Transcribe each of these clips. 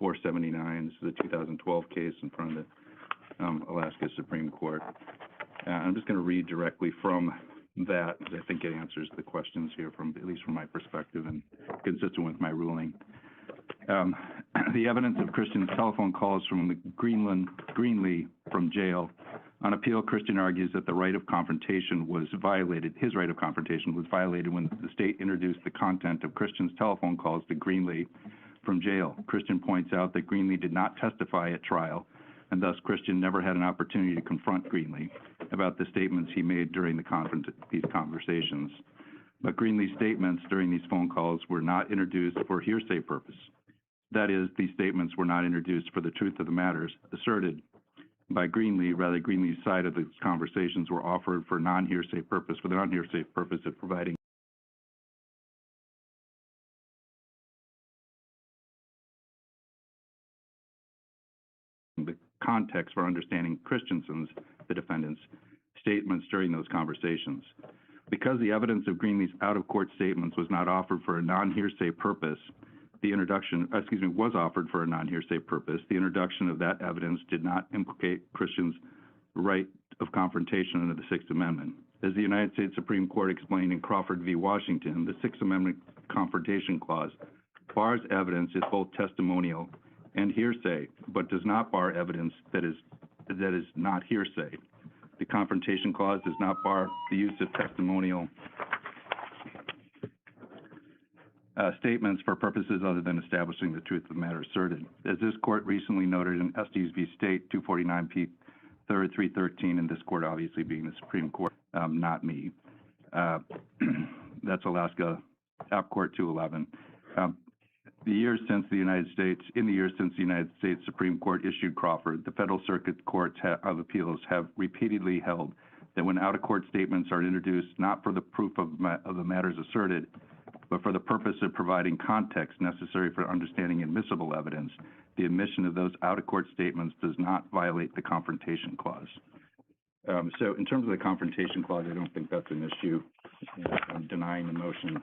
479. This is a 2012 case in front of the Alaska Supreme Court. I'm just going to read directly from that, because I think it answers the questions here, at least from my perspective, and consistent with my ruling. The evidence of Christian's telephone calls from the Greenlee from jail. On appeal, Christian argues that the right of confrontation was violated. His right of confrontation was violated when the state introduced the content of Christian's telephone calls to Greenlee from jail. Christian points out that Greenlee did not testify at trial, and thus Christian never had an opportunity to confront Greenlee about the statements he made during these conversations. But Greenlee's statements during these phone calls were not introduced for hearsay purpose. That is, these statements were not introduced for the truth of the matters asserted by Greenlee. Rather, Greenlee's side of the conversations were offered for non-hearsay purpose, for the non-hearsay purpose of providing the context for understanding Christensen's, the defendant's, statements during those conversations. Because the evidence of Greenlee's out-of-court statements was not offered for a non-hearsay purpose, was offered for a non-hearsay purpose, the introduction of that evidence did not implicate Christian's right of confrontation under the Sixth Amendment. As the United States Supreme Court explained in Crawford v. Washington, the Sixth Amendment Confrontation Clause bars evidence is both testimonial and hearsay, but does not bar evidence that is not hearsay. The Confrontation Clause does not bar the use of testimonial statements for purposes other than establishing the truth of the matter asserted. As this court recently noted in Estes v. State, 249 P. 3rd, 313, and this court obviously being the Supreme Court, not me. That's Alaska App Court 211. In the years since the United States Supreme Court issued Crawford, the Federal Circuit Courts of Appeals have repeatedly held that when out-of-court statements are introduced not for the proof of the matters asserted, but for the purpose of providing context necessary for understanding admissible evidence, the admission of those out-of-court statements does not violate the Confrontation Clause. So in terms of the Confrontation Clause, I don't think that's an issue. I'm denying the motion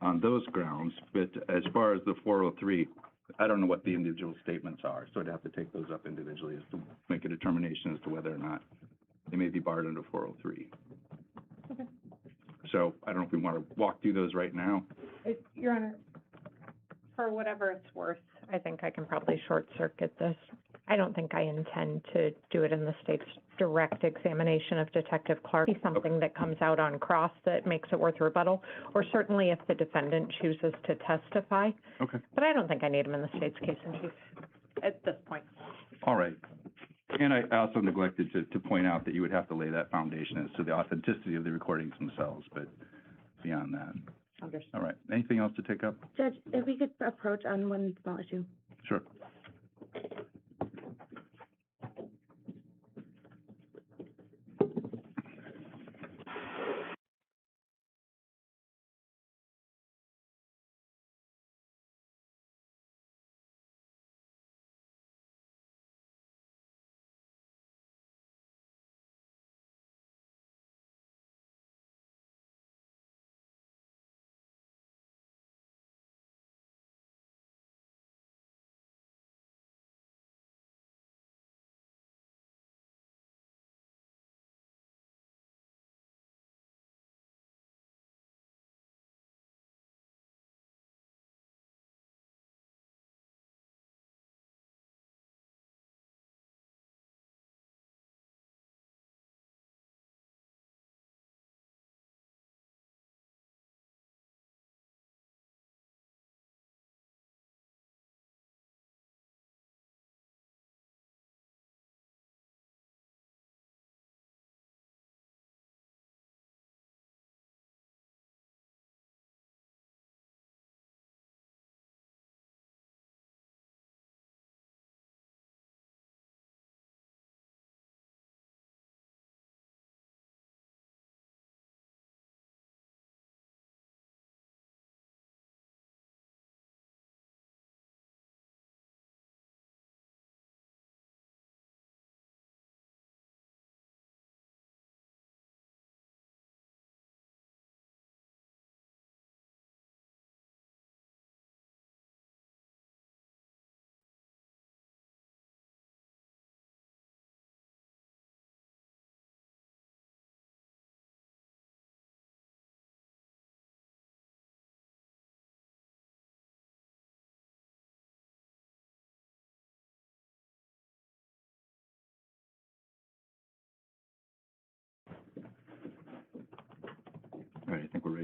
on those grounds. But as far as the 403, I don't know what the individual statements are, so I'd have to take those up individually as to make a determination as to whether or not they may be barred under 403. Okay. So I don't know if we want to walk through those right now. Your Honor, for whatever it's worth, I think I can probably short circuit this. I don't think I intend to do it in the state's direct examination of Detective Clark. Be something that comes out on cross that makes it worth rebuttal, or certainly if the defendant chooses to testify. Okay. But I don't think I need him in the state's case in chief at this point. All right. And I also neglected to point out that you would have to lay that foundation as to the authenticity of the recordings themselves, but beyond that. Understood. All right. Anything else to take up? Judge, if we could approach on one small issue. Sure.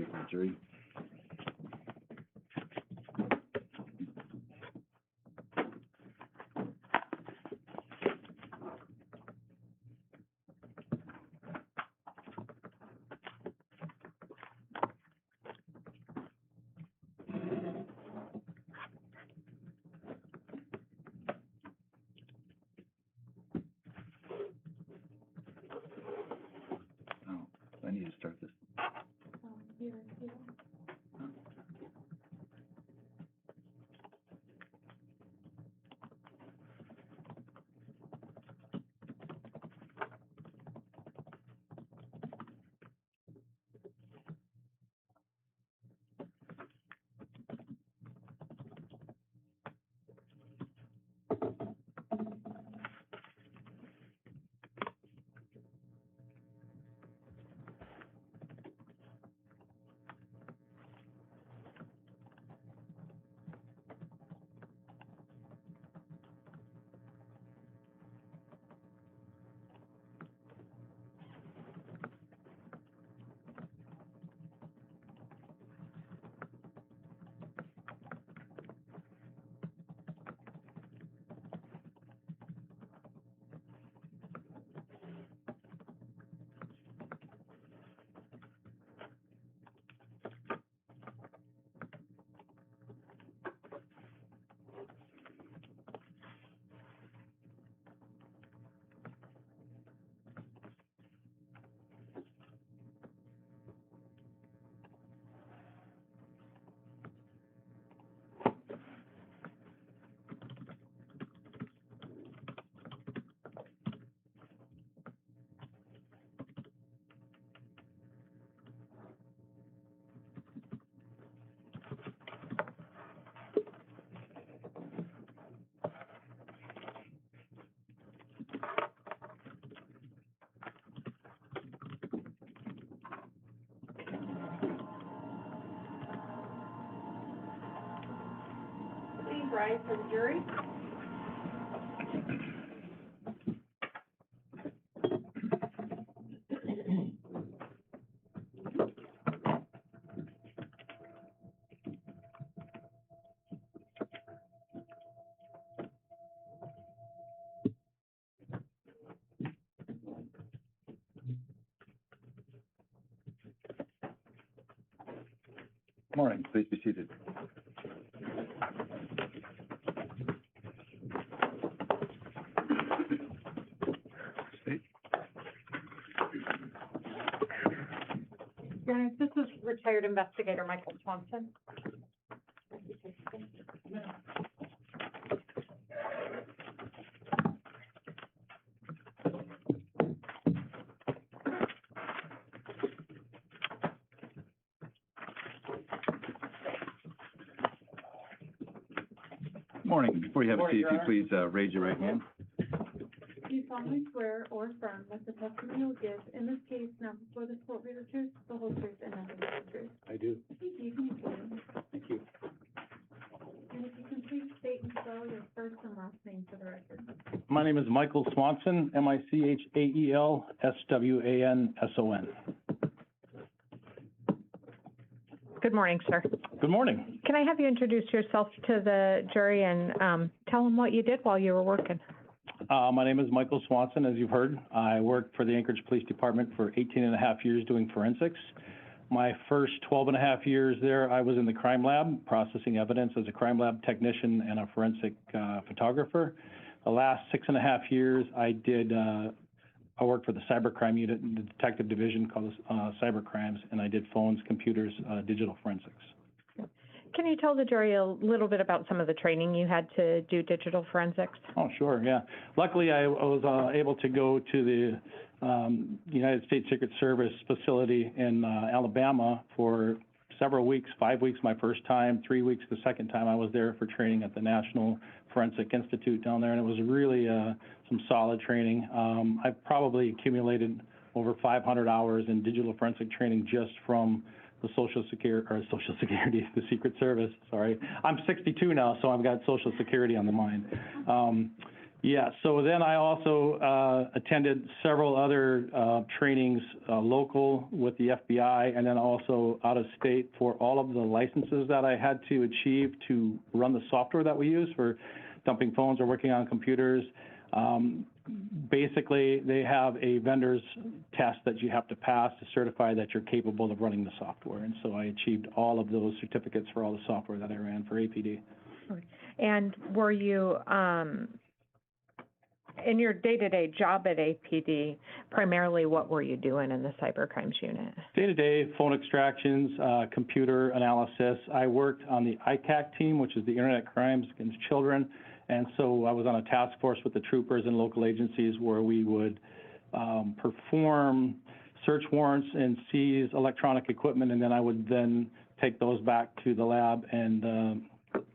ready for the jury. Oh, I need to start this. Please rise for the jury. Morning, please be seated. State. Your Honor, this is retired investigator Michael Swanson. Morning. Before you have a seat, if you please raise your right hand. Do you solemnly swear or affirm that the testimony you will give in this case now before this court be the truth, the whole truth, and nothing but the truth? I do. Thank you. Can you swear? Thank you. And if you can please state and spell your first and last name for the record. My name is Michael Swanson, Michael Swanson. Good morning, sir. Good morning. Can I have you introduce yourself to the jury and tell them what you did while you were working? My name is Michael Swanson, as you've heard. I worked for the Anchorage Police Department for 18 and a half years doing forensics. My first 12 and a half years there, I was in the crime lab, processing evidence as a crime lab technician and a forensic photographer. The last 6.5 years, I worked for the cybercrime unit in the detective division called cyber crimes, and I did phones, computers, digital forensics. Can you tell the jury a little bit about some of the training you had to do digital forensics? Oh, sure, yeah. Luckily, I was able to go to the United States Secret Service facility in Alabama for several weeks, 5 weeks my first time, 3 weeks the second time I was there for training at the National Forensic Institute down there, and it was really some solid training. I've probably accumulated over 500 hours in digital forensic training just from the the Secret Service, sorry. I'm 62 now, so I've got Social Security on the mind. Yeah, so then I also attended several other trainings, local with the FBI, and then also out of state for all of the licenses that I had to achieve to run the software that we use for dumping phones or working on computers. Basically, they have a vendor's test that you have to pass to certify that you're capable of running the software. And so I achieved all of those certificates for all the software that I ran for APD. And were you, in your day-to-day job at APD, primarily what were you doing in the cyber crimes unit? Day-to-day phone extractions, computer analysis. I worked on the ICAC team, which is the Internet Crimes Against Children. And so I was on a task force with the troopers and local agencies where we would perform search warrants and seize electronic equipment, and then I would then take those back to the lab and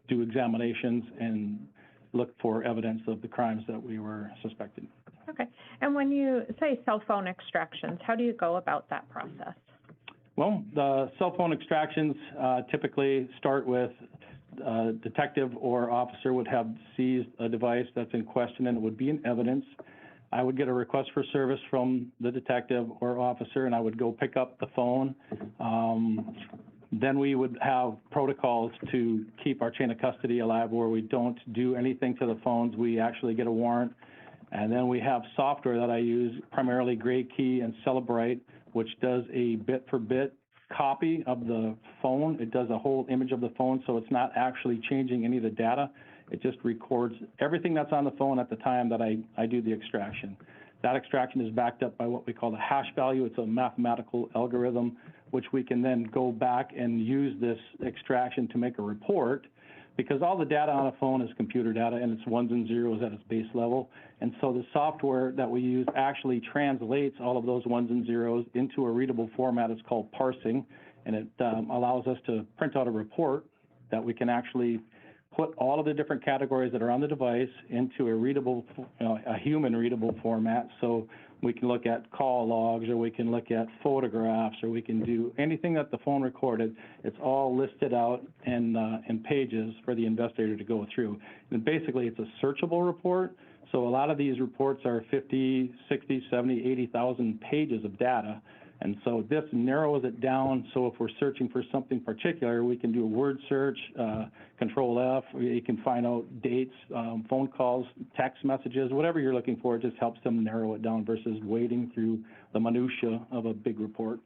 do examinations and look for evidence of the crimes that we were suspected. Okay. And when you say cell phone extractions, how do you go about that process? Well, the cell phone extractions typically start with detective or officer would have seized a device that's in question and it would be in evidence. I would get a request for service from the detective or officer and I would go pick up the phone. Then we would have protocols to keep our chain of custody alive where we don't do anything to the phones. We actually get a warrant. And then we have software that I use, primarily Gray Key and Celebrite, which does a bit-for-bit copy of the phone. It does a whole image of the phone, so it's not actually changing any of the data. It just records everything that's on the phone at the time that I do the extraction. That extraction is backed up by what we call the hash value. It's a mathematical algorithm, which we can then go back and use this extraction to make a report, because all the data on a phone is computer data and it's ones and zeros at its base level. And so the software that we use actually translates all of those ones and zeros into a readable format. It's called parsing, and it allows us to print out a report that we can actually put all of the different categories that are on the device into a readable, a human readable format. So we can look at call logs, or we can look at photographs, or we can do anything that the phone recorded. It's all listed out in pages for the investigator to go through. And basically, it's a searchable report. So a lot of these reports are 50, 60, 70, 80,000 pages of data. And so this narrows it down, so if we're searching for something particular, we can do a word search, Control F, you can find out dates, phone calls, text messages, whatever you're looking for. It just helps them narrow it down versus wading through the minutia of a big report.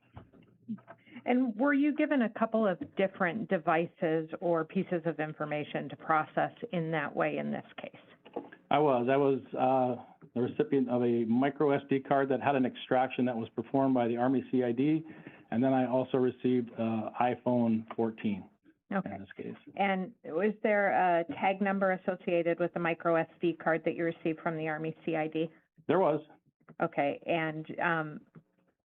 And were you given a couple of different devices or pieces of information to process in that way in this case? I was the recipient of a micro SD card that had an extraction that was performed by the Army CID, and then I also received iPhone 14 in this case. And was there a tag number associated with the micro SD card that you received from the Army CID? There was. Okay, and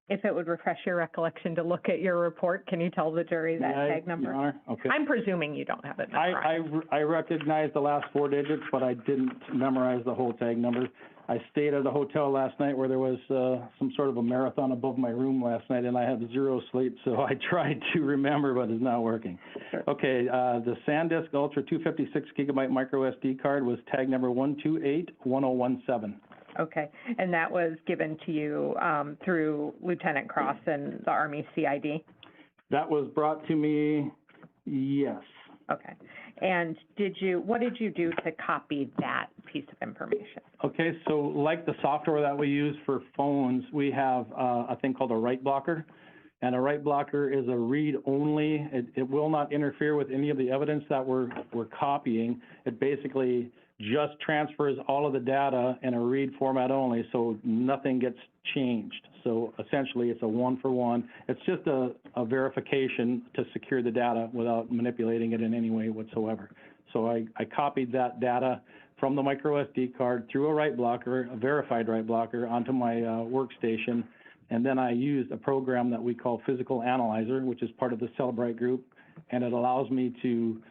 if it would refresh your recollection to look at your report, can you tell the jury that tag number? Your Honor? Okay. I'm presuming you don't have it memorized. I recognized the last 4 digits, but I didn't memorize the whole tag number. I stayed at a hotel last night where there was some sort of a marathon above my room last night, and I had zero sleep, so I tried to remember, but it's not working. Sure. Okay, the SanDisk Ultra 256 gigabyte micro SD card was tag number 1281017. Okay, and that was given to you through Lieutenant Cross and the Army CID? That was brought to me, yes. Okay, and what did you do to copy that piece of information? Okay, so like the software that we use for phones, we have a thing called a write blocker. And a write blocker is a read-only. It will not interfere with any of the evidence that we're copying. It basically just transfers all of the data in a read format only, so nothing gets changed. So essentially, it's a one-for-one. It's just a verification to secure the data without manipulating it in any way whatsoever. So I copied that data from the micro SD card through a write blocker, a verified write blocker, onto my workstation. And then I used a program that we call Physical Analyzer, which is part of the Celebrite group, and it allows me to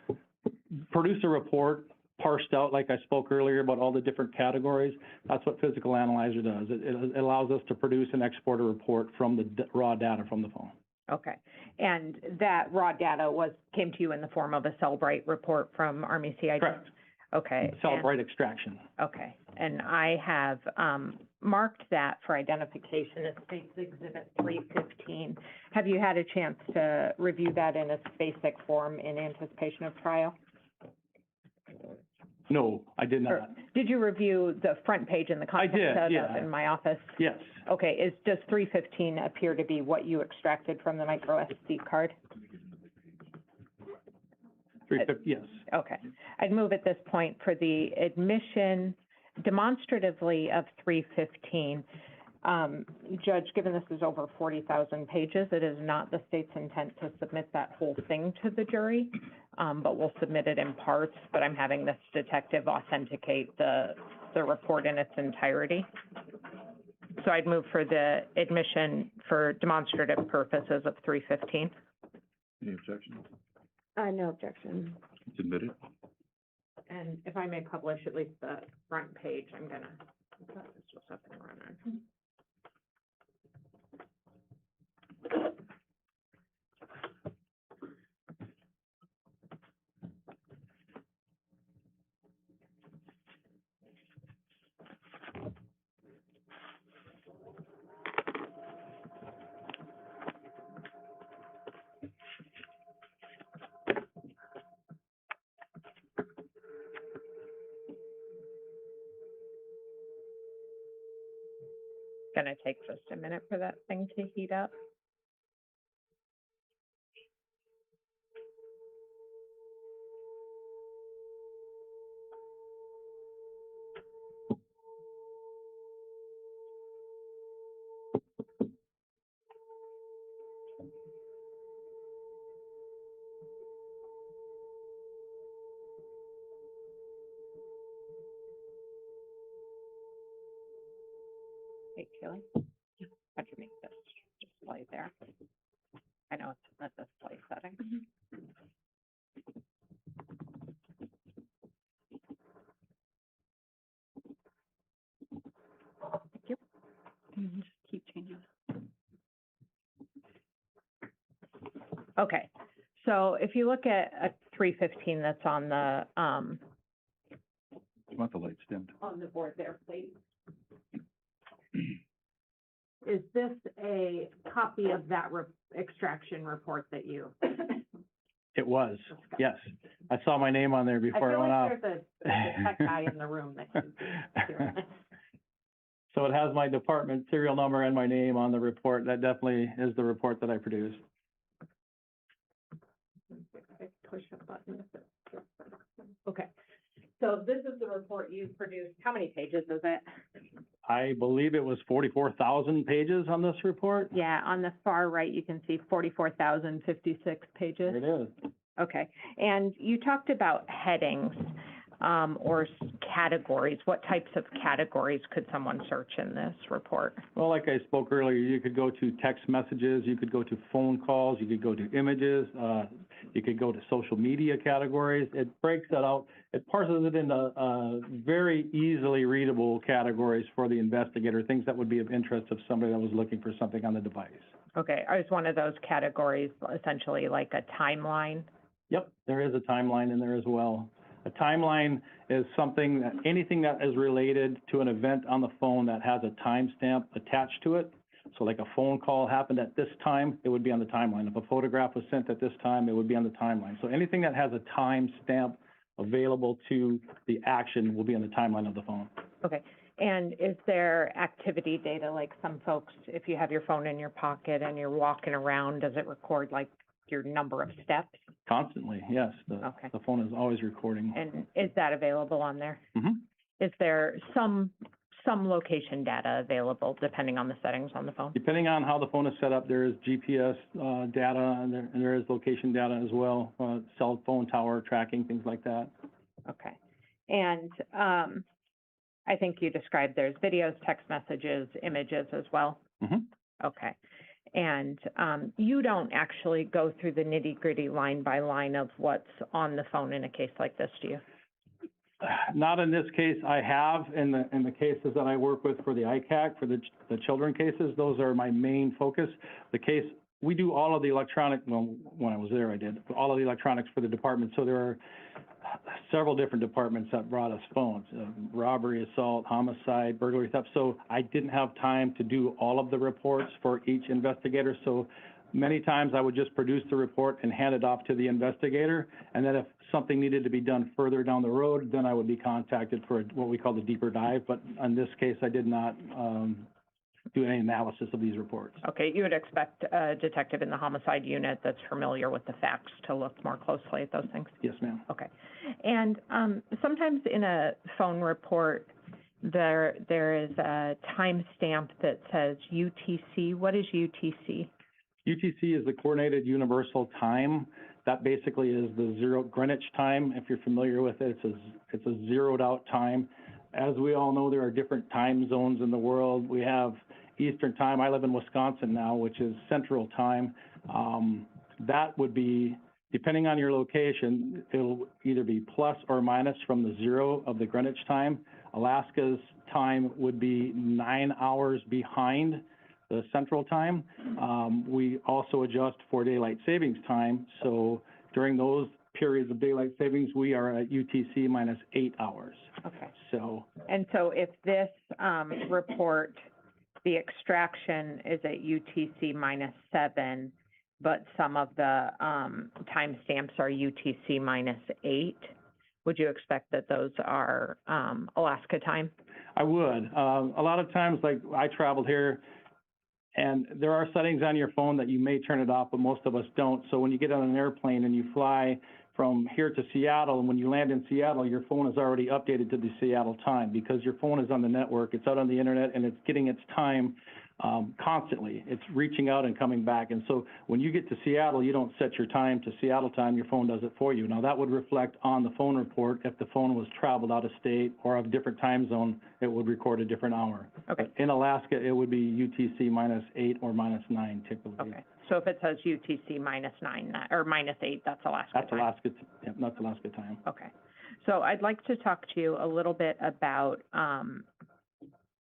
produce a report parsed out, like I spoke earlier about all the different categories. That's what Physical Analyzer does. It allows us to produce and export a report from the raw data from the phone. Okay, and that raw data came to you in the form of a Celebrite report from Army CID? Correct. Okay. Celebrite extraction. Okay, and I have, marked that for identification as State's Exhibit 315. Have you had a chance to review that in its basic form in anticipation of trial? No, I did Or not. did you review the front page in the I context did, of yeah. in my office? Yes. Okay, does 315 appear to be what you extracted from the micro SD card? 350, yes. Okay. I'd move at this point for the admission demonstratively of 315. Judge, given this is over 40,000 pages, it is not the state's intent to submit that whole thing to the jury, but we'll submit it in parts, but I'm having this detective authenticate the report in its entirety. So I'd move for the admission for demonstrative purposes of 315. Any objections? No objection. It's admitted. And if I may publish at least the front page, I thought this was up and running. Gonna take just a minute for that thing to heat up. Hey, Kelly, how'd you make this display there? I know it's a display setting. Thank you. Just keep changing. Okay, so if you look at a 315 that's on the, You want the lights dimmed? on the board there, please. Is this a copy of that extraction report that you? It was, yes. I saw my name on there before I went off. I feel like there's a tech guy in the room that can hear this. So it has my department serial number and my name on the report. That definitely is the report that I produced. Push a button. Okay, so this is the report you produced. How many pages is it? I believe it was 44,000 pages on this report. Yeah, on the far right, you can see 44,056 pages. There it is. Okay, and you talked about headings, or categories. What types of categories could someone search in this report? Well, like I spoke earlier, you could go to text messages, you could go to phone calls, you could go to images, you could go to social media categories. It breaks that out. It parses it into very easily readable categories for the investigator, things that would be of interest of somebody that was looking for something on the device. Okay, is one of those categories essentially like a timeline? Yep, there is a timeline in there as well. A timeline is something, anything that is related to an event on the phone that has a timestamp attached to it. So like a phone call happened at this time, it would be on the timeline. If a photograph was sent at this time, it would be on the timeline. So anything that has a timestamp available to the action will be on the timeline of the phone. Okay, and is there activity data, like some folks, if you have your phone in your pocket and you're walking around, does it record like your number of steps? Constantly, yes. Okay. The phone is always recording. And is that available on there? Mm-hmm. Is there some location data available depending on the settings on the phone? Depending on how the phone is set up, there is GPS data and there is location data as well, cell phone tower tracking, things like that. Okay. And I think you described there's videos, text messages, images as well? Mm-hmm. Okay. And you don't actually go through the nitty-gritty line by line of what's on the phone in a case like this, do you? Not in this case. I have in the cases that I work with for the ICAC, for the children cases. Those are my main focus. The case, we do all of the electronic, well, when I was there, I did all of the electronics for the department. So there are several different departments that brought us phones, robbery, assault, homicide, burglary, theft. So I didn't have time to do all of the reports for each investigator. So many times I would just produce the report and hand it off to the investigator. And then if something needed to be done further down the road, then I would be contacted for what we call the deeper dive. But in this case, I did not do any analysis of these reports. Okay, you would expect a detective in the homicide unit that's familiar with the facts to look more closely at those things? Yes, ma'am. Okay. And sometimes in a phone report, there is a timestamp that says UTC. What is UTC? UTC is the Coordinated Universal Time. That basically is the zero Greenwich time. If you're familiar with it, it's a zeroed out time. As we all know, there are different time zones in the world. We have Eastern time. I live in Wisconsin now, which is Central time. That would be, depending on your location, it'll either be plus or minus from the zero of the Greenwich time. Alaska's time would be 9 hours behind the Central time. We also adjust for daylight savings time. So during those periods of daylight savings, we are at UTC minus 8 hours. Okay. So, And so if this report, the extraction is at UTC minus 7, but some of the timestamps are UTC minus 8, would you expect that those are Alaska time? I would. A lot of times, like I traveled here, and there are settings on your phone that you may turn it off, but most of us don't. So when you get on an airplane and you fly from here to Seattle, and when you land in Seattle, your phone is already updated to the Seattle time because your phone is on the network, it's out on the internet, and it's getting its time constantly. It's reaching out and coming back. And so when you get to Seattle, you don't set your time to Seattle time, your phone does it for you. Now that would reflect on the phone report. If the phone was traveled out of state or of a different time zone, it would record a different hour. Okay. But in Alaska, it would be UTC minus 8 or minus 9 typically. Okay. So if it says UTC minus 9, or minus 8, that's Alaska That's time? Alaska, yeah, that's Alaska time. Okay. So I'd like to talk to you a little bit about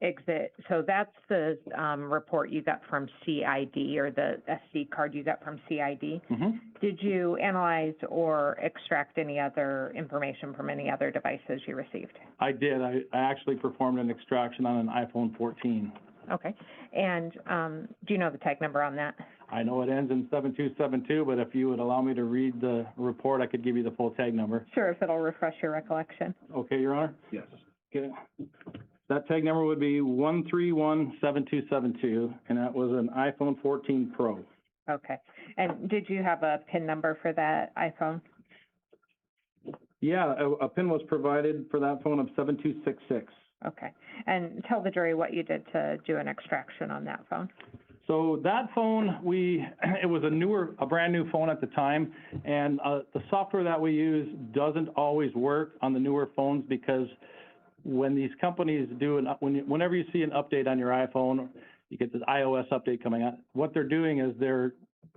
exit. So that's the report you got from CID, or the SD card you got from CID. Mm-hmm. Did you analyze or extract any other information from any other devices you received? I did. I actually performed an extraction on an iPhone 14. Okay. And do you know the tag number on that? I know it ends in 7272, but if you would allow me to read the report, I could give you the full tag number. Sure, if it'll refresh your recollection. Okay, Your Honor? Yes. Okay. That tag number would be 1317272, and that was an iPhone 14 Pro. Okay. And did you have a PIN number for that iPhone? Yeah, a PIN was provided for that phone of 7266. Okay. And tell the jury what you did to do an extraction on that phone. So that phone, it was a brand new phone at the time, and the software that we use doesn't always work on the newer phones because when these companies do, whenever you see an update on your iPhone, you get this iOS update coming out, what they're doing is they're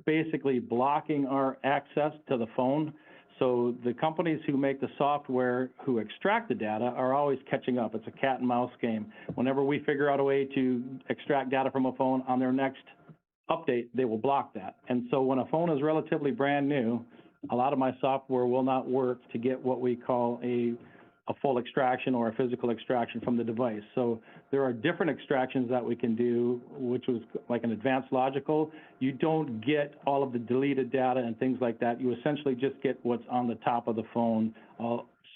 basically blocking our access to the phone. So the companies who make the software, who extract the data, are always catching up. It's a cat and mouse game. Whenever we figure out a way to extract data from a phone on their next update, they will block that. And so when a phone is relatively brand new, a lot of my software will not work to get what we call a full extraction or a physical extraction from the device. So there are different extractions that we can do, which was like an advanced logical. You don't get all of the deleted data and things like that. You essentially just get what's on the top of the phone.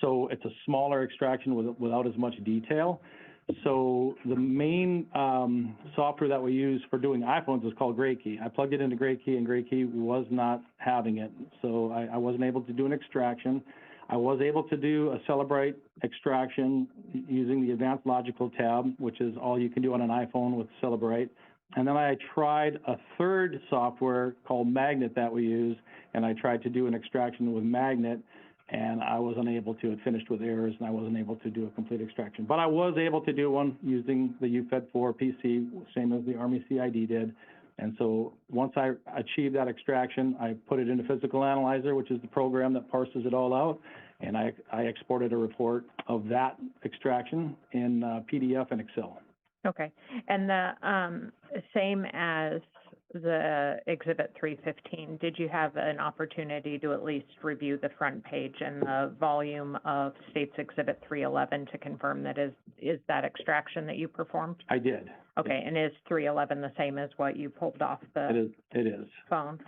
So it's a smaller extraction without as much detail. So the main software that we use for doing iPhones is called GrayKey. I plugged it into GrayKey, and GrayKey was not having it. So I wasn't able to do an extraction. I was able to do a Celebrate extraction using the Advanced Logical tab, which is all you can do on an iPhone with Celebrate. And then I tried a third software called Magnet that we use, and I tried to do an extraction with Magnet, and I was unable to. It finished with errors, and I wasn't able to do a complete extraction. But I was able to do one using the UFED4 PC, same as the Army CID did. And so once I achieved that extraction, I put it into Physical Analyzer, which is the program that parses it all out, and I exported a report of that extraction in PDF and Excel. Okay. And the same as the Exhibit 315, did you have an opportunity to at least review the front page and the volume of State's Exhibit 311 to confirm that is that extraction that you performed? I did. Okay, and is 311 the same as what you pulled off It the is. phone?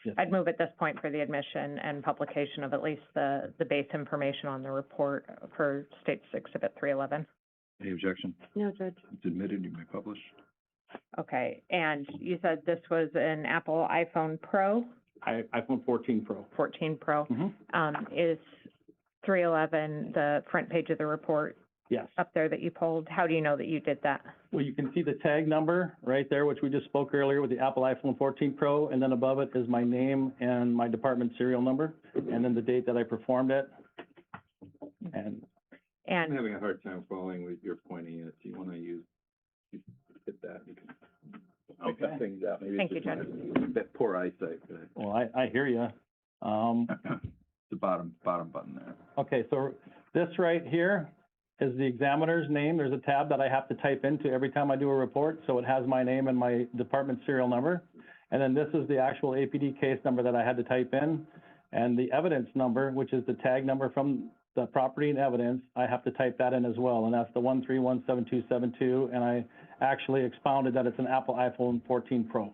Yes. I'd move at this point for the admission and publication of at least the base information on the report for State's Exhibit 311. Any objection? No, Judge. It's admitted, you may publish. Okay, and you said this was an Apple iPhone Pro, iPhone 14 Pro. 14 Pro. Mm-hmm. Is 311 the front page of the report Yes. up there that you pulled? How do you know that you did that? Well, you can see the tag number right there, which we just spoke earlier with the Apple iPhone 14 Pro, and then above it is my name and my department serial number, and then the date that I performed it. And And, having a hard time following what you're pointing at. Do you want to use, hit that? You can Okay. pick things out. Maybe Thank it's you, just my that poor eyesight. well, I hear you. The bottom button there. Okay, so this right here is the examiner's name. There's a tab that I have to type into every time I do a report, so it has my name and my department serial number. And then this is the actual APD case number that I had to type in. And the evidence number, which is the tag number from the property and evidence, I have to type that in as well, and that's the 1317272, and I actually expounded that it's an Apple iPhone 14 Pro.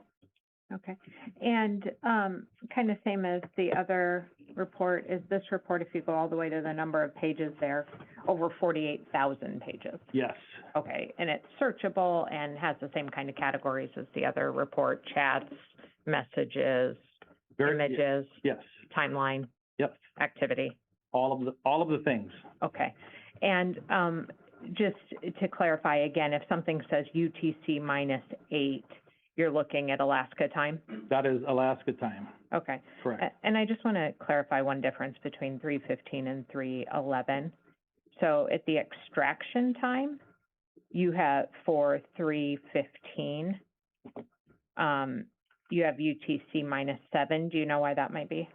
okay. And, kind of same as the other report, is this report, if you go all the way to the number of pages there, over 48,000 pages? Yes, Okay, and it's searchable and has the same kind of categories as the other report, chats, messages, images, yes, timeline, yep, activity. all of the things. Okay. And just to clarify again, if something says UTC -8, you're looking at Alaska time? That is Alaska time, Okay. correct. And I just want to clarify one difference between 315 and 311. So at the extraction time, you have, for 315, you have UTC -7. Do you know why that might be?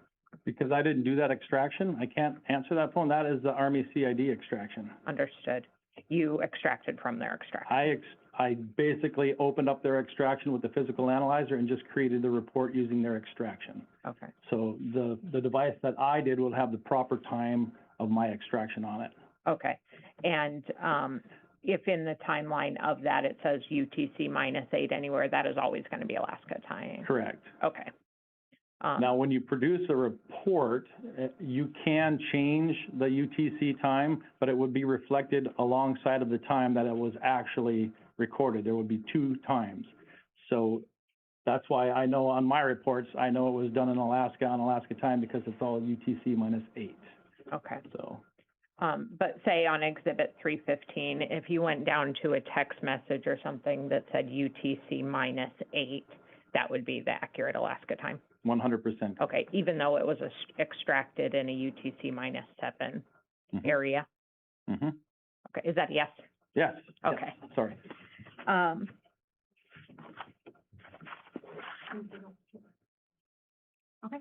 Because I didn't do that extraction, I can't answer that phone. That is the Army CID extraction. Understood. You extracted from their extraction. I basically opened up their extraction with the physical analyzer and just created the report using their extraction. Okay. So the device that I did will have the proper time of my extraction on it. Okay. And if in the timeline of that, it says UTC -8 anywhere, that is always going to be Alaska time? Correct. Okay. Now, when you produce a report, you can change the UTC time, but it would be reflected alongside of the time that it was actually recorded. There would be two times. So that's why I know on my reports, I know it was done in Alaska on Alaska time because it's all UTC -8. Okay. So, But say on Exhibit 315, if you went down to a text message or something that said UTC -8, that would be the accurate Alaska time? 100%. Okay, even though it was extracted in a UTC -7 area? Mm-hmm. Okay, is that a yes? Yes. Okay. Yes. Sorry. Okay,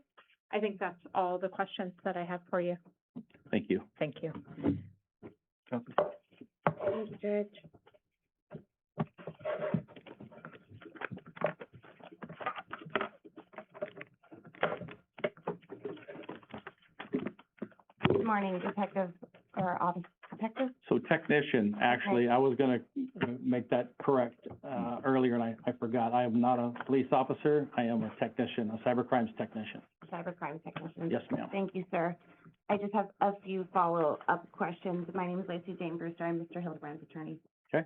I think that's all the questions that I have for you. Thank you. Thank you. Thank you, Judge. Good morning, Detective, or Office Detective. So technician, actually, I was gonna make that correct, earlier, and I forgot. I am not a police officer. I am a technician, a cybercrimes technician. Cybercrime Technician. Yes, ma'am. Thank you, sir. I just have a few follow-up questions. My name is Lacey Jane Brewster. I'm Mr. Hildebrand's attorney. Okay.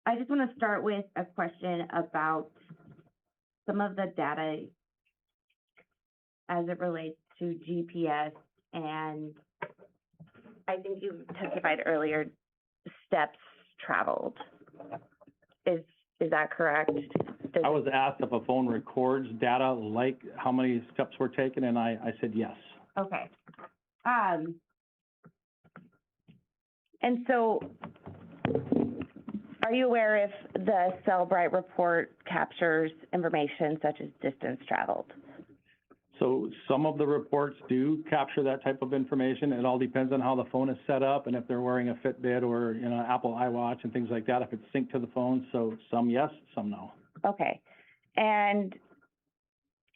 I just want to start with a question about some of the data as it relates to GPS, and I think you testified earlier, steps traveled. Is that correct? I was asked if a phone records data like how many steps were taken, and I said yes. Okay. And so, are you aware if the Cellbrite report captures information such as distance traveled? So some of the reports do capture that type of information. It all depends on how the phone is set up and if they're wearing a Fitbit or, you know, Apple iWatch and things like that, if it's synced to the phone. So some yes, some no. Okay. And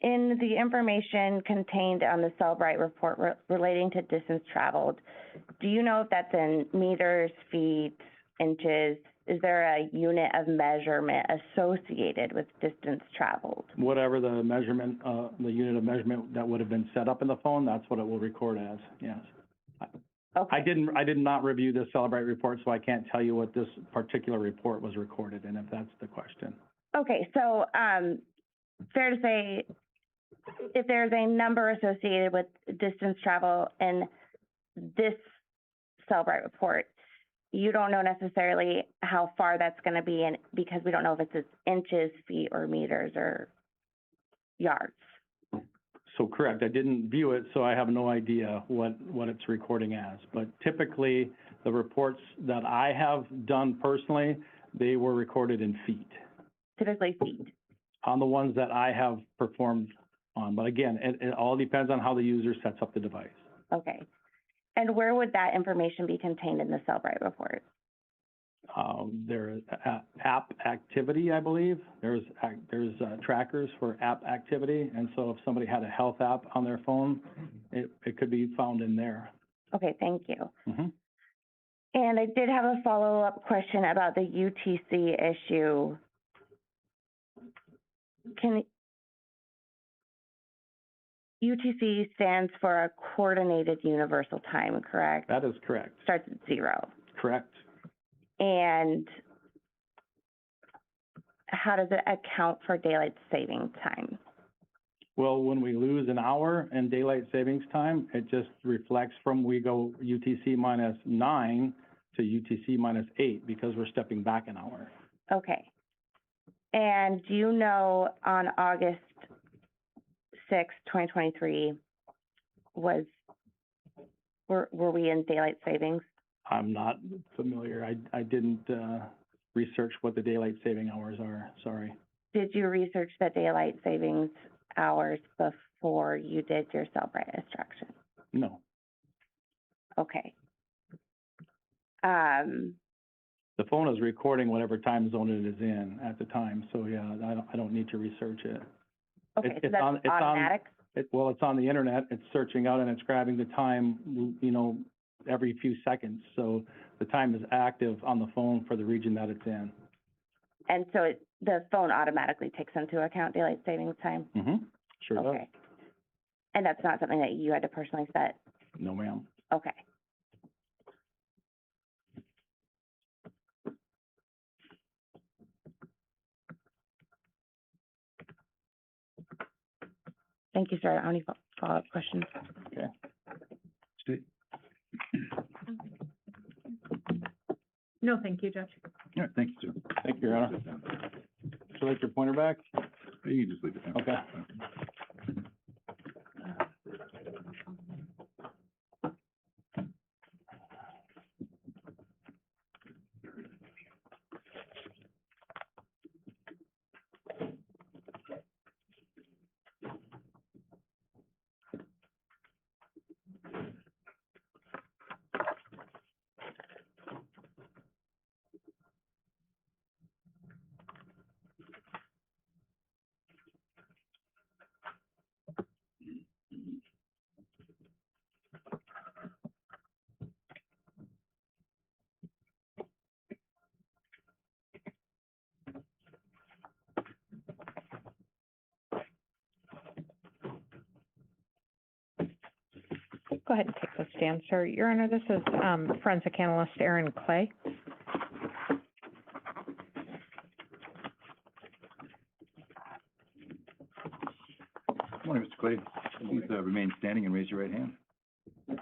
in the information contained on the Cellbrite report relating to distance traveled, do you know if that's in meters, feet, inches? Is there a unit of measurement associated with distance traveled? Whatever the measurement, the unit of measurement that would have been set up in the phone, that's what it will record as, yes. Okay. I did not review the Cellbrite report, so I can't tell you what this particular report was recorded in, if that's the question. Okay, so, fair to say, if there's a number associated with distance travel in this Cellbrite report, you don't know necessarily how far that's gonna be, and because we don't know if it's inches, feet, or meters, or yards. So correct, I didn't view it, so I have no idea what it's recording as. But typically, the reports that I have done personally, they were recorded in feet, Typically feet. on the ones that I have performed on. But again, it all depends on how the user sets up the device. Okay. And where would that information be contained in the Cellbrite report? There's app activity, I believe. There's trackers for app activity, and so if somebody had a health app on their phone, it could be found in there. Okay, thank you. Mhm. And I did have a follow-up question about the UTC issue. UTC stands for a Coordinated Universal Time, correct? That is correct. Starts at 0. Correct. And how does it account for daylight saving time? Well, when we lose an hour in daylight savings time, it just reflects from we go UTC -9 to UTC -8 because we're stepping back an hour. Okay. And do you know on August 6th, 2023, were we in daylight savings? I'm not familiar. I didn't research what the daylight saving hours are, sorry. Did you research the daylight savings hours before you did your Cellbrite instruction? No. Okay. The phone is recording whatever time zone it is in at the time, so yeah, I don't need to research it. Okay, so It's that's on- automatic? Well, it's on the internet, it's searching out and it's grabbing the time, you know, every few seconds. So the time is active on the phone for the region that it's in. And so the phone automatically takes into account daylight savings time? Mm-hmm, sure does. Okay. And that's not something that you had to personally set? No, ma'am. Okay. Thank you, sir. I don't have any follow-up questions. Okay. Steve? No, thank you, Judge. All right, thank you, sir. Thank you, Your Honor. Sit down. Would you like your pointer back? You can just leave it there. Okay. Go ahead and take the stand, sir. Your Honor, this is forensic analyst Aaron Clay. Good morning, Mr. Clay. Please remain standing and raise your right hand. Do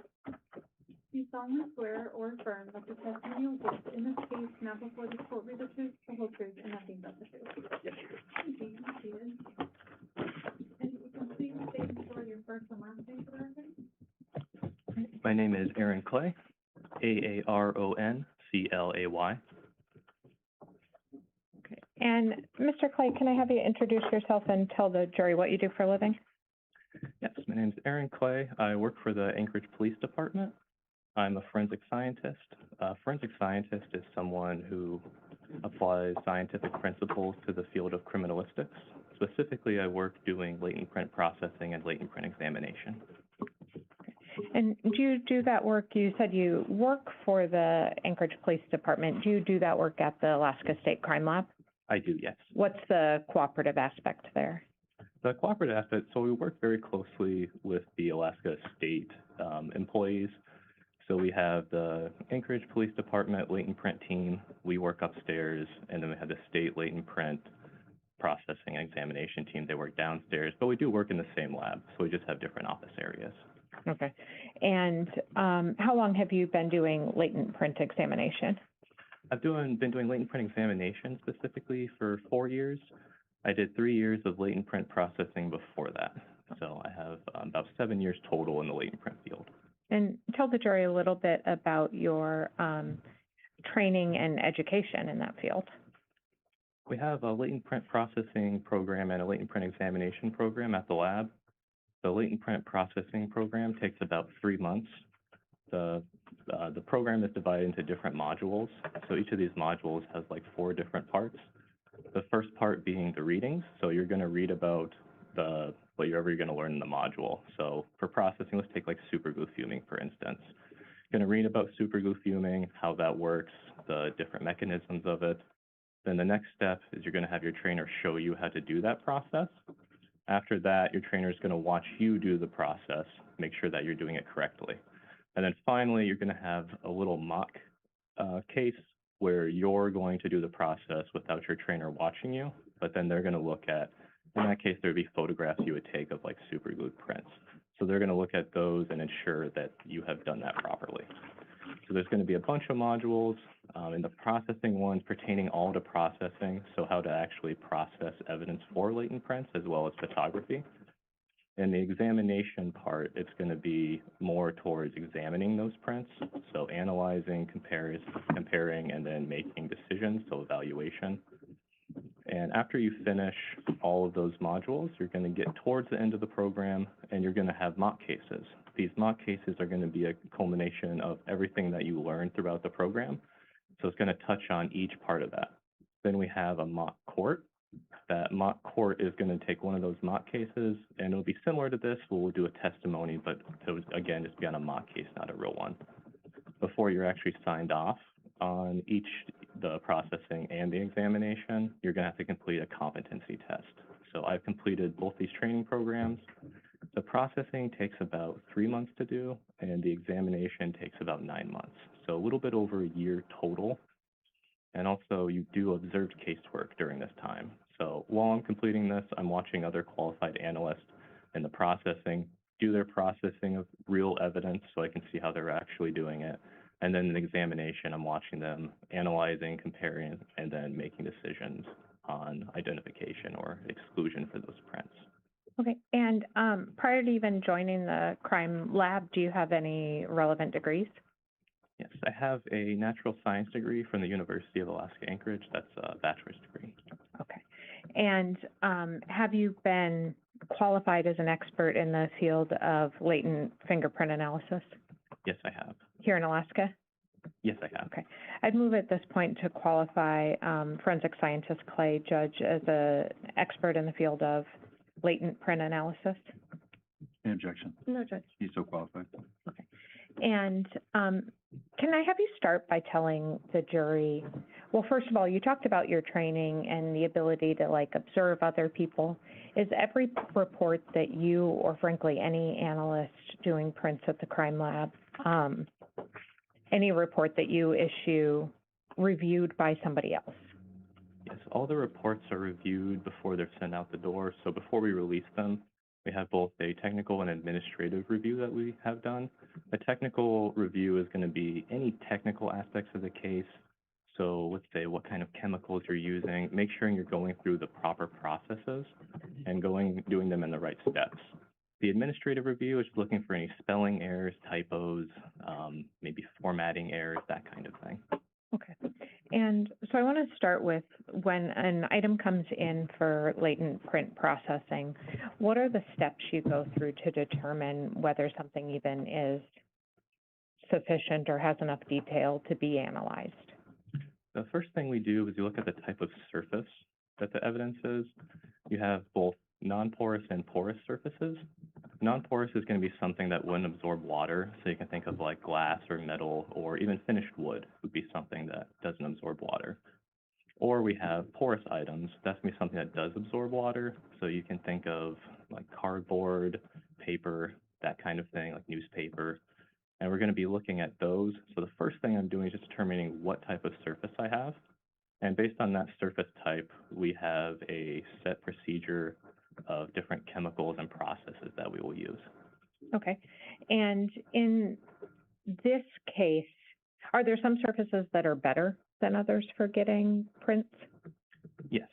you solemnly swear or affirm that the testimony you will give in this case now before the court be the truth, the whole truth, and nothing but the truth? Yes, Thank you. Thank you. And you can please state for your first and last name for the record? My name is Aaron Clay, AARONCLAY. Okay. And Mr. Clay, can I have you introduce yourself and tell the jury what you do for a living? Yes, my name's Aaron Clay. I work for the Anchorage Police Department. I'm a forensic scientist. A forensic scientist is someone who applies scientific principles to the field of criminalistics. Specifically, I work doing latent print processing and latent print examination. And do you do that work, you said you work for the Anchorage Police Department, do you do that work at the Alaska State Crime Lab? I do, yes. What's the cooperative aspect there? The cooperative aspect, so we work very closely with the Alaska State employees. So we have the Anchorage Police Department latent print team, we work upstairs, and then we have the state latent print processing and examination team. They work downstairs, but we do work in the same lab, so we just have different office areas. Okay. And how long have you been doing latent print examination? I've been doing latent print examination specifically for 4 years. I did 3 years of latent print processing before that. So I have about 7 years total in the latent print field. And tell the jury a little bit about your training and education in that field. We have a latent print processing program and a latent print examination program at the lab. The latent print processing program takes about 3 months. The program is divided into different modules. So each of these modules has like 4 different parts. The first part being the readings. So you're going to read about whatever you're going to learn in the module. So for processing, let's take like superglue fuming, for instance. You're going to read about superglue fuming, how that works, the different mechanisms of it. Then the next step is you're going to have your trainer show you how to do that process. After that, your trainer is going to watch you do the process, make sure that you're doing it correctly. And then finally, you're going to have a little mock case where you're going to do the process without your trainer watching you, but then they're going to look at, in that case, there'd be photographs you would take of like superglued prints. So they're going to look at those and ensure that you have done that properly. So there's going to be a bunch of modules in the processing ones pertaining all to processing, so how to actually process evidence for latent prints as well as photography. In the examination part, it's going to be more towards examining those prints, so analyzing, comparing, and then making decisions, so evaluation. And after you finish all of those modules, you're going to get towards the end of the program, and you're going to have mock cases. These mock cases are going to be a culmination of everything that you learned throughout the program, so it's going to touch on each part of that. Then we have a mock court. That mock court is going to take one of those mock cases, and it'll be similar to this. We'll do a testimony, but it would, again, just be on a mock case, not a real one. Before you're actually signed off on the processing and the examination, you're going to have to complete a competency test. So I've completed both these training programs. The processing takes about 3 months to do, and the examination takes about 9 months. So a little bit over a year total. And also, you do observed casework during this time. So while I'm completing this, I'm watching other qualified analysts in the processing do their processing of real evidence so I can see how they're actually doing it. And then in the examination, I'm watching them analyzing, comparing, and then making decisions on identification or exclusion for those prints. Okay. And prior to even joining the crime lab, do you have any relevant degrees? Yes, I have a natural science degree from the University of Alaska Anchorage. That's a bachelor's degree. Okay. And have you been qualified as an expert in the field of latent fingerprint analysis? Yes, I have. Here in Alaska? Yes, I have. Okay. I'd move at this point to qualify forensic scientist Clay Judge as an expert in the field of latent print analysis. Any objection? No, Judge. He's so qualified. Okay. And can I have you start by telling the jury, well, first of all, you talked about your training and the ability to like observe other people. Is every report that you, or frankly, any analyst doing prints at the crime lab, any report that you issue reviewed by somebody else? Yes, all the reports are reviewed before they're sent out the door. So before we release them, we have both a technical and administrative review that we have done. A technical review is going to be any technical aspects of the case. So let's say what kind of chemicals you're using, make sure you're going through the proper processes and doing them in the right steps. The administrative review is looking for any spelling errors, typos, maybe formatting errors, that kind of thing. Okay. And so I want to start with when an item comes in for latent print processing, what are the steps you go through to determine whether something even is sufficient or has enough detail to be analyzed? The first thing we do is you look at the type of surface that the evidence is. You have both non-porous and porous surfaces. Non-porous is going to be something that wouldn't absorb water, so you can think of like glass or metal or even finished wood would be something that doesn't absorb water. Or we have porous items. That's going to be something that does absorb water, so you can think of like cardboard, paper, that kind of thing, like newspaper. And we're going to be looking at those. So the first thing I'm doing is just determining what type of surface I have. And based on that surface type, we have a set procedure of different chemicals and processes that we will use. Okay. And in this case, are there some surfaces that are better than others for getting prints? Yes.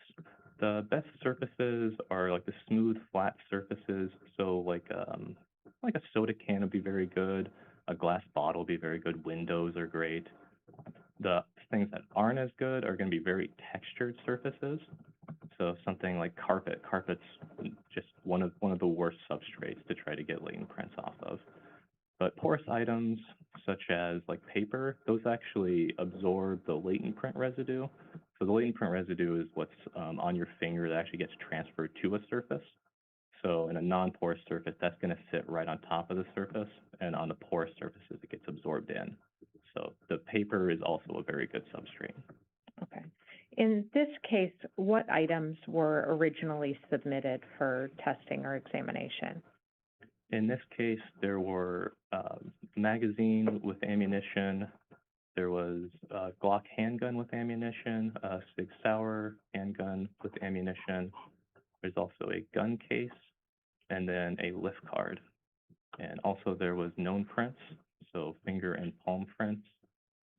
The best surfaces are like the smooth, flat surfaces. So like a soda can would be very good. A glass bottle would be very good. Windows are great. The things that aren't as good are going to be very textured surfaces. So something like carpet. Carpet's just one of the worst substrates to try to get latent prints off of. But porous items such as like paper, those actually absorb the latent print residue. So the latent print residue is what's on your finger that actually gets transferred to a surface. So in a non-porous surface, that's going to sit right on top of the surface, and on the porous surfaces, it gets absorbed in. So the paper is also a very good substrate. Okay. In this case, what items were originally submitted for testing or examination? In this case, there were magazine with ammunition. There was a Glock handgun with ammunition, a Sig Sauer handgun with ammunition. There's also a gun case, and then a lift card. And also there was known prints, so finger and palm prints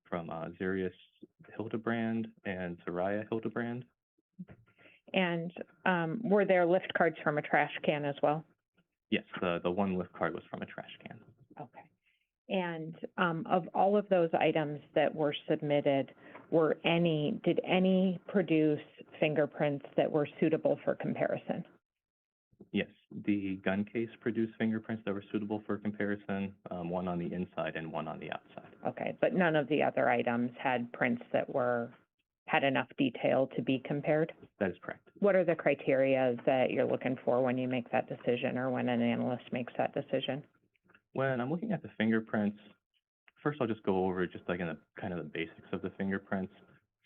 from Zarrius Hildabrand and Saria Hildabrand. And were there lift cards from a trash can as well? Yes, the one lift card was from a trash can. Okay. And of all of those items that were submitted, did any produce fingerprints that were suitable for comparison? Yes, the gun case produced fingerprints that were suitable for comparison, one on the inside and one on the outside. Okay, but none of the other items had prints that had enough detail to be compared? That is correct. What are the criteria that you're looking for when you make that decision or when an analyst makes that decision? When I'm looking at the fingerprints, first I'll just go over just like in the kind of the basics of the fingerprints.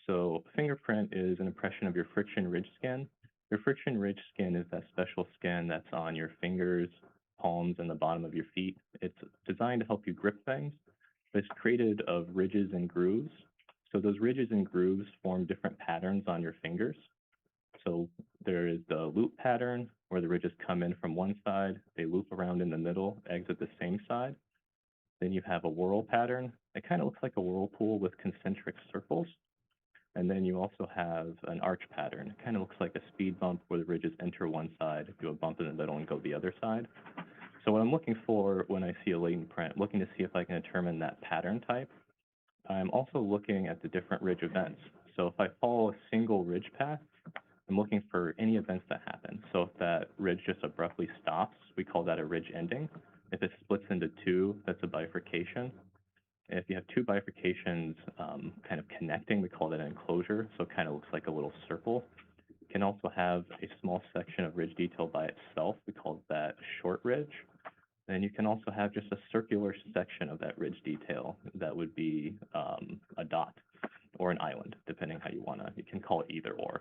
So fingerprint is an impression of your friction ridge skin. Your friction ridge skin is that special skin that's on your fingers, palms, and the bottom of your feet. It's designed to help you grip things, but it's created of ridges and grooves. So those ridges and grooves form different patterns on your fingers. So there is the loop pattern where the ridges come in from one side, they loop around in the middle, exit the same side. Then you have a whorl pattern. It kind of looks like a whirlpool with concentric circles. And then you also have an arch pattern. It kind of looks like a speed bump where the ridges enter one side, do a bump in the middle, and go the other side. So what I'm looking for when I see a latent print, looking to see if I can determine that pattern type. I'm also looking at the different ridge events. So if I follow a single ridge path, I'm looking for any events that happen. So if that ridge just abruptly stops, we call that a ridge ending. If it splits into two, that's a bifurcation. If you have two bifurcations kind of connecting, we call that an enclosure. So it kind of looks like a little circle. It can also have a small section of ridge detail by itself. We call that a short ridge. Then you can also have just a circular section of that ridge detail that would be a dot or an island, depending how you want to. You can call it either or.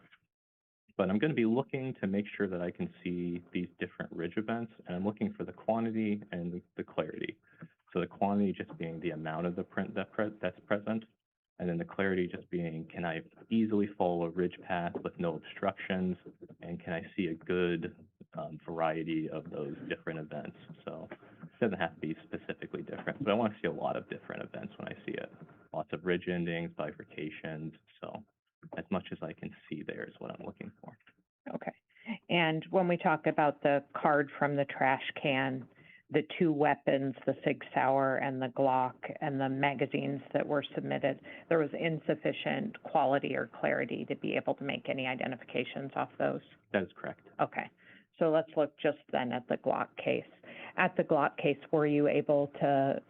But I'm going to be looking to make sure that I can see these different ridge events, and I'm looking for the quantity and the clarity. So the quantity just being the amount of the print that's present, and then the clarity just being, can I easily follow a ridge path with no obstructions, and can I see a good variety of those different events? So it doesn't have to be specifically different, but I want to see a lot of different events when I see it. Lots of ridge endings, bifurcations, so as much as I can see there is what I'm looking for. Okay. And when we talk about the card from the trash can, the two weapons, the Sig Sauer and the Glock, and the magazines that were submitted, there was insufficient quality or clarity to be able to make any identifications off those? That is correct. Okay. So let's look just then at the Glock case. At the Glock case, were you able to,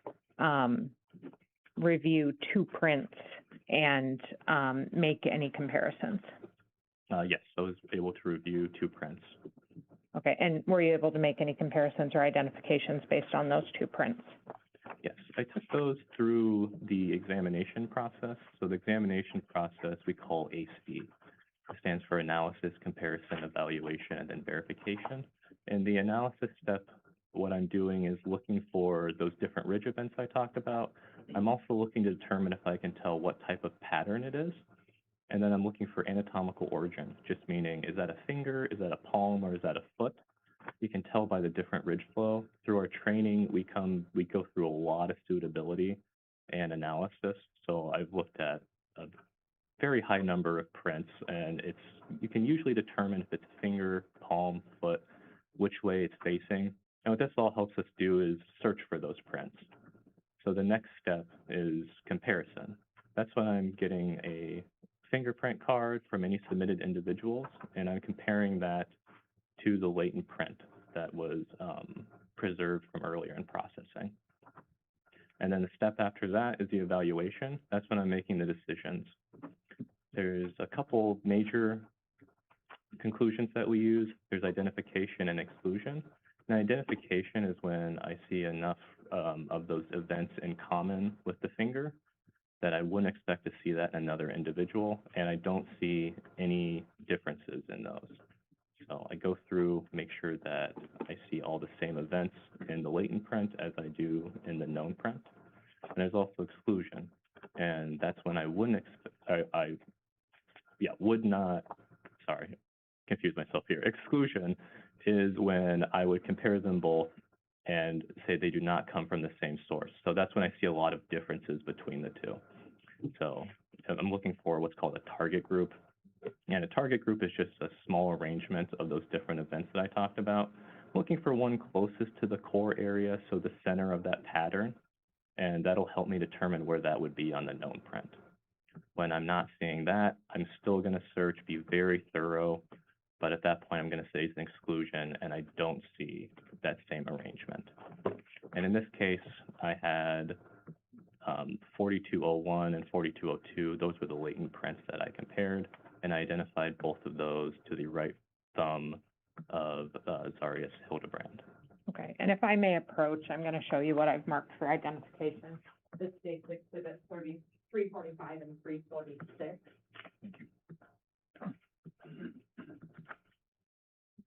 review two prints and, make any comparisons? Yes, I was able to review two prints. Okay, and were you able to make any comparisons or identifications based on those two prints? Yes, I took those through the examination process. So the examination process we call ACE. It stands for analysis, comparison, evaluation, and then verification. In the analysis step, what I'm doing is looking for those different ridge events I talked about. I'm also looking to determine if I can tell what type of pattern it is. And then I'm looking for anatomical origin, just meaning, is that a finger, is that a palm, or is that a foot? You can tell by the different ridge flow. Through our training, we go through a lot of suitability and analysis. So I've looked at a very high number of prints, and you can usually determine if it's finger, palm, foot, which way it's facing. And what this all helps us do is search for those prints. So the next step is comparison. That's when I'm getting a fingerprint card from any submitted individuals, and I'm comparing that to the latent print that was preserved from earlier in processing. And then the step after that is the evaluation. That's when I'm making the decisions. There's a couple major conclusions that we use. There's identification and exclusion. And identification is when I see enough of those events in common with the finger that I wouldn't expect to see that in another individual, and I don't see any differences in those. So I go through, make sure that I see all the same events in the latent print as I do in the known print. And there's also exclusion, and that's when I wouldn't confuse myself here. Exclusion is when I would compare them both and say they do not come from the same source. So that's when I see a lot of differences between the two. So I'm looking for what's called a target group. And a target group is just a small arrangement of those different events that I talked about. Looking for one closest to the core area, so the center of that pattern, and that'll help me determine where that would be on the known print. When I'm not seeing that, I'm still going to search, be very thorough, but at that point I'm going to say it's an exclusion, and I don't see that same arrangement. And in this case, I had 4201 and 4202. Those were the latent prints that I compared, and I identified both of those to the right thumb of Zarrius Hildabrand. Okay, and if I may approach, I'm going to show you what I've marked for identification. This states exhibit 345 and 346.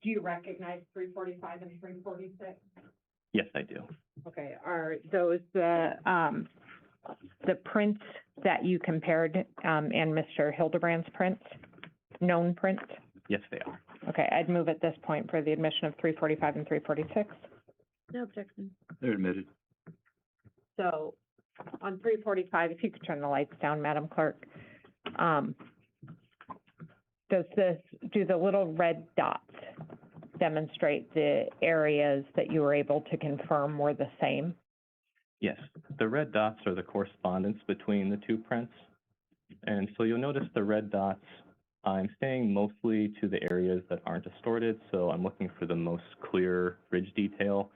Do you recognize 345 and 346? Yes, I do. Okay, are those the prints that you compared, and Mr. Hildebrand's prints, known prints? Yes, they are. Okay, I'd move at this point for the admission of 345 and 346. No objection. They're admitted. So on 345, if you could turn the lights down, Madam Clerk. Do the little red dots demonstrate the areas that you were able to confirm were the same? Yes, the red dots are the correspondence between the two prints. And so you'll notice the red dots, I'm staying mostly to the areas that aren't distorted, so I'm looking for the most clear ridge detail.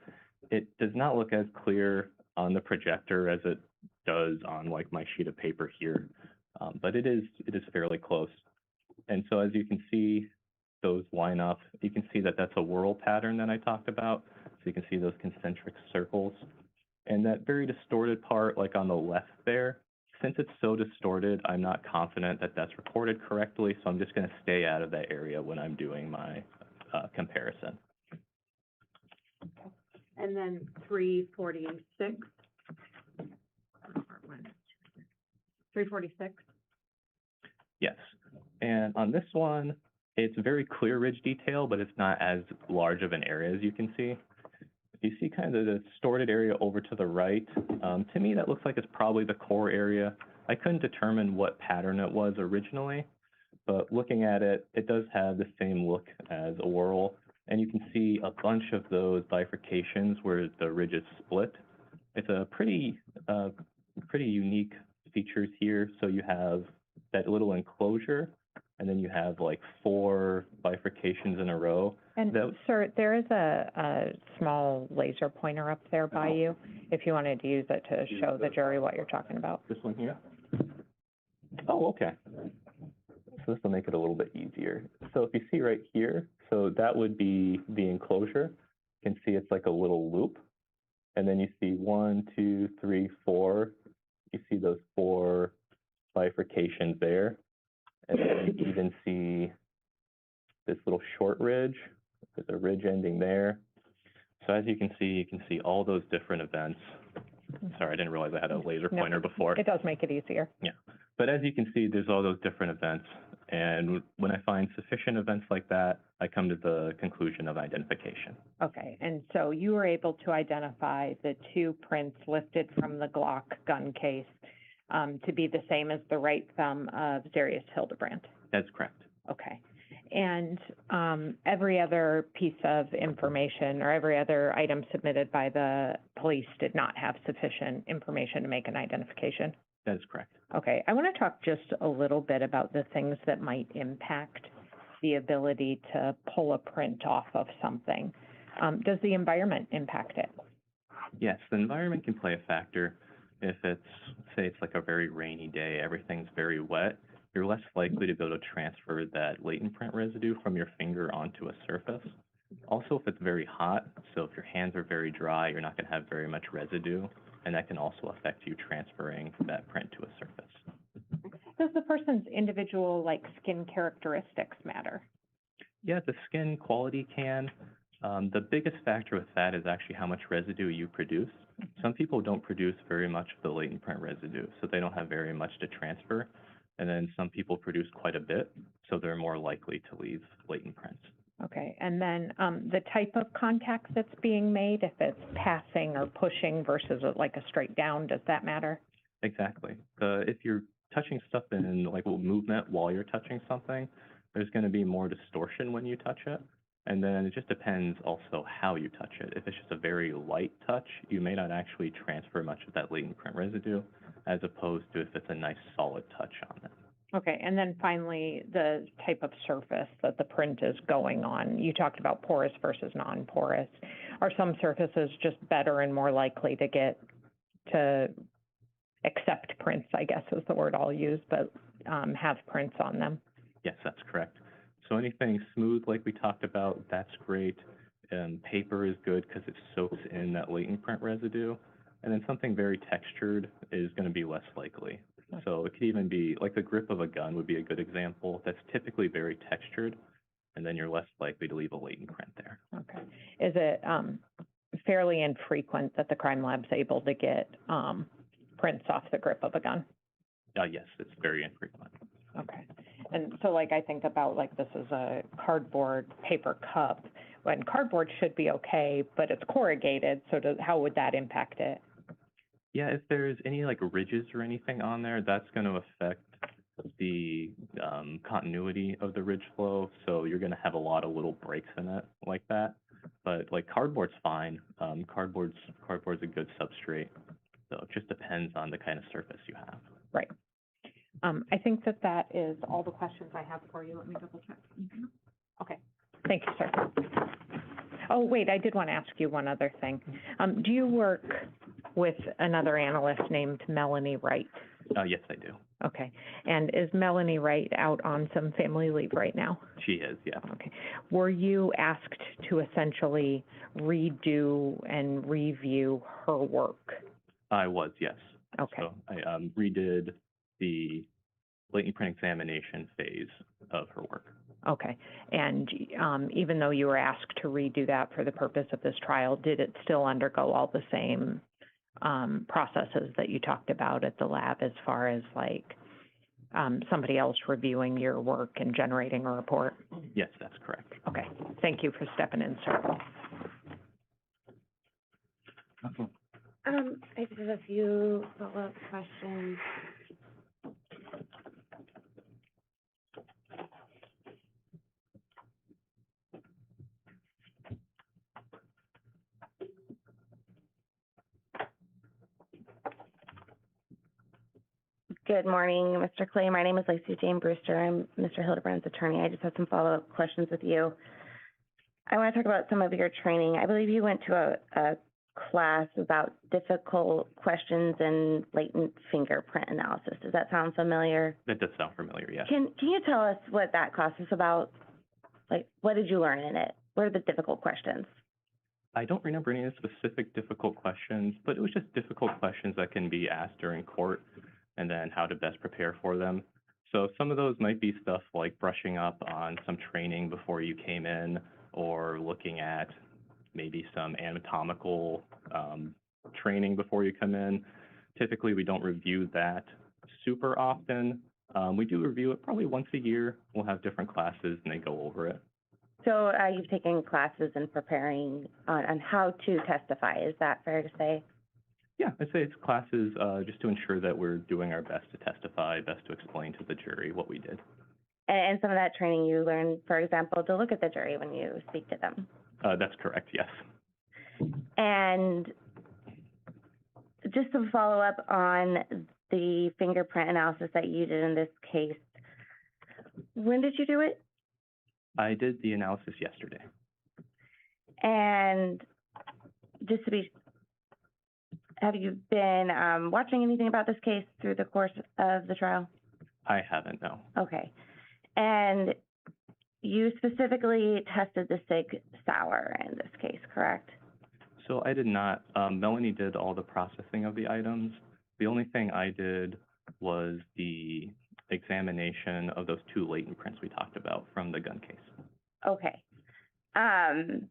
It does not look as clear on the projector as it does on like my sheet of paper here, but it is fairly close. And so as you can see, those line up. You can see that that's a whorl pattern that I talked about. So you can see those concentric circles. And that very distorted part, like on the left there, since it's so distorted, I'm not confident that that's recorded correctly, so I'm just going to stay out of that area when I'm doing my comparison. And then 346? 346? Yes. And on this one, it's very clear ridge detail, but it's not as large of an area as you can see. You see kind of the distorted area over to the right. To me, that looks like it's probably the core area. I couldn't determine what pattern it was originally, but looking at it, it does have the same look as a whorl. And you can see a bunch of those bifurcations where the ridge is split. It's a pretty unique features here. So you have that little enclosure and then you have like 4 bifurcations in a row. And, That- sir, there is a small laser pointer up there by you, if you wanted to use it to show the jury what you're talking about. This one here? Oh, okay. So this will make it a little bit easier. So if you see right here, so that would be the enclosure. You can see it's like a little loop. And then you see 1, 2, 3, 4. You see those 4 bifurcations there. And then you even see this little short ridge. There's a ridge ending there. So as you can see all those different events. Sorry, I didn't realize I had a laser No, pointer before. It does make it easier. Yeah, but as you can see, there's all those different events. And when I find sufficient events like that, I come to the conclusion of identification. Okay, and so you were able to identify the 2 prints lifted from the Glock gun case to be the same as the right thumb of Zarrius Hildabrand. That's correct. Okay. And every other piece of information or every other item submitted by the police did not have sufficient information to make an identification? That is correct. Okay, I want to talk just a little bit about the things that might impact the ability to pull a print off of something. Does the environment impact it? Yes, the environment can play a factor. If it's, say it's like a very rainy day, everything's very wet, you're less likely to be able to transfer that latent print residue from your finger onto a surface. Also, if it's very hot, so if your hands are very dry, you're not going to have very much residue, and that can also affect you transferring that print to a surface. Does the person's individual, like, skin characteristics matter? Yeah, the skin quality can. The biggest factor with that is actually how much residue you produce. Some people don't produce very much of the latent print residue, so they don't have very much to transfer. And then some people produce quite a bit, so they're more likely to leave latent prints. Okay, and then the type of contact that's being made, if it's passing or pushing versus like a straight down, does that matter? Exactly. If you're touching stuff in like movement while you're touching something, there's going to be more distortion when you touch it. And then it just depends also how you touch it. If it's just a very light touch, you may not actually transfer much of that latent print residue, as opposed to if it's a nice solid touch on it. Okay, and then finally, the type of surface that the print is going on. You talked about porous versus non-porous. Are some surfaces just better and more likely to accept prints, I guess is the word I'll use, but have prints on them? Yes, that's correct. So anything smooth like we talked about, that's great. Paper is good because it soaks in that latent print residue. And then something very textured is going to be less likely. So it could even be, like the grip of a gun would be a good example. That's typically very textured, and then you're less likely to leave a latent print there. Okay. Is it fairly infrequent that the crime lab's able to get prints off the grip of a gun? Yes, it's very infrequent. Okay. And so like I think about like this is a cardboard paper cup, when cardboard should be okay, but it's corrugated, so how would that impact it? Yeah, if there's any like ridges or anything on there, that's going to affect the continuity of the ridge flow. So you're going to have a lot of little breaks in it like that. But like cardboard's fine. Cardboard's a good substrate. So it just depends on the kind of surface you have. Right. I think that is all the questions I have for you. Let me double check. Okay. Thank you, sir. Oh, wait, I did want to ask you one other thing. Do you work with another analyst named Melanie Wright? Yes, I do. Okay. And is Melanie Wright out on some family leave right now? She is, yeah. Okay. Were you asked to essentially redo and review her work? I was, yes. Okay. So I redid the latent print examination phase of her work. Okay. And even though you were asked to redo that for the purpose of this trial, did it still undergo all the same processes that you talked about at the lab as far as like somebody else reviewing your work and generating a report? Yes, that's correct. Okay. Thank you for stepping in, sir. I just have a few follow-up questions. Good morning, Mr. Clay. My name is Lacey Jane Brewster. I'm Mr. Hildebrand's attorney. I just have some follow-up questions with you. I want to talk about some of your training. I believe you went to a class about difficult questions and latent fingerprint analysis. Does that sound familiar? That does sound familiar, yes. Can you tell us what that class is about? Like, what did you learn in it? What are the difficult questions? I don't remember any specific difficult questions, but it was just difficult questions that can be asked during court and then how to best prepare for them. So some of those might be stuff like brushing up on some training before you came in, or looking at maybe some anatomical training before you come in. Typically, we don't review that super often. We do review it probably once a year. We'll have different classes and they go over it. So you've taken classes in preparing on how to testify. Is that fair to say? Yeah, I'd say it's classes just to ensure that we're doing our best to testify, best to explain to the jury what we did. And some of that training you learned, for example, to look at the jury when you speak to them. That's correct, yes. And just to follow up on the fingerprint analysis that you did in this case, when did you do it? I did the analysis yesterday. And just to be, have you been watching anything about this case through the course of the trial? I haven't, no. Okay. And you specifically tested the Sig Sauer in this case, correct? So I did not. Melanie did all the processing of the items. The only thing I did was the examination of those two latent prints we talked about from the gun case. Okay. And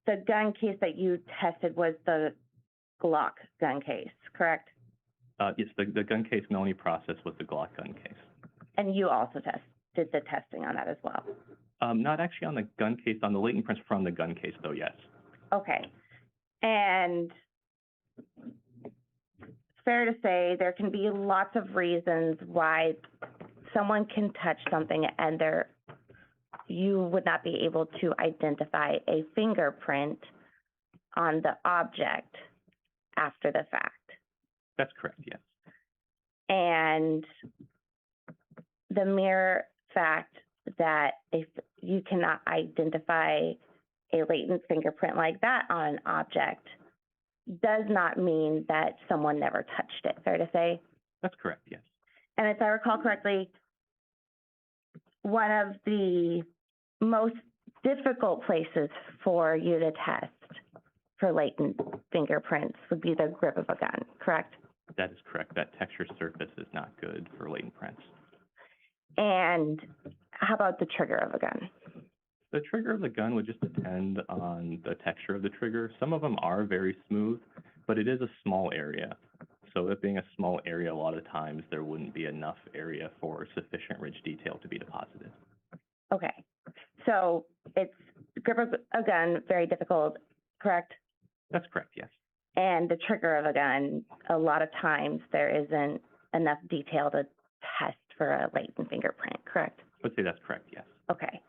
the gun case that you tested was the Glock gun case, correct? Yes, the gun case Melanie processed was the Glock gun case. And you also did the testing on that as well? Not actually on the gun case, on the latent prints from the gun case, though, yes. Okay. And fair to say there can be lots of reasons why someone can touch something and you would not be able to identify a fingerprint on the object after the fact. That's correct, yes. And the mere fact that if you cannot identify a latent fingerprint like that on an object does not mean that someone never touched it, fair to say? That's correct, yes. And if I recall correctly, one of the most difficult places for you to test for latent fingerprints would be the grip of a gun, correct? That is correct. That texture surface is not good for latent prints. And how about the trigger of a gun? The trigger of the gun would just depend on the texture of the trigger. Some of them are very smooth, but it is a small area. So it being a small area, a lot of times there wouldn't be enough area for sufficient rich detail to be deposited. Okay. So it's grip of a gun, very difficult, correct? That's correct, yes. And the trigger of a gun, a lot of times there isn't enough detail to test for a latent fingerprint, correct? I would say that's correct, yes. Okay.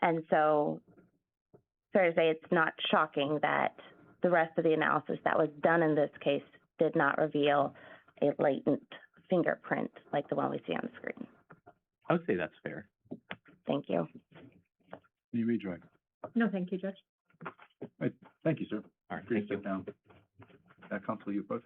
And so, fair to say, it's not shocking that the rest of the analysis that was done in this case did not reveal a latent fingerprint like the one we see on the screen. I would say that's fair. Thank you. Can you rejoin? No, thank you, Judge. Right. Thank you, sir. All right, Please thank you. sit down. Counsel, you approach.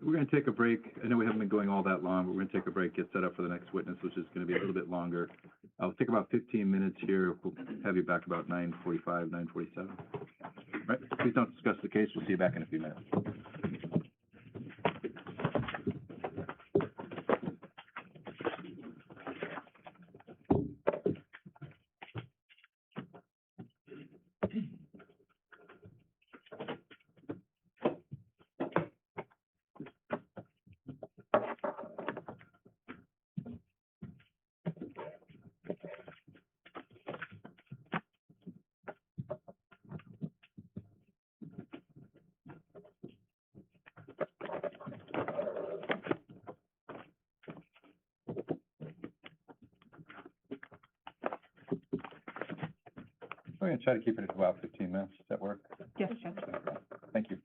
We're going to take a break. I know we haven't been going all that long, but we're going to take a break, get set up for the next witness, which is going to be a little bit longer. I'll take about 15 minutes here. We'll have you back about 9:45, 9:47. Right? Please don't discuss the case. We'll see you back in a few minutes. We're gonna try to keep it at about 15 minutes. Does that work? Yes, Judge. Thank you.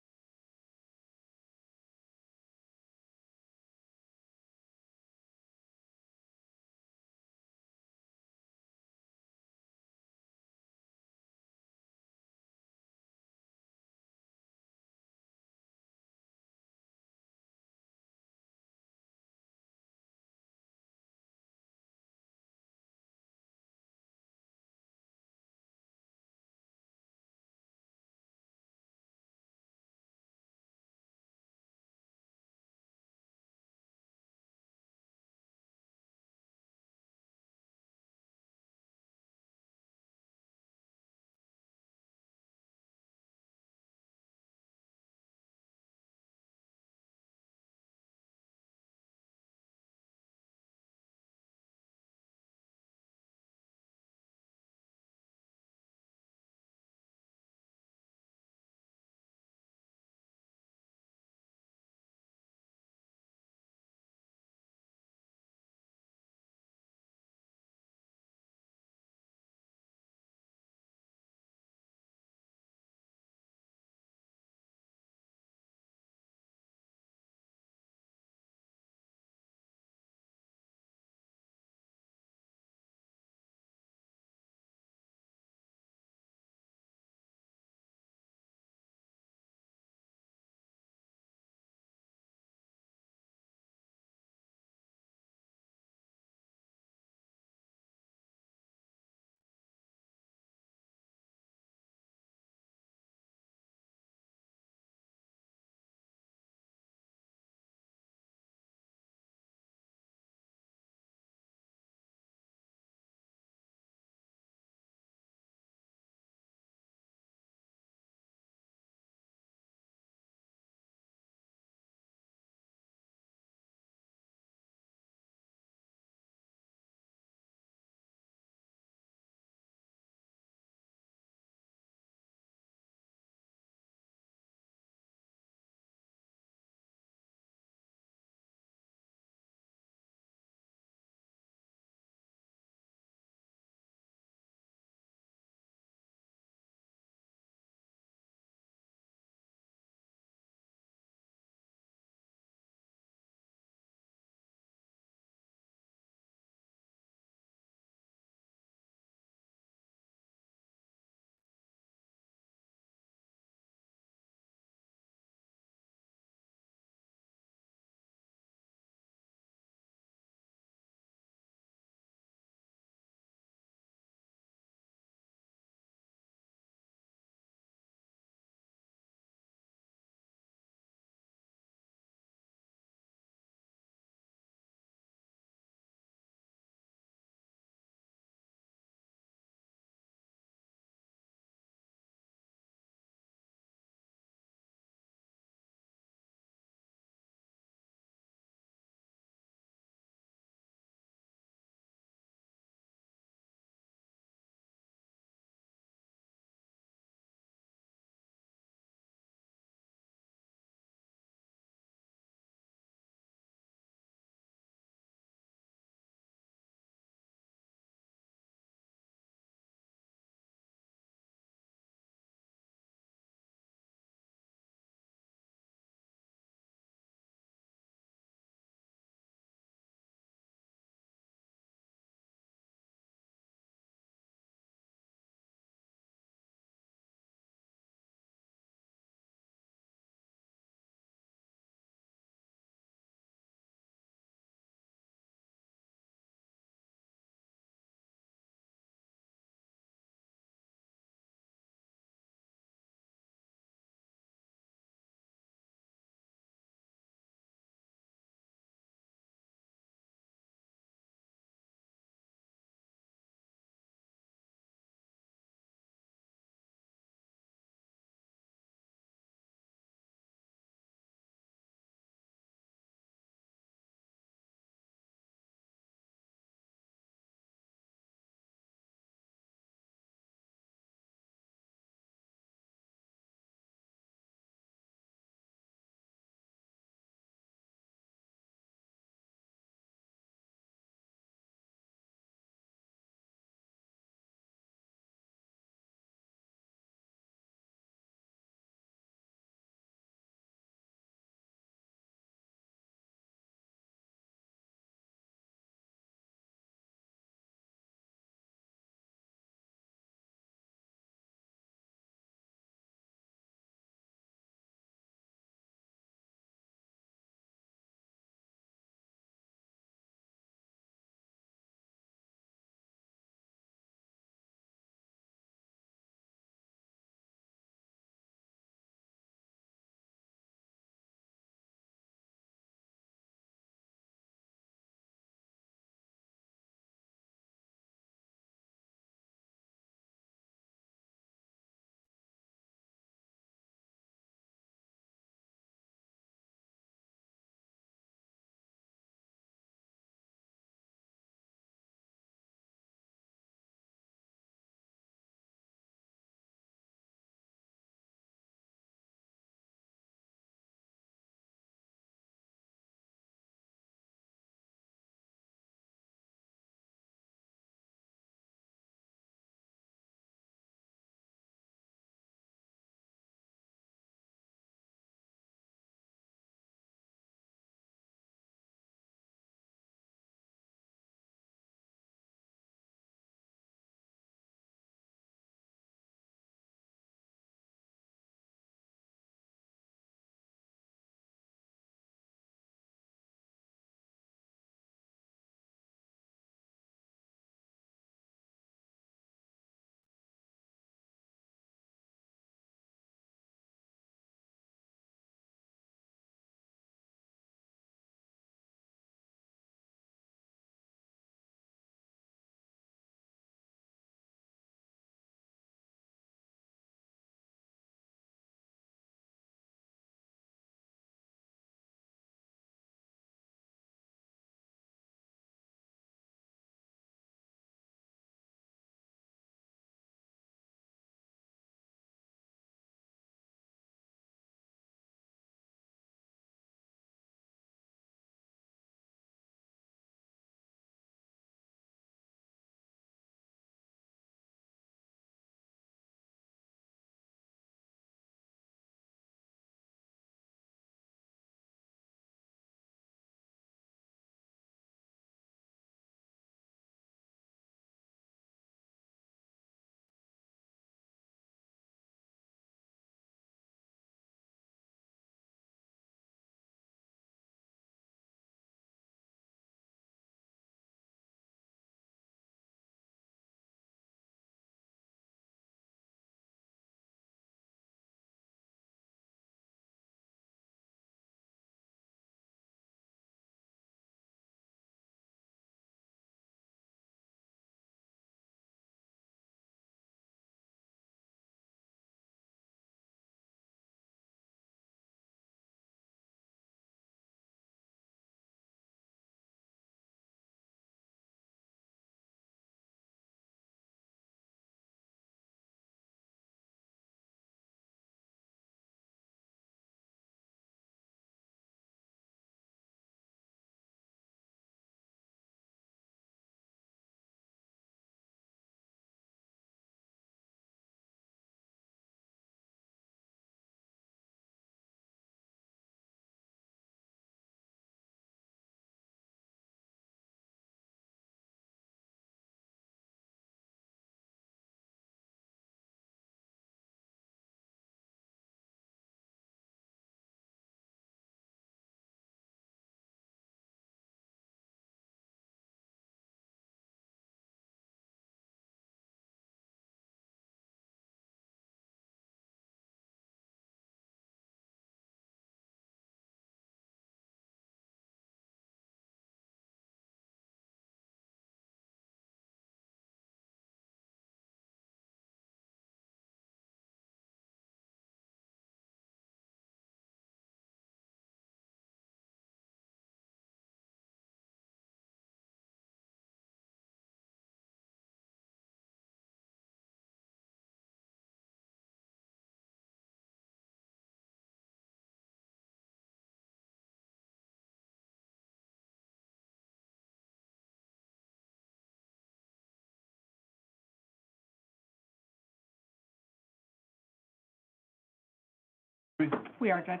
We are, Judge.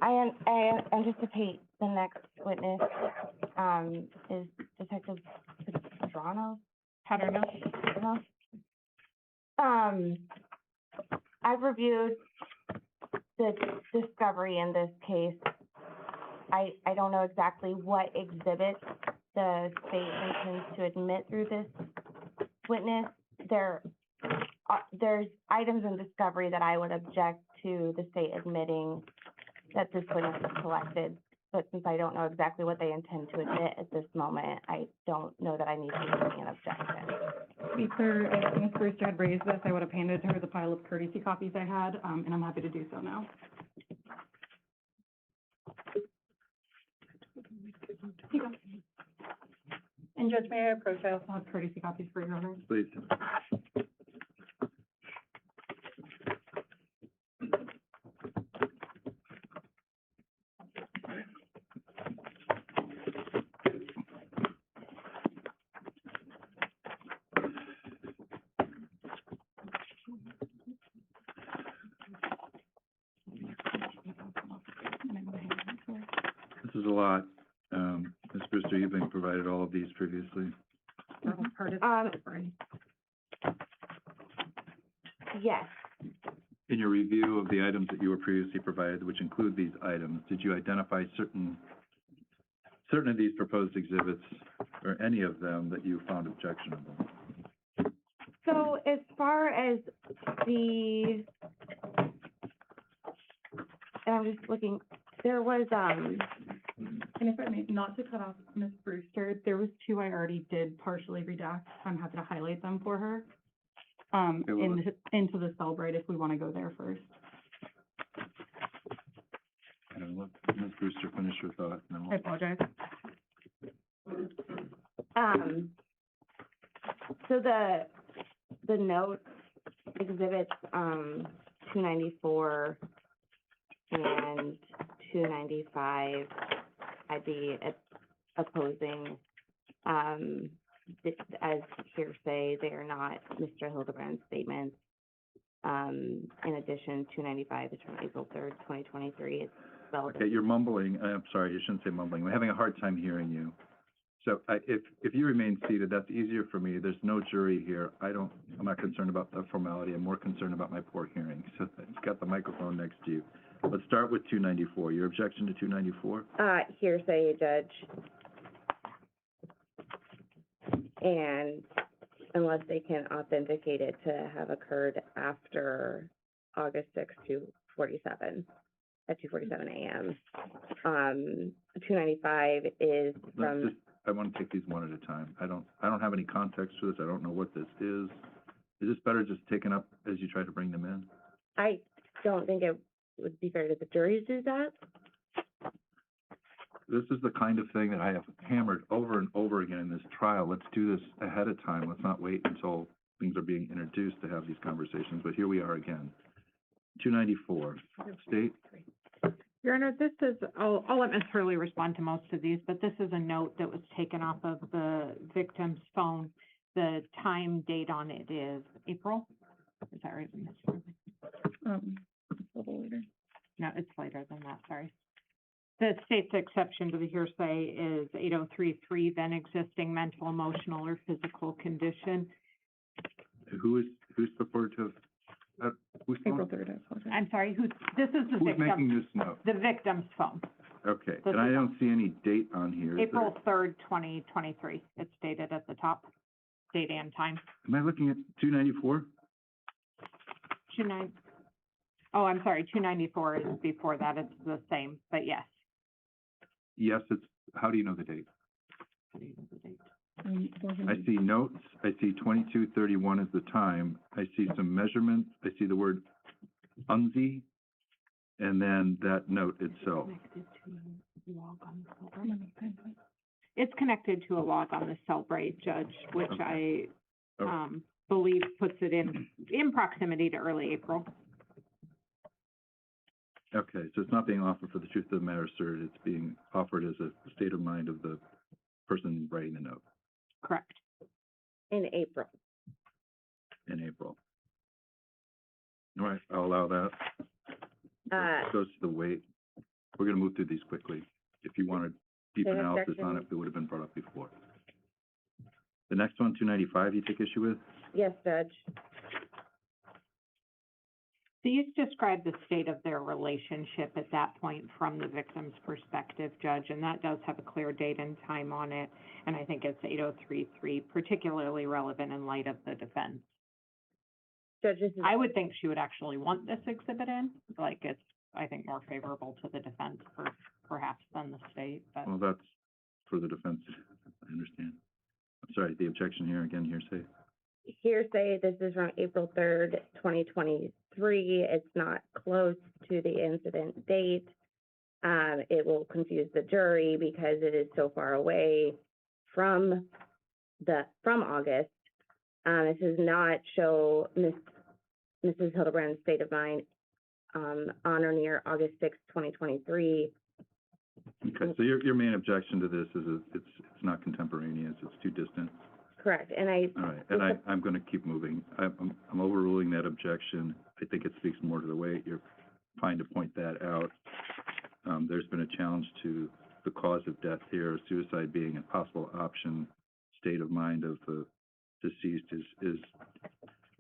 I anticipate the next witness, is Detective Paterno. Paterno. I've reviewed the discovery in this case. I don't know exactly what exhibits the state intends to admit through this witness. There's items in discovery that I would object to the state admitting that this witness is collected. But since I don't know exactly what they intend to admit at this moment, I don't know that I need to bring an objection. To be clear, if Ms. Brewster had raised this, I would have handed her the pile of courtesy copies I had, and I'm happy to do so now. And Judge, may I approach? I also have courtesy copies for your honors. Please. This is a lot. Ms. Brewster, you've been provided all of these previously. Yes, In your review of the items that you were previously provided, which include these items, did you identify certain of these proposed exhibits, or any of them that you found objectionable? so as far as the, and I'm just looking, there was, And if I may, not to cut off Ms. Brewster, there was two I already did partially redact. I'm happy to highlight them for her. Into the Cellbrite if we want to go there first. And let Ms. Brewster finish her thought. No. I apologize. so the note exhibits, 294 and 295, I'd be opposing, as hearsay. They are not Mr. Hildebrand's statements. In addition, 295 is from April 3rd, 2023. It's spelled. Okay, you're mumbling. I'm sorry, you shouldn't say mumbling. We're having a hard time hearing you. So if you remain seated, that's easier for me. There's no jury here. I'm not concerned about the formality. I'm more concerned about my poor hearing. So you've got the microphone next to you. Let's start with 294. Your objection to 294? Hearsay, Judge. And unless they can authenticate it to have occurred after August 6th, 2:47, at 2:47 a.m. 295 is from. I want to take these one at a time. I don't have any context for this. I don't know what this is. Is this better just taken up as you try to bring them in? I don't think it would be fair to the jury to do that. This is the kind of thing that I have hammered over and over again in this trial. Let's do this ahead of time. Let's not wait until things are being introduced to have these conversations. But here we are again. 294, State. Your Honor, this is, I'll let Ms. Hurley respond to most of these, but this is a note that was taken off of the victim's phone. The time date on it is April. Is that right, Ms. Hurley? A little later. No, it's later than that, sorry. The state's exception to the hearsay is 8033, then existing mental, emotional, or physical condition. Who's supportive? Who's April 3rd, I apologize. I'm sorry, this is the Who's making victim, this note? the victim's phone. Okay, This and I is- don't see any date on here. Is there- April 3rd, 2023. It's dated at the top, date and time. Am I looking at 294? 294 is before that. It's the same, but yes. Yes, how do you know the date? How do you know the date? I see notes, I see 2231 is the time, I see some measurements, I see the word UNZI, and then that note itself. It's connected to a log on the Cellbrite, Judge, which Okay. I believe puts it in proximity to early April. Okay, so it's not being offered for the truth of the matter asserted, it's being offered as a state of mind of the person writing the note. Correct. In April. in April. All right, I'll allow that. Goes to the weight. We're gonna move through these quickly. If you wanted deep Okay, analysis on it, it would have been brought up before. The next one, 295, you take issue with? Yes, Judge. These describe the state of their relationship at that point from the victim's perspective, Judge, and that does have a clear date and time on it, and I think it's 8033, particularly relevant in light of the defense. Judge, this is, I would think she would actually want this exhibit in, like, it's, I think, more favorable to the defense perhaps than the state, but. Well, that's for the defense, I understand. I'm sorry, the objection here, again, hearsay. hearsay, this is from April 3rd, 2023. It's not close to the incident date. It will confuse the jury because it is so far away from August. This does not show Mrs. Hildabrand's state of mind on or near August 6th, 2023. Okay, so your main objection to this is it's not contemporaneous, it's too distant. Correct, and All right, I'm gonna keep moving. I'm overruling that objection. I think it speaks more to the weight. You're fine to point that out. There's been a challenge to the cause of death here, suicide being a possible option. State of mind of the deceased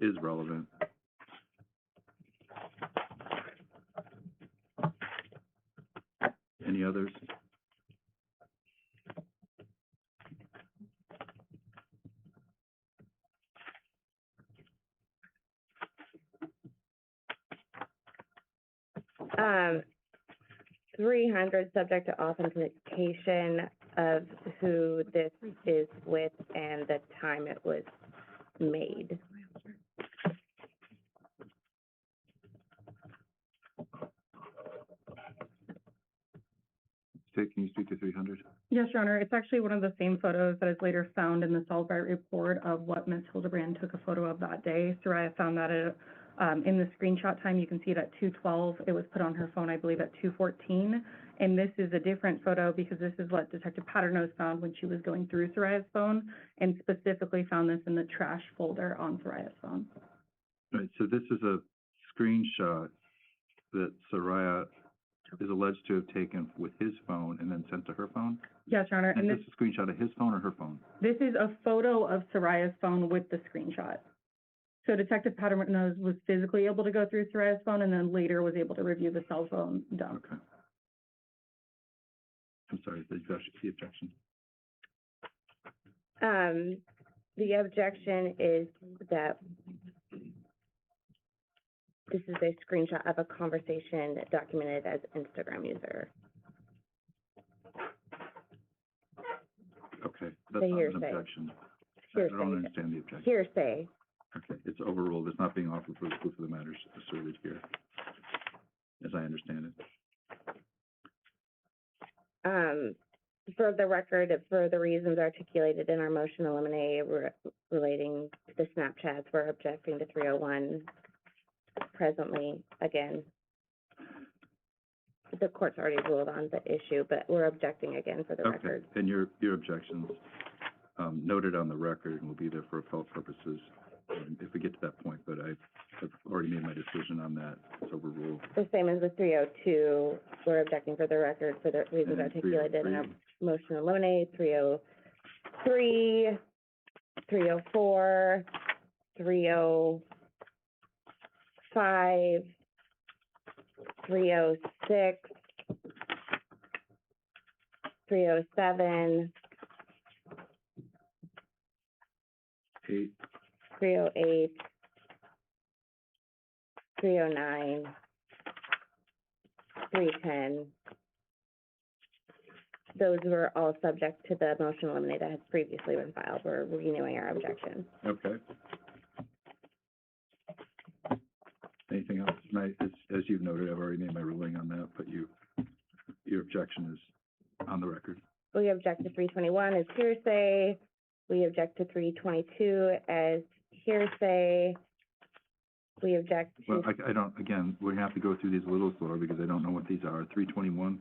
is relevant. Any others? Um, 300, subject to authentication of who this is with and the time it was made. Can you speak to 300? Yes, Your Honor, it's actually one of the same photos that is later found in the Celebrate report of what Ms. Hildabrand took a photo of that day. Saria found that in the screenshot time, you can see it at 2:12. It was put on her phone, I believe, at 2:14. And this is a different photo because this is what Detective Paternos found when she was going through Saria's phone and specifically found this in the trash folder on Saria's phone. Right, so this is a screenshot that Saria is alleged to have taken with his phone and then sent to her phone? Yes, Your Honor, And and this is a screenshot of his phone or her phone? this is a photo of Saria's phone with the screenshot. So Detective Paternos was physically able to go through Saria's phone and then later was able to review the cell phone dump. Okay. I'm sorry, the objection. The objection is that this is a screenshot of a conversation documented as Instagram user. Okay, that's The not an hearsay. objection. I Hearsay. don't understand the objection. Hearsay. Okay, it's overruled. It's not being offered for the proof of the matters asserted here, as I understand it. For the record, for the reasons articulated in our motion to eliminate relating to the Snapchats, we're objecting to 301 presently. Again, the court's already ruled on the issue, but we're objecting again for the Okay, record. and your objections noted on the record and will be there for appellate purposes if we get to that point, but I've already made my decision on that. It's overruled. The same as with 302, we're objecting for the record for the reasons And articulated in our 303. motion to eliminate. 303, 304, 305, 306, 307, 8, 308, 309, 310. Those were all subject to the motion to eliminate that has previously been filed. We're renewing our objection. okay. Anything else? As you've noted, I've already made my ruling on that, but your objection is on the record. We object to 321 as hearsay. We object to 322 as hearsay. We object to. Well, I don't, again, we have to go through these a little slower because I don't know what these are. 321,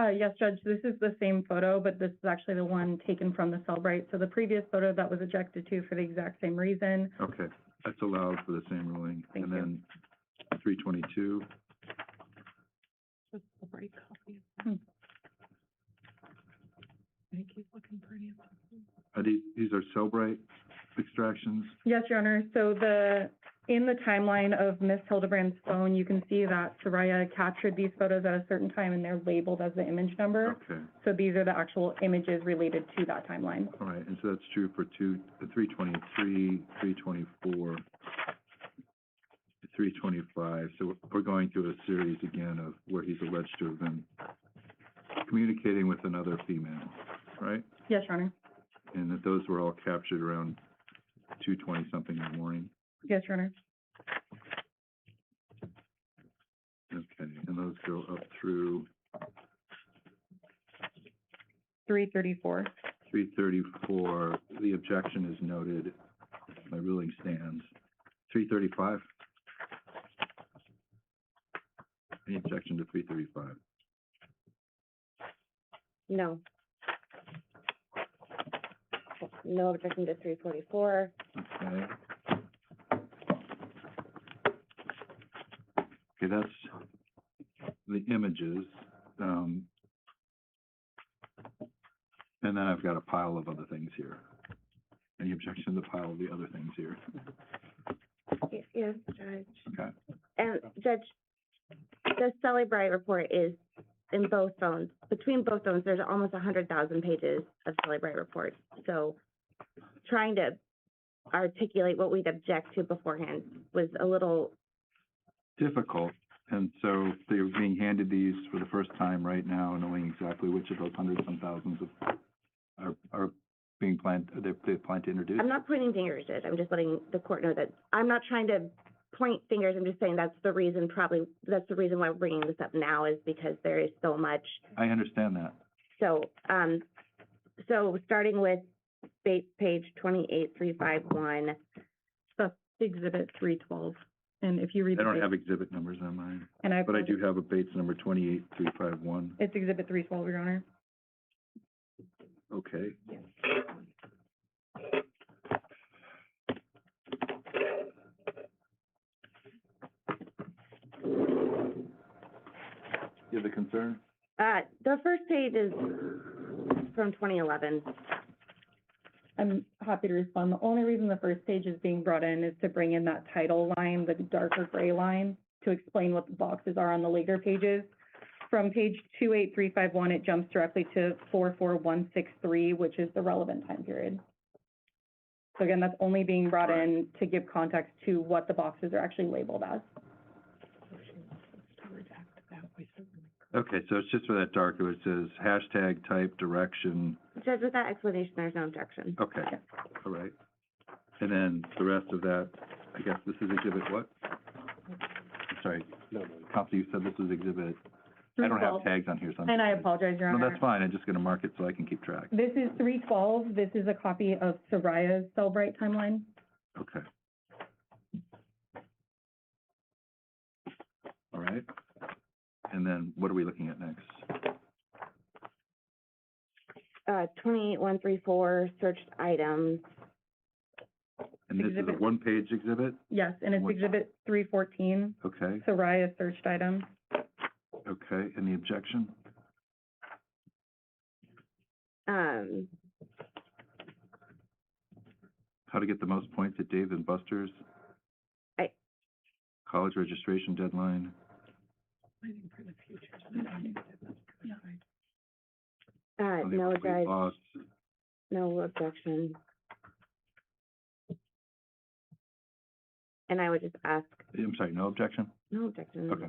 Yes, Judge, this is the same photo, but this is actually the one taken from the Cellbrite. So the previous photo that was objected to for the exact same reason. Okay, that's allowed for the same ruling. Thank And you. then 322, these are Cellbrite extractions? Yes, Your Honor. So in the timeline of Ms. Hildebrand's phone, you can see that Saria captured these photos at a certain time and they're labeled as the image number. Okay, So these are the actual images related to that timeline. all right, and so that's true for 323, 324, 325. So we're going through a series again of where he's alleged to have been communicating with another female, right? Yes, Your Honor. And that those were all captured around 2:20-something in the morning. Yes, Your Honor. Okay, and those go up through 334. 334. The objection is noted. My ruling stands. 335. Any objection to 335? No. No objection to 344. Okay. Okay, that's the images. And then I've got a pile of other things here. Any objection to the pile of the other things here? Yes, Judge. Okay. And Judge, the Cellebrite report is in both phones. Between both phones, there's almost 100,000 pages of Cellebrite reports. So trying to articulate what we'd object to beforehand was a little, Difficult. And so they're being handed these for the first time right now, knowing exactly which of those hundreds and thousands are being planned, they plan to introduce. I'm not pointing fingers, Judge. I'm just letting the court know that I'm not trying to point fingers. I'm just saying that's the reason why we're bringing this up now, is because there is so much. I understand that. So, so starting with page 28351, That's Exhibit 312. And if you read I the don't Bates- have exhibit numbers on mine, and I but I do apologize. have a Bates number 28351. It's Exhibit 312, Your Honor. Okay. You have a concern? the first page is from 2011. I'm happy to respond. The only reason the first page is being brought in is to bring in that title line, the darker gray line, to explain what the boxes are on the later pages. From page 28351, it jumps directly to 44163, which is the relevant time period. So again, that's only being brought in to give context to what the boxes are actually labeled as. Okay, so it's just for that darker, it says hashtag type direction. Judge, with that explanation, there's no objection. Okay, all right. And then the rest of that, I guess this is exhibit what? Sorry, Counsel, you said this was exhibit, I don't have 312. tags on here, so I'm. And I apologize, Your No, Honor. that's fine, I'm just gonna mark it so I can keep track. This is 312. This is a copy of Saria's Cellbrite timeline. Okay. All right. And then what are we looking at next? 28134, searched items. And this is a Exhibit. one-page exhibit? Yes, and it's What- Exhibit 314, Okay, Saria's searched item. okay, and the objection? Um, How to get the most points at Dave and Buster's? I- College registration deadline? Oh, they no, were weight Judge, loss. no objection. And I would just ask, I'm sorry, no objection? no objection. Okay.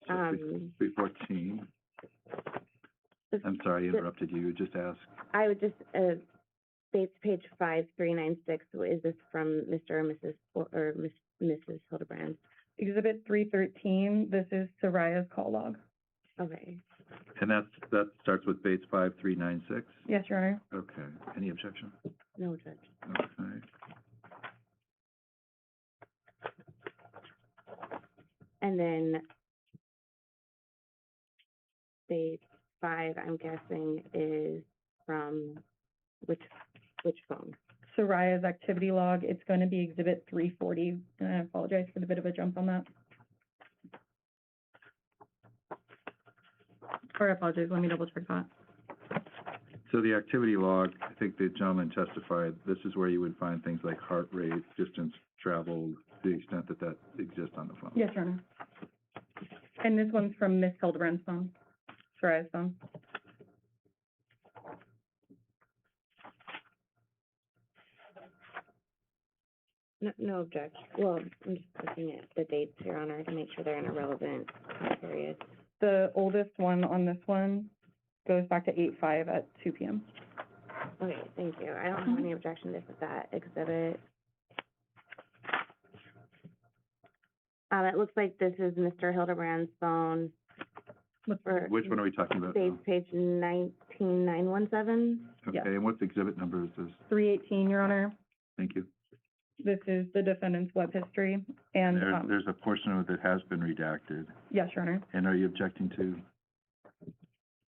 So 314. This- I'm sorry, I interrupted you, just ask. I would just, page 5396, is this from Mr. or Mrs. or Mrs. Hildebrand? Exhibit 313, this is Saria's call log. Okay. And that starts with Bates 5396? Yes, Your Honor. Okay, any objection? No, Judge. Okay. And then state 5, I'm guessing, is from which phone? Saraya's activity log, it's going to be Exhibit 340, and I apologize for the bit of a jump on that. Or I apologize, let me double check that. So the activity log, I think the gentleman testified, this is where you would find things like heart rate, distance traveled, to the extent that that exists on the phone. Yes, Your Honor. And this one's from Ms. Hildabrand's phone, Saraya's phone. No objection. Well, I'm just looking at the dates, Your Honor, to make sure they're in a relevant period. The oldest one on this one goes back to 8/5 at 2 p.m. Okay, thank you. I don't have any objection to that exhibit. It looks like this is Mr. Hildebrand's phone for Which one are we talking about state now? page 19917. Okay, yeah. and what's exhibit number is this? 318, Your Honor. Thank you. This is the defendant's web history, and, There's a portion of it that has been redacted, yes, Your Honor. and are you objecting to?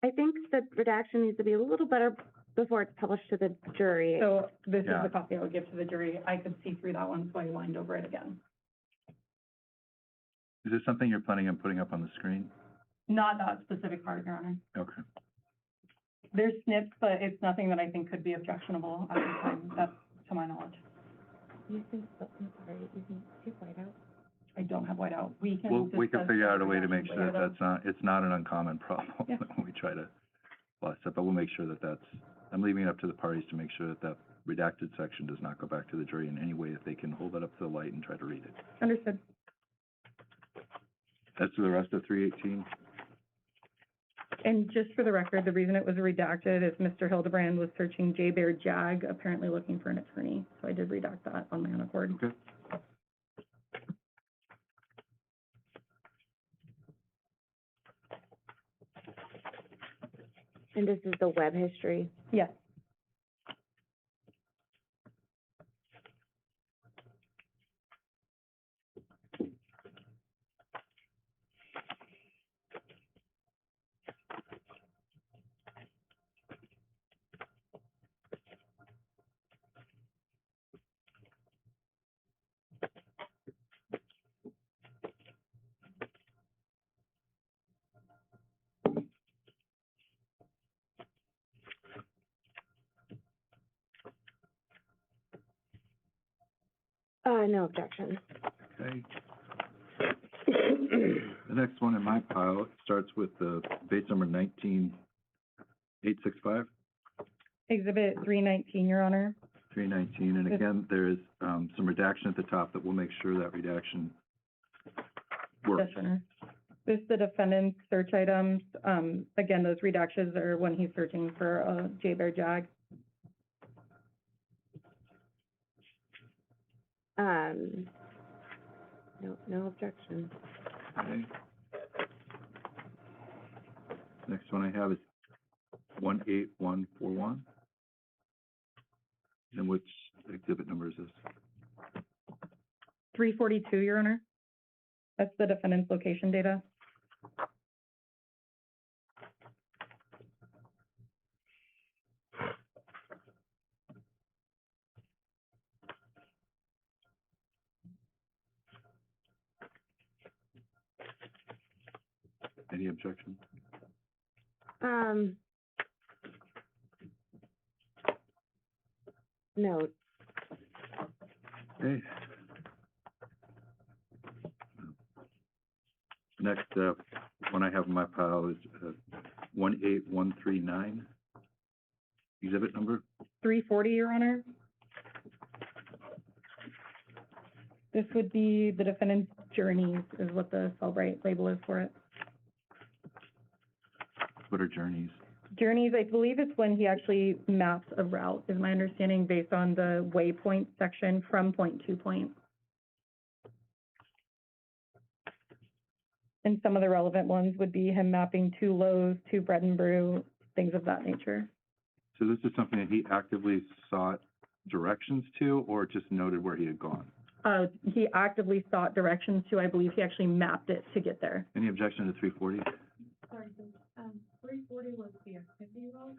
I think the redaction needs to be a little better before it's published to the jury. So this is Yeah. the copy I would give to the jury. I could see through that one, so I lined over it again. Is this something you're planning on putting up on the screen? Not that specific part, Your Honor. Okay. There's snips, but it's nothing that I think could be objectionable at this time, that's to my knowledge. I'm sorry, you can take white out. I don't have whiteout. We can We can discuss figure out a the way to make redaction sure that later, it's not an uncommon problem Yeah. when we try to bust it, but we'll make sure that I'm leaving it up to the parties to make sure that that redacted section does not go back to the jury in any way, that they can hold it up to the light and try to read it. though. Understood. As to the rest of 318, And just for the record, the reason it was redacted is Mr. Hildebrand was searching J-Bear JAG, apparently looking for an attorney. So I did redact that on my own accord. okay? And this is the web history. Yes. No objection. Okay. The next one in my pile starts with the base number 19865, Exhibit 319, Your Honor. 319, and again, there is some redaction at the top that will make sure that redaction works. Yes, Your Honor. This is the defendant's search items. Again, those redactions are when he's searching for a J-Bear JAG. No objection. Okay. Next one I have is 18141. And which exhibit number is this? 342, Your Honor. That's the defendant's location data. Any objection? No. Okay. Next, one I have in my pile is 18139. Exhibit number? 340, Your Honor. This would be the defendant's journeys, is what the Cellbrite label is for it. What are journeys? Journeys, I believe it's when he actually maps a route, is my understanding, based on the waypoint section from point to point. And some of the relevant ones would be him mapping to Lowe's, to Bread and Brew, things of that nature. So this is something that he actively sought directions to, or just noted where he had gone? He actively sought directions to, I believe he actually mapped it to get there. Any objection to 340? Sorry, Judge. was the activity log.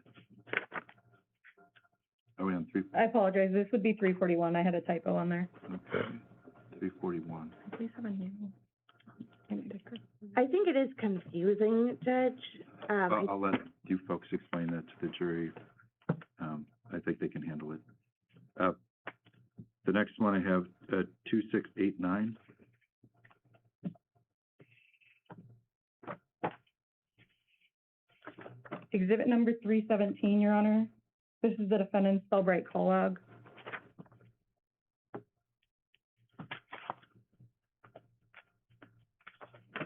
Are we on three, I apologize, this would be 341, I had a typo on there. okay, 341? Please have a new. I think it is confusing, Judge. I'll let you folks explain that to the jury. I think they can handle it. The next one I have, 2689. Exhibit number 317, Your Honor. This is the defendant's Cellbrite call log.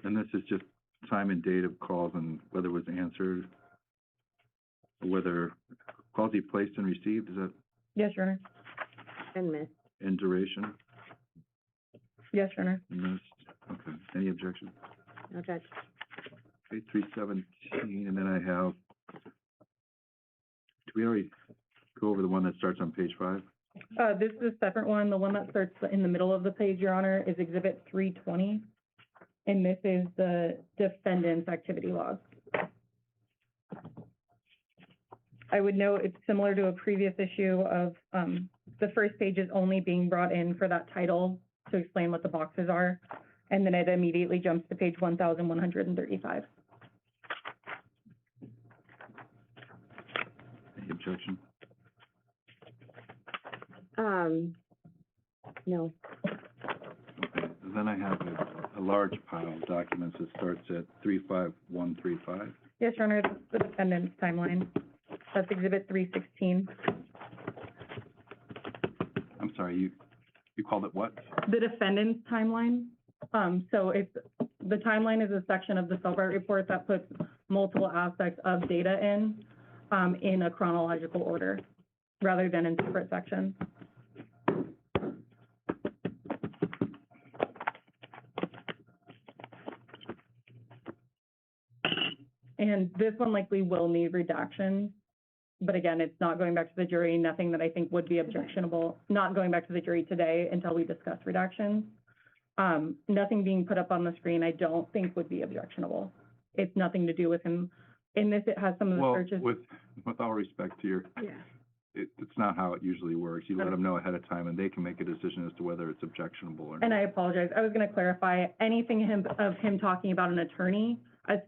And this is just time and date of calls and whether it was answered, whether calls he placed and received, is that Yes, Your Honor. And missed. in duration? Yes, Your Honor. Missed. Okay. Any objection? No, Judge. Okay, 317, and then I have, did we already go over the one that starts on page 5? This is a separate one. The one that starts in the middle of the page, Your Honor, is Exhibit 320. And this is the defendant's activity log. I would note it's similar to a previous issue of, the first page is only being brought in for that title to explain what the boxes are. And then it immediately jumps to page 1135. Any objection? No. Okay, and then I have a large pile of documents that starts at 35135. Yes, Your Honor, that's the defendant's timeline. That's Exhibit 316. I'm sorry, you called it what? The defendant's timeline. So it's, the timeline is a section of the Cellbrite report that puts multiple aspects of data in a chronological order, rather than in separate sections. And this one likely will need redaction, but again, it's not going back to the jury, nothing that I think would be objectionable, not going back to the jury today until we discuss redactions. Nothing being put up on the screen, I don't think would be objectionable. It's nothing to do with him. In this, it has some of the Well, searches. with all respect to your, it's not how it usually works. You let them know ahead of time, and they can make a decision as to whether it's objectionable or not. And I apologize, I was gonna clarify, anything of him talking about an attorney,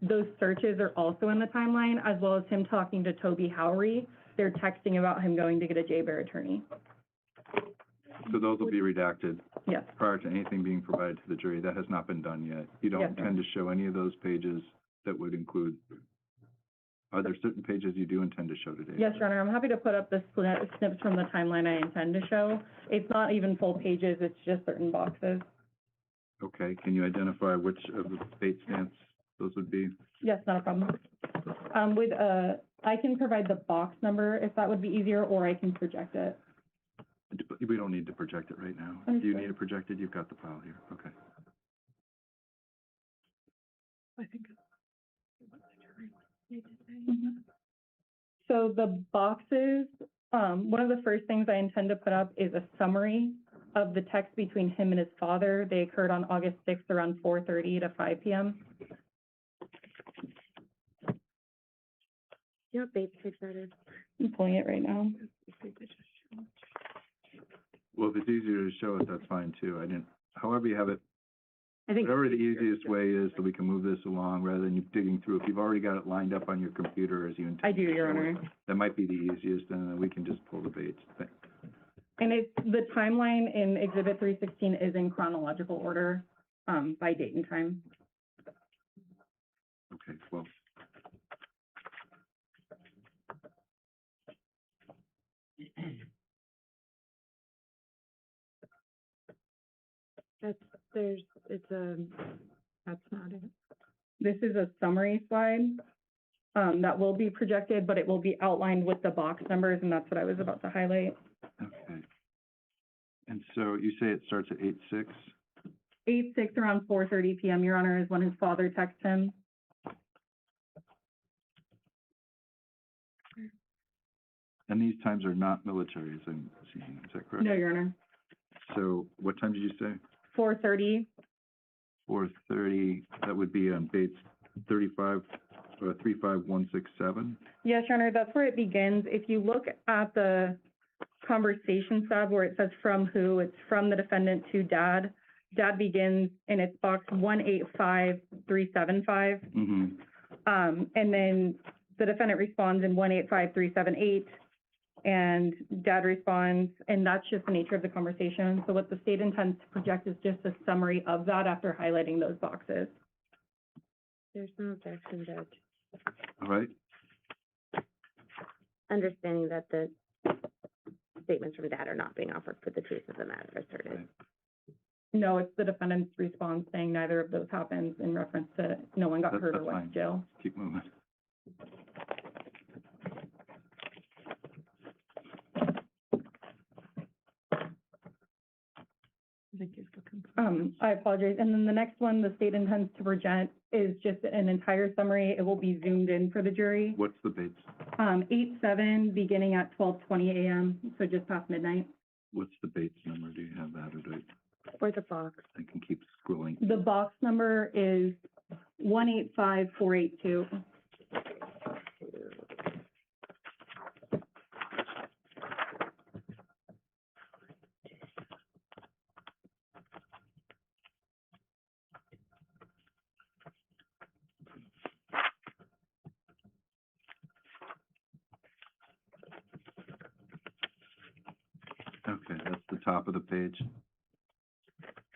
those searches are also in the timeline, as well as him talking to Toby Howery. They're texting about him going to get a J-Bear attorney. So those will be redacted Yes, prior to anything being provided to the jury. That has not been done yet. You don't Yes, sir. intend to show any of those pages that would include, are there certain pages you do intend to show today? yes, Your Honor, I'm happy to put up the snips from the timeline I intend to show. It's not even full pages, it's just certain boxes. Okay, can you identify which of the date stamps those would be? Yes, not a problem. I can provide the box number if that would be easier, or I can project it. We don't need to project it right now. Do you need it projected? You've got the file here. Okay. I think. So the boxes, one of the first things I intend to put up is a summary of the text between him and his father. They occurred on August 6th around 4:30 to 5 p.m. Yep, babe, take that in. I'm pulling it right now. Well, if it's easier to show it, that's fine too. However you have it, I think. whatever the easiest way is so we can move this along rather than you digging through. If you've already got it lined up on your computer as you intend. I do, Your to show it, Honor. that might be the easiest, and then we can just pull the dates. And it's, the timeline in Exhibit 316 is in chronological order, by date and time. Okay, well. That's not it. This is a summary slide, that will be projected, but it will be outlined with the box numbers, and that's what I was about to highlight. Okay. And so you say it starts at 8/6? 8/6 around 4:30 p.m., Your Honor, is when his father texts him. And these times are not military, as I'm seeing, is that correct? No, Your Honor. So what time did you say? 4:30, 4:30, that would be on dates 35, 35167. Yes, Your Honor, that's where it begins. If you look at the conversation sub where it says from who, it's from the defendant to dad. Dad begins and it's box 185375. And then the defendant responds in 185378, and dad responds, and that's just the nature of the conversation. So what the state intends to project is just a summary of that after highlighting those boxes. There's no objection, Judge. All right, Understanding that the statements from dad are not being offered for the truth of the matter asserted. Right. No, it's the defendant's response saying neither of those happens in reference to no one got hurt or That's went fine. to jail. Keep moving. I apologize. And then the next one, the state intends to present is just an entire summary. It will be zoomed in for the jury. What's the Bates? 8/7, beginning at 12:20 a.m., so just past midnight. What's the Bates number? Do you have that, or do Or the box. I can keep scrolling? The box number is 185482. Okay, that's the top of the page.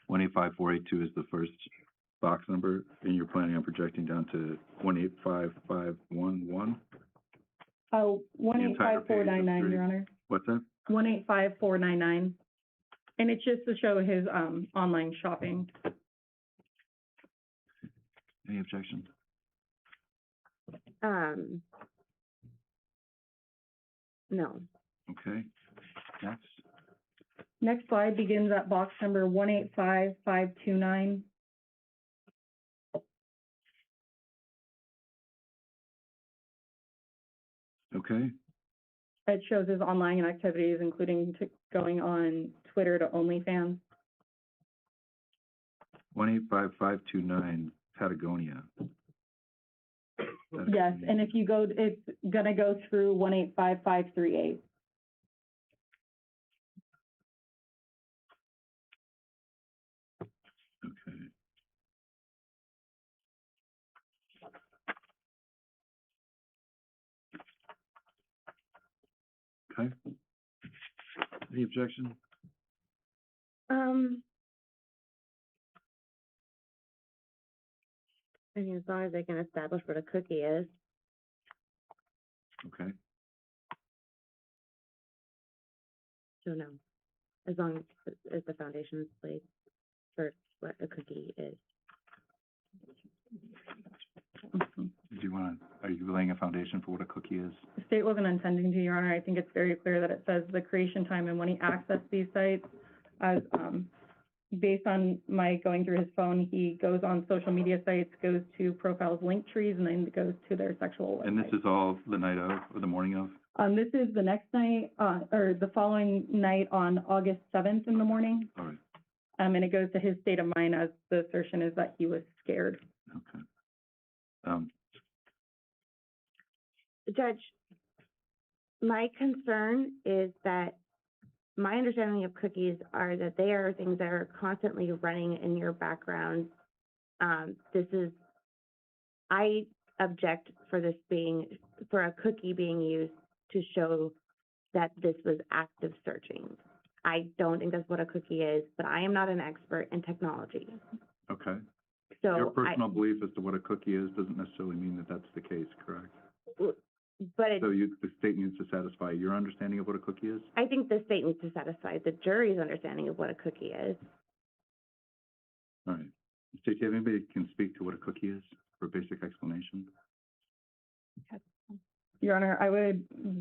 185482 is the first box number, and you're planning on projecting down to 185511? Oh, The entire page of 185499, three. Your Honor. What's that? 185499. And it's just to show his, online shopping. Any objections? No. Okay, next. Next slide begins at box number 185529. Okay, It shows his online activities, including going on Twitter to OnlyFans. 185529, Patagonia. Yes, and if you go, it's gonna go through 185538. Okay. Okay. Any objection? I mean, as long as they can establish what a cookie is. Okay, So no, as long as the foundation is laid for what a cookie is. Mhm. do you want to, are you laying a foundation for what a cookie is? The state wasn't intending to, Your Honor. I think it's very clear that it says the creation time and when he accessed these sites as, based on Mike going through his phone, he goes on social media sites, goes to profiles, link trees, and then goes to their sexual website. And this is all the night of, or the morning of? This is the next night, or the following night on August 7th in the morning. All right, And it goes to his state of mind as the assertion is that he was scared. okay. Judge, my concern is that my understanding of cookies are that they are things that are constantly running in your background. I object for this being, for a cookie being used to show that this was active searching. I don't think that's what a cookie is, but I am not an expert in technology. Okay. So Your personal belief as to what a cookie is doesn't necessarily mean that that's the case, correct? But it, So the state needs to satisfy your understanding of what a cookie is? I think the state needs to satisfy the jury's understanding of what a cookie is. All right. State, do you have anybody that can speak to what a cookie is for a basic explanation? Your Honor,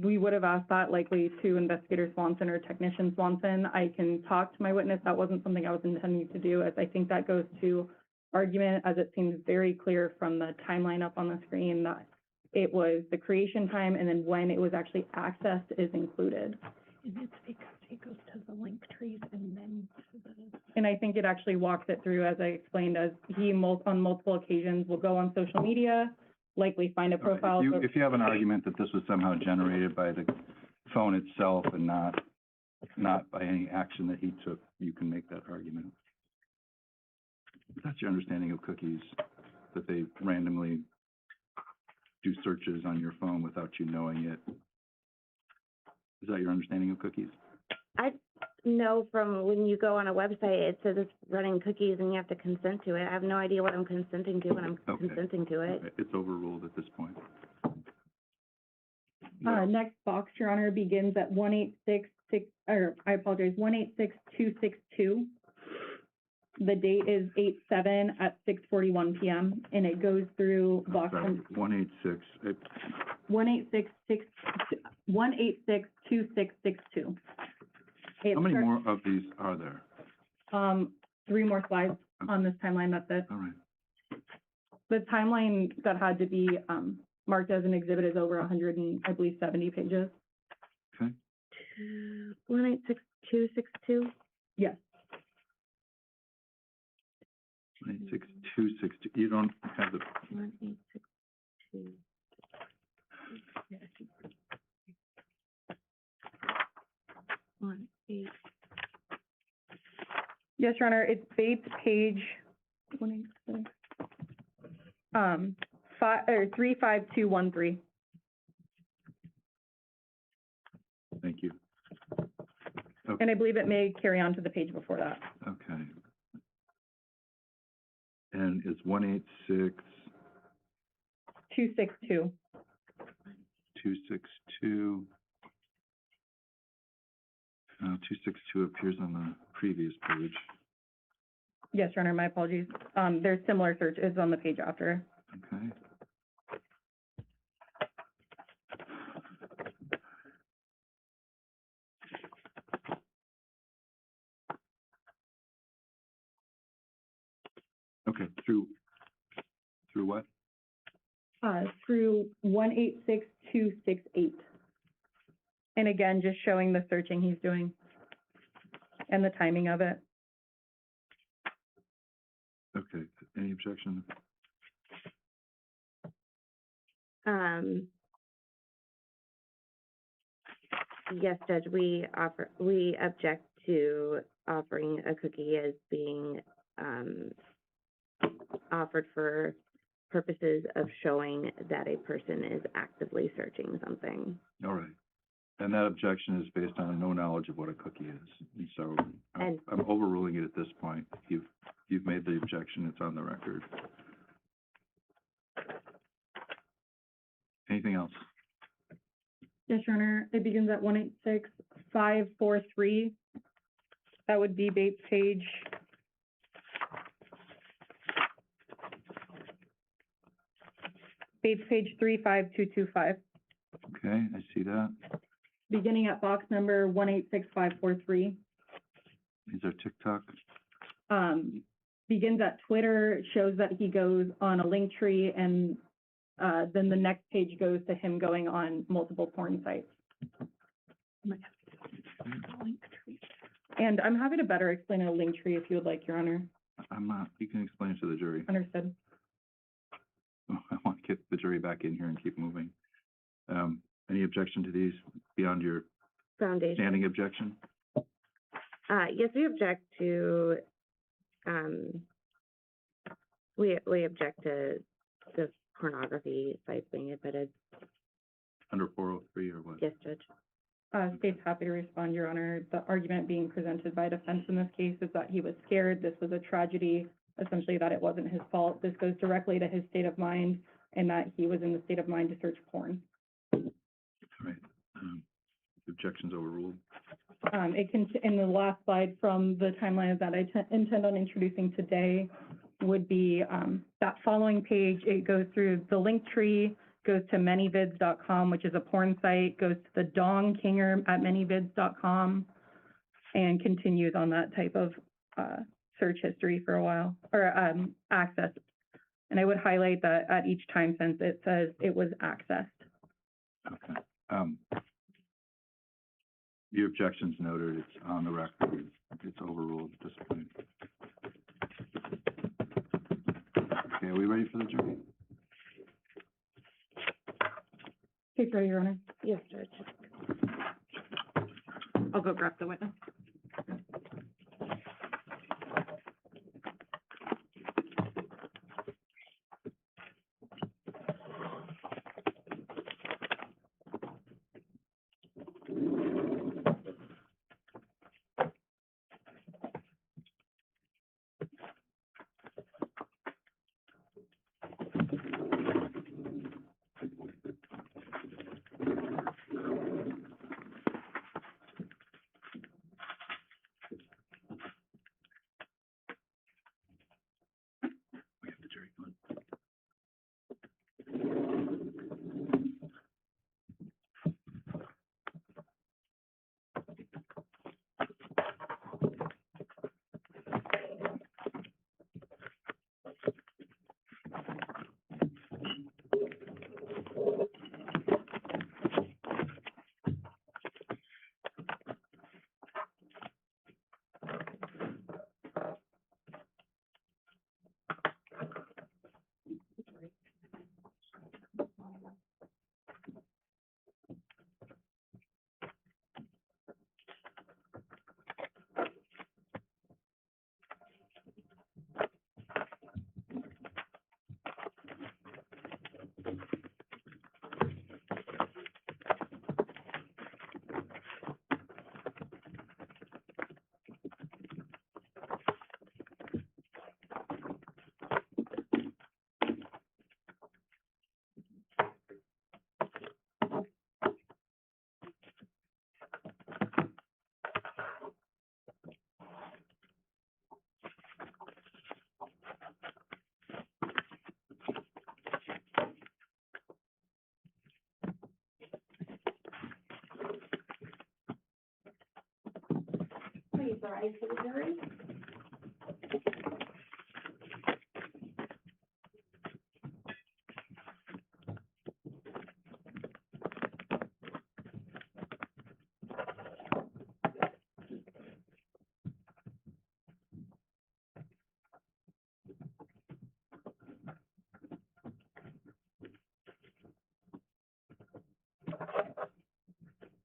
we would have asked that likely to Investigator Swanson or Technician Swanson. I can talk to my witness. That wasn't something I was intending to do, as I think that goes to argument, as it seems very clear from the timeline up on the screen that it was the creation time and then when it was actually accessed is included. And it's because he goes to the link trees and then to the. And I think it actually walks it through, as I explained, as he on multiple occasions will go on social media, likely find a All right, profile. So- If you have an argument that this was somehow generated by the phone itself and not by any action that he took, you can make that argument. That's your understanding of cookies, that they randomly do searches on your phone without you knowing it. Is that your understanding of cookies? I know from when you go on a website, it says it's running cookies and you have to consent to it. I have no idea what I'm consenting to when I'm Okay. consenting to it. Okay, it's overruled at this point. Next box, Your Honor, begins at 1866262. The date is 8/7 at 6:41 PM, and it goes through box Sorry, number 186, 1862662. how many more of these are there? 3 more slides on this timeline, that's it. All right, The timeline that had to be, marked as an exhibit is over 100 and, I believe, 70 pages. okay. 1866262? Yes. 18626, you don't have the, 18662. One, eight. Yes, Your Honor, it's Bates page 186. 35213. thank you. And I believe it may carry on to the page before that. Okay. And it's 186 262. 262. 262 appears on the previous page. Yes, Your Honor, my apologies. There's similar search, it's on the page after. Okay. Okay, through what? Through 186268. And again, just showing the searching he's doing and the timing of it. Okay, any objection? Yes, Judge, we object to offering a cookie as being, offered for purposes of showing that a person is actively searching something. All right. And that objection is based on no knowledge of what a cookie is. And so I'm overruling it at this point. You've made the objection, it's on the record. Anything else? Yes, Your Honor, it begins at 186543. That would be Bates page. Bates page 35225. Okay, I see that. Beginning at box number 186543. These are TikTok. Begins at Twitter, shows that he goes on a link tree, and then the next page goes to him going on multiple porn sites. And I'm happy to better explain a link tree if you would like, Your Honor. I'm not, you can explain it to the jury. Understood. I want to get the jury back in here and keep moving. Any objection to these beyond your Foundation. standing objection? Yes, we object to, we object to the pornography sites being admitted. Under 403 or what? Yes, Judge. State's happy to respond, Your Honor. The argument being presented by defense in this case is that he was scared. This was a tragedy, essentially that it wasn't his fault. This goes directly to his state of mind and that he was in the state of mind to search porn. All right. Objections overruled. It can, in the last slide from the timeline that I intend on introducing today would be that following page. It goes through the link tree, goes to manyvids.com, which is a porn site, goes to the Dong Kinger at manyvids.com, and continues on that type of search history for a while, or access. And I would highlight that at each time since it says it was accessed. Okay. Your objection's noted. It's on the record. It's overruled at this point. Okay, are we ready for the jury? Case ready, Your Honor. Yes, Judge. I'll go grab the witness. We have the jury fund. Please rise for the jury.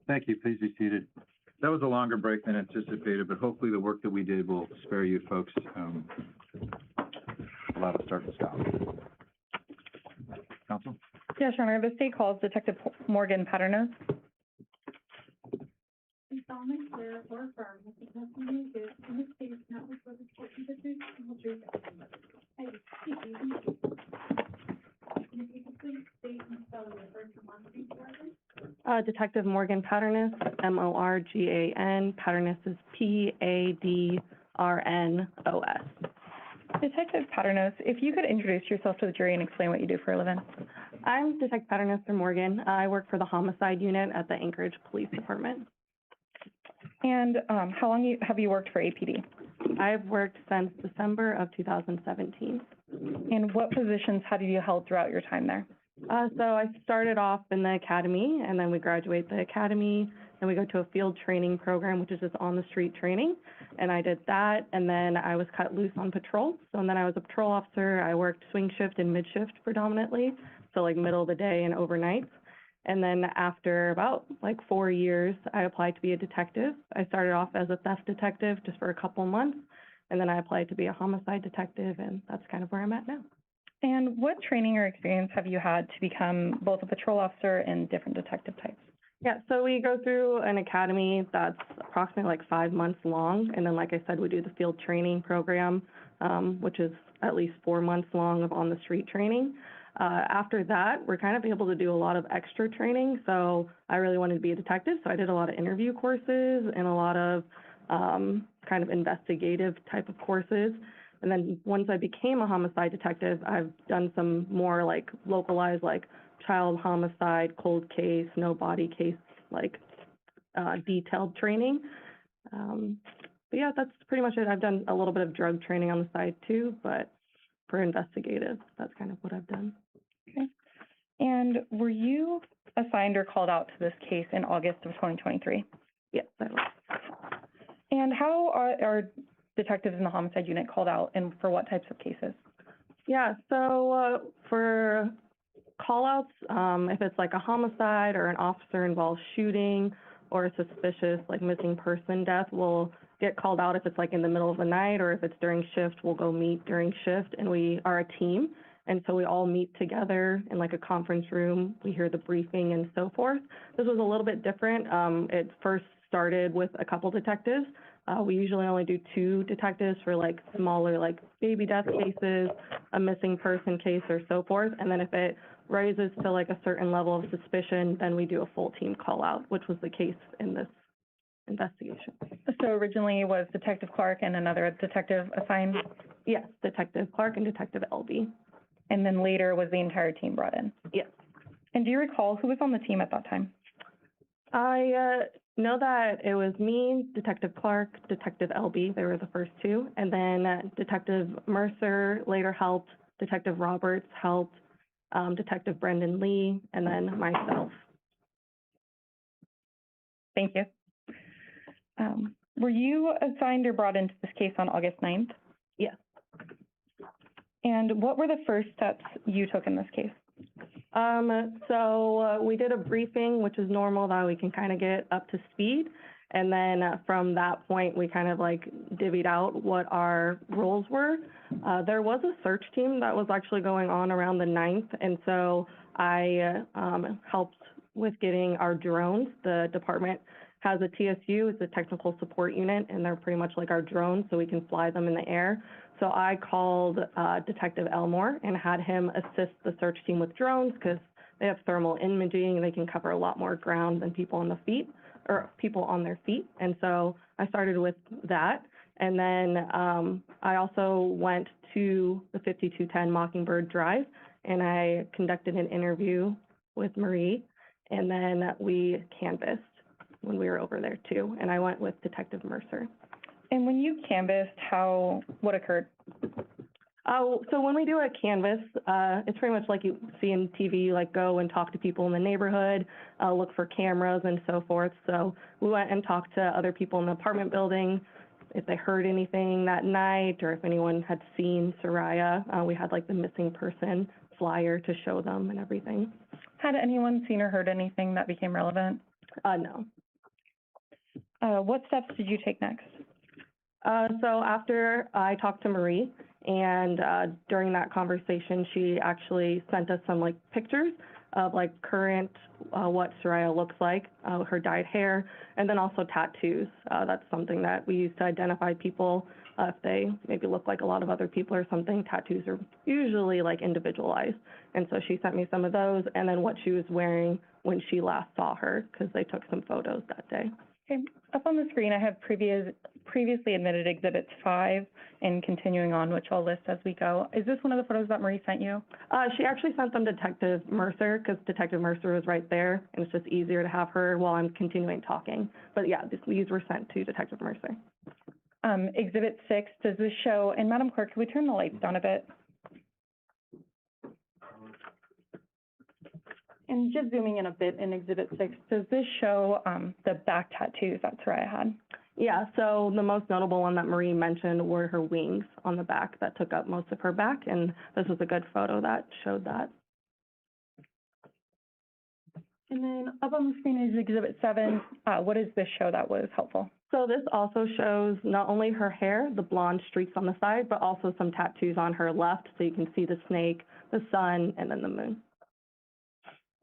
Thank you. Please be seated. That was a longer break than anticipated, but hopefully the work that we did will spare you folks a lot of start and stop. Counsel? Yes, Your Honor. The state calls Detective Morgan Paternos. You solemnly swear or affirm that the testimony you give in this case not before the court is the truth, the whole truth, and nothing but the truth. Can you please state and spell your first and last name for us? Detective Morgan Paternos, Morgan. Paternos is Padrnos. Detective Paternos, if you could introduce yourself to the jury and explain what you do for a living. I'm Detective Paternos for Morgan. I work for the homicide unit at the Anchorage Police Department. And how long have you worked for APD? I've worked since December of 2017. And what positions have you held throughout your time there? So I started off in the academy, and then we graduate the academy, then we go to a field training program, which is just on-the-street training, and I did that, and then I was cut loose on patrol. So and then I was a patrol officer. I worked swing shift and mid-shift predominantly, so like middle of the day and overnight. And then after about 4 years, I applied to be a detective. I started off as a theft detective just for a couple months, and then I applied to be a homicide detective, and that's kind of where I'm at now. And what training or experience have you had to become both a patrol officer and different detective types? Yeah, so we go through an academy that's approximately 5 months long, and then, like I said, we do the field training program, which is at least 4 months long of on-the-street training. After that, we're kind of able to do a lot of extra training, so I really wanted to be a detective, so I did a lot of interview courses and a lot of kind of investigative type of courses. And then once I became a homicide detective, I've done some more localized, child homicide, cold case, no body case, detailed training. But yeah, that's pretty much it. I've done a little bit of drug training on the side too, but for investigative, that's kind of what I've done. Okay. And were you assigned or called out to this case in August of 2023? Yes, I was. And how are detectives in the homicide unit called out, and for what types of cases? Yeah, so for call-outs, if it's like a homicide or an officer-involved shooting or a suspicious, like, missing person death, we'll get called out if it's like in the middle of the night, or if it's during shift, we'll go meet during shift, and we are a team. And so we all meet together in like a conference room, we hear the briefing and so forth. This was a little bit different. It first started with a couple detectives. We usually only do 2 detectives for like smaller, like baby death cases, a missing person case or so forth. And then if it rises to like a certain level of suspicion, then we do a full team call out, which was the case in this investigation. So originally it was Detective Clark and another detective assigned, Yes, Detective Clark and Detective LB. and then later was the entire team brought in? Yes. And do you recall who was on the team at that time? I know that it was me, Detective Clark, Detective LB, they were the first 2, and then Detective Mercer later helped, Detective Roberts helped, Detective Brendan Lee, and then myself. Thank you. Were you assigned or brought into this case on August 9th? Yes. And what were the first steps you took in this case? So we did a briefing, which is normal, that we can kind of get up to speed. And then from that point, we kind of like divvied out what our roles were. There was a search team that was actually going on around the 9th. And so I helped with getting our drones. The department has a TSU, it's a technical support unit, and they're pretty much like our drones, so we can fly them in the air. So I called Detective Elmore and had him assist the search team with drones because they have thermal imaging and they can cover a lot more ground than people on the feet or people on their feet. And so I started with that. And then I also went to the 5210 Mockingbird Drive and I conducted an interview with Marie, and then we canvassed when we were over there too. And I went with Detective Mercer. And when you canvassed, what occurred? So when we do a canvas, it's pretty much like you see in TV, you like go and talk to people in the neighborhood, look for cameras and so forth. So we went and talked to other people in the apartment building, if they heard anything that night or if anyone had seen Saria. We had like the missing person flyer to show them and everything. Had anyone seen or heard anything that became relevant? No. What steps did you take next? So after I talked to Marie, and during that conversation, she actually sent us some like pictures of like current what Saria looks like, her dyed hair, and then also tattoos. That's something that we use to identify people if they maybe look like a lot of other people or something. Tattoos are usually like individualized, and so she sent me some of those, and then what she was wearing when she last saw her, because they took some photos that day. Okay, up on the screen, I have previously admitted Exhibits 5 and continuing on, which I'll list as we go. Is this one of the photos that Marie sent you? She actually sent them to Detective Mercer, because Detective Mercer was right there, and it's just easier to have her while I'm continuing talking. But yeah, these were sent to Detective Mercer. Exhibit 6, does this show, and Madam Clerk, can we turn the lights down a bit? And just zooming in a bit in Exhibit 6, does this show the back tattoos that Saria had? Yeah, so the most notable one that Marie mentioned were her wings on the back that took up most of her back, and this was a good photo that showed that. And then up on the screen is Exhibit 7. What does this show that was helpful? So this also shows not only her hair, the blonde streaks on the side, but also some tattoos on her left, so you can see the snake, the sun, and then the moon.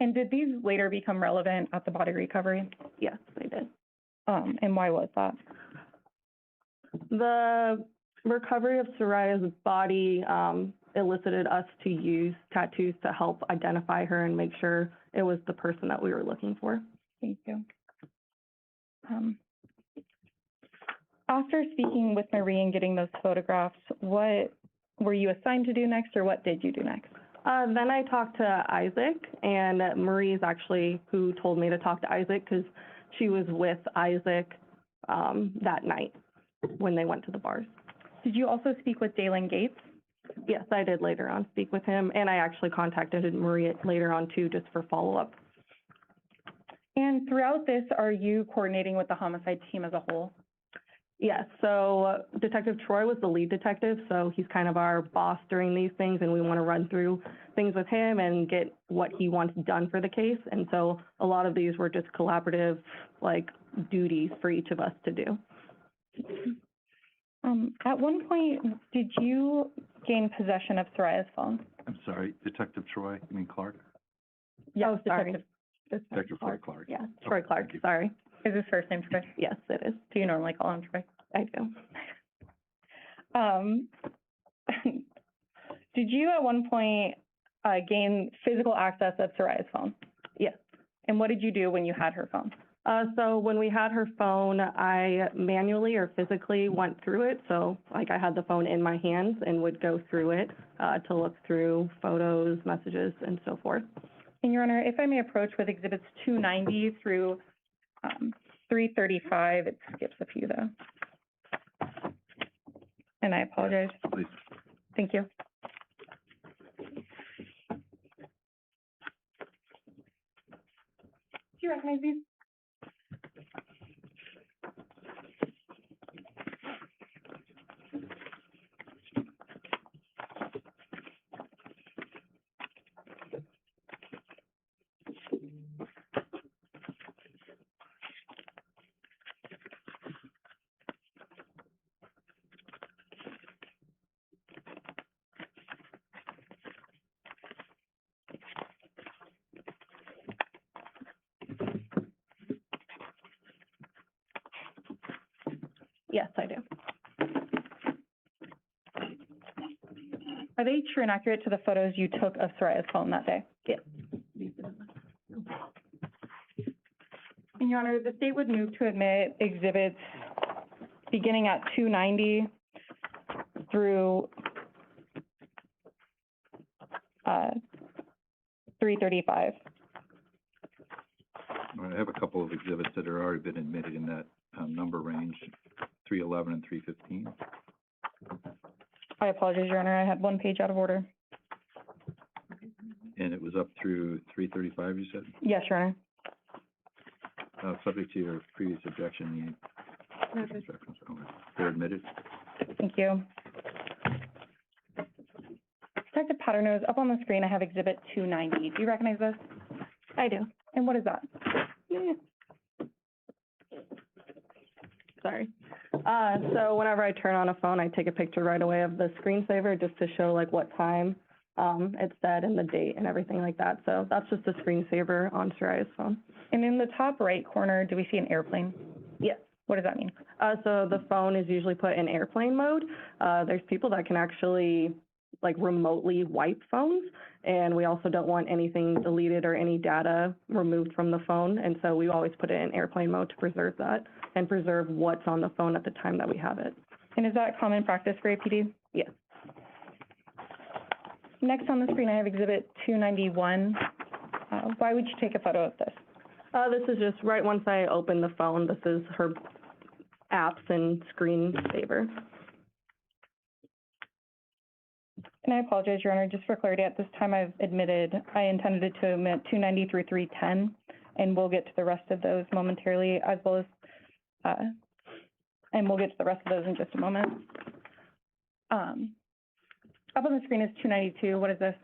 And did these later become relevant at the body recovery? Yes, they did. And why was that? The recovery of Saria's body elicited us to use tattoos to help identify her and make sure it was the person that we were looking for. Thank you. After speaking with Marie and getting those photographs, what were you assigned to do next, or what did you do next? Then I talked to Isaac, and Marie is actually who told me to talk to Isaac, because she was with Isaac that night when they went to the bars. Did you also speak with Dalen Gates? Yes, I did later on speak with him, and I actually contacted Marie later on too, just for follow-up. And throughout this, are you coordinating with the homicide team as a whole? Yes, so Detective Troy was the lead detective, so he's kind of our boss during these things, and we want to run through things with him and get what he wants done for the case. And so a lot of these were just collaborative, like, duties for each of us to do. At one point, did you gain possession of Saria's phone? I'm sorry, Detective Troy, you mean Clark? Yes, sorry. Detective Troy Clark. Yeah, Troy Clark, thank you. sorry. Is his first name Troy? Yes, it is. Do you normally call him Troy? I do. Did you at one point gain physical access of Saria's phone? Yes. And what did you do when you had her phone? So when we had her phone, I manually or physically went through it. So like I had the phone in my hands and would go through it to look through photos, messages, and so forth. And Your Honor, if I may approach with exhibits 290 through 335, it skips a few though. And I apologize. Please. Thank you. Do you recognize these? Yes, I do. Are they true and accurate to the photos you took of Saria's phone that day? Yes. And Your Honor, the state would move to admit exhibits beginning at 290 through 335. I have a couple of exhibits that have already been admitted in that number range, 311 and 315. I apologize, Your Honor, I had one page out of order. And it was up through 335, you said? Yes, Your Honor. Subject to your previous objection, the instructions, they're admitted. Thank you. Detective Patternose, up on the screen, I have exhibit 290. Do you recognize this? I do. And what is that? Yeah. Sorry. So whenever I turn on a phone, I take a picture right away of the screensaver just to show like what time it said and the date and everything like that. So that's just a screensaver on Saria's phone. And in the top right corner, do we see an airplane? Yes. What does that mean? So the phone is usually put in airplane mode. There's people that can actually like remotely wipe phones, and we also don't want anything deleted or any data removed from the phone, and so we always put it in airplane mode to preserve that and preserve what's on the phone at the time that we have it. And is that common practice for APD? Yes. Next on the screen, I have exhibit 291. Why would you take a photo of this? This is just right once I open the phone, this is her apps and screensaver. And I apologize, Your Honor, just for clarity, at this time I intended to omit 290 through 310, and we'll get to the rest of those momentarily, as well as, and we'll get to the rest of those in just a moment. Up on the screen is 292. What is this?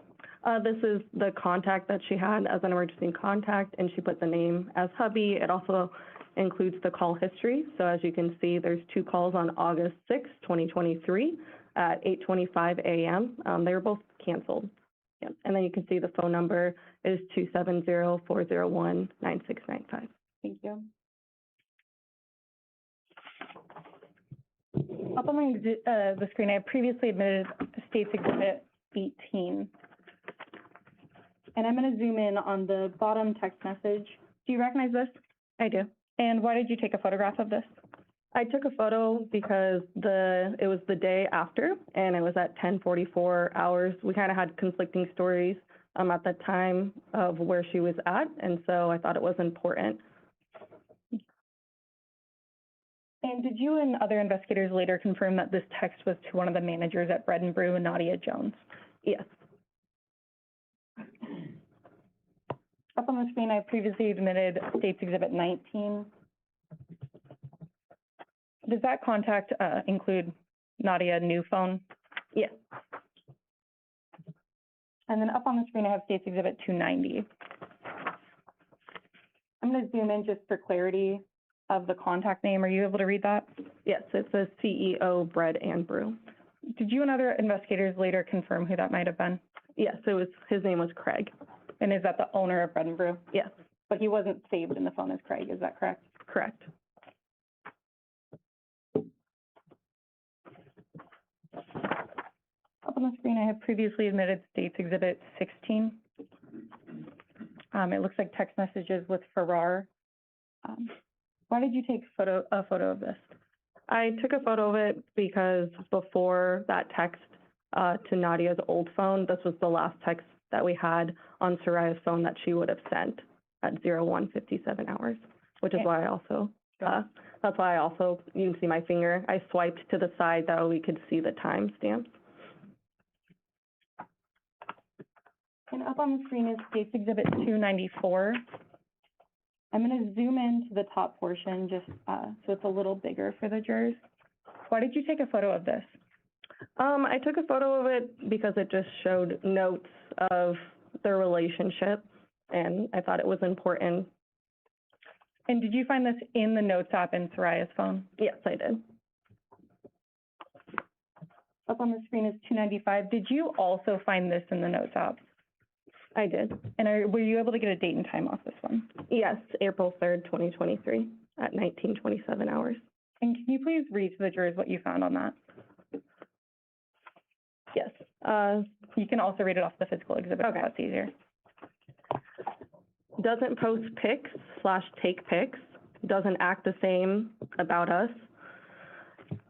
This is the contact that she had as an emergency contact, and she put the name as hubby. It also includes the call history. So as you can see, there's 2 calls on August 6, 2023 at 8:25 a.m. They were both canceled. Yep. And then you can see the phone number is 270-401-9695. Thank you. Up on the screen, I have previously admitted State's Exhibit 18. And I'm going to zoom in on the bottom text message. Do you recognize this? I do. And why did you take a photograph of this? I took a photo because it was the day after, and it was at 10:44 hours. We kind of had conflicting stories at the time of where she was at, and so I thought it was important. And did you and other investigators later confirm that this text was to one of the managers at Bread and Brew, Nadia Jones? Yes. Up on the screen, I previously admitted State's Exhibit 19. Does that contact, include Nadia new phone? Yes. And then up on the screen, I have State's Exhibit 290. I'm going to zoom in just for clarity of the contact name. Are you able to read that? Yes, it says CEO Bread and Brew. Did you and other investigators later confirm who that might have been? Yes, his name was Craig. And is that the owner of Bread and Brew? Yes, But he wasn't saved in the phone as Craig, is that correct? correct. Up on the screen, I have previously admitted State's Exhibit 16. It looks like text messages with Farrar. Why did you take a photo of this? I took a photo of it because before that text to Nadia's old phone, this was the last text that we had on Saria's phone that she would have sent at 01:57 hours, which is why I also, that's why I also, you can see my finger, I swiped to the side that we could see the timestamps. And up on the screen is State's Exhibit 294. I'm going to zoom into the top portion just so it's a little bigger for the jurors. Why did you take a photo of this? I took a photo of it because it just showed notes of their relationship, and I thought it was important. And did you find this in the Notes app in Saria's phone? Yes, I did. Up on the screen is 295. Did you also find this in the Notes app? I did. And were you able to get a date and time off this one? Yes, April 3rd, 2023, at 19:27 hours. And can you please read to the jurors what you found on that? Yes. You can also read it off the physical exhibit if that's easier. Doesn't post pics / take pics. Doesn't act the same about us.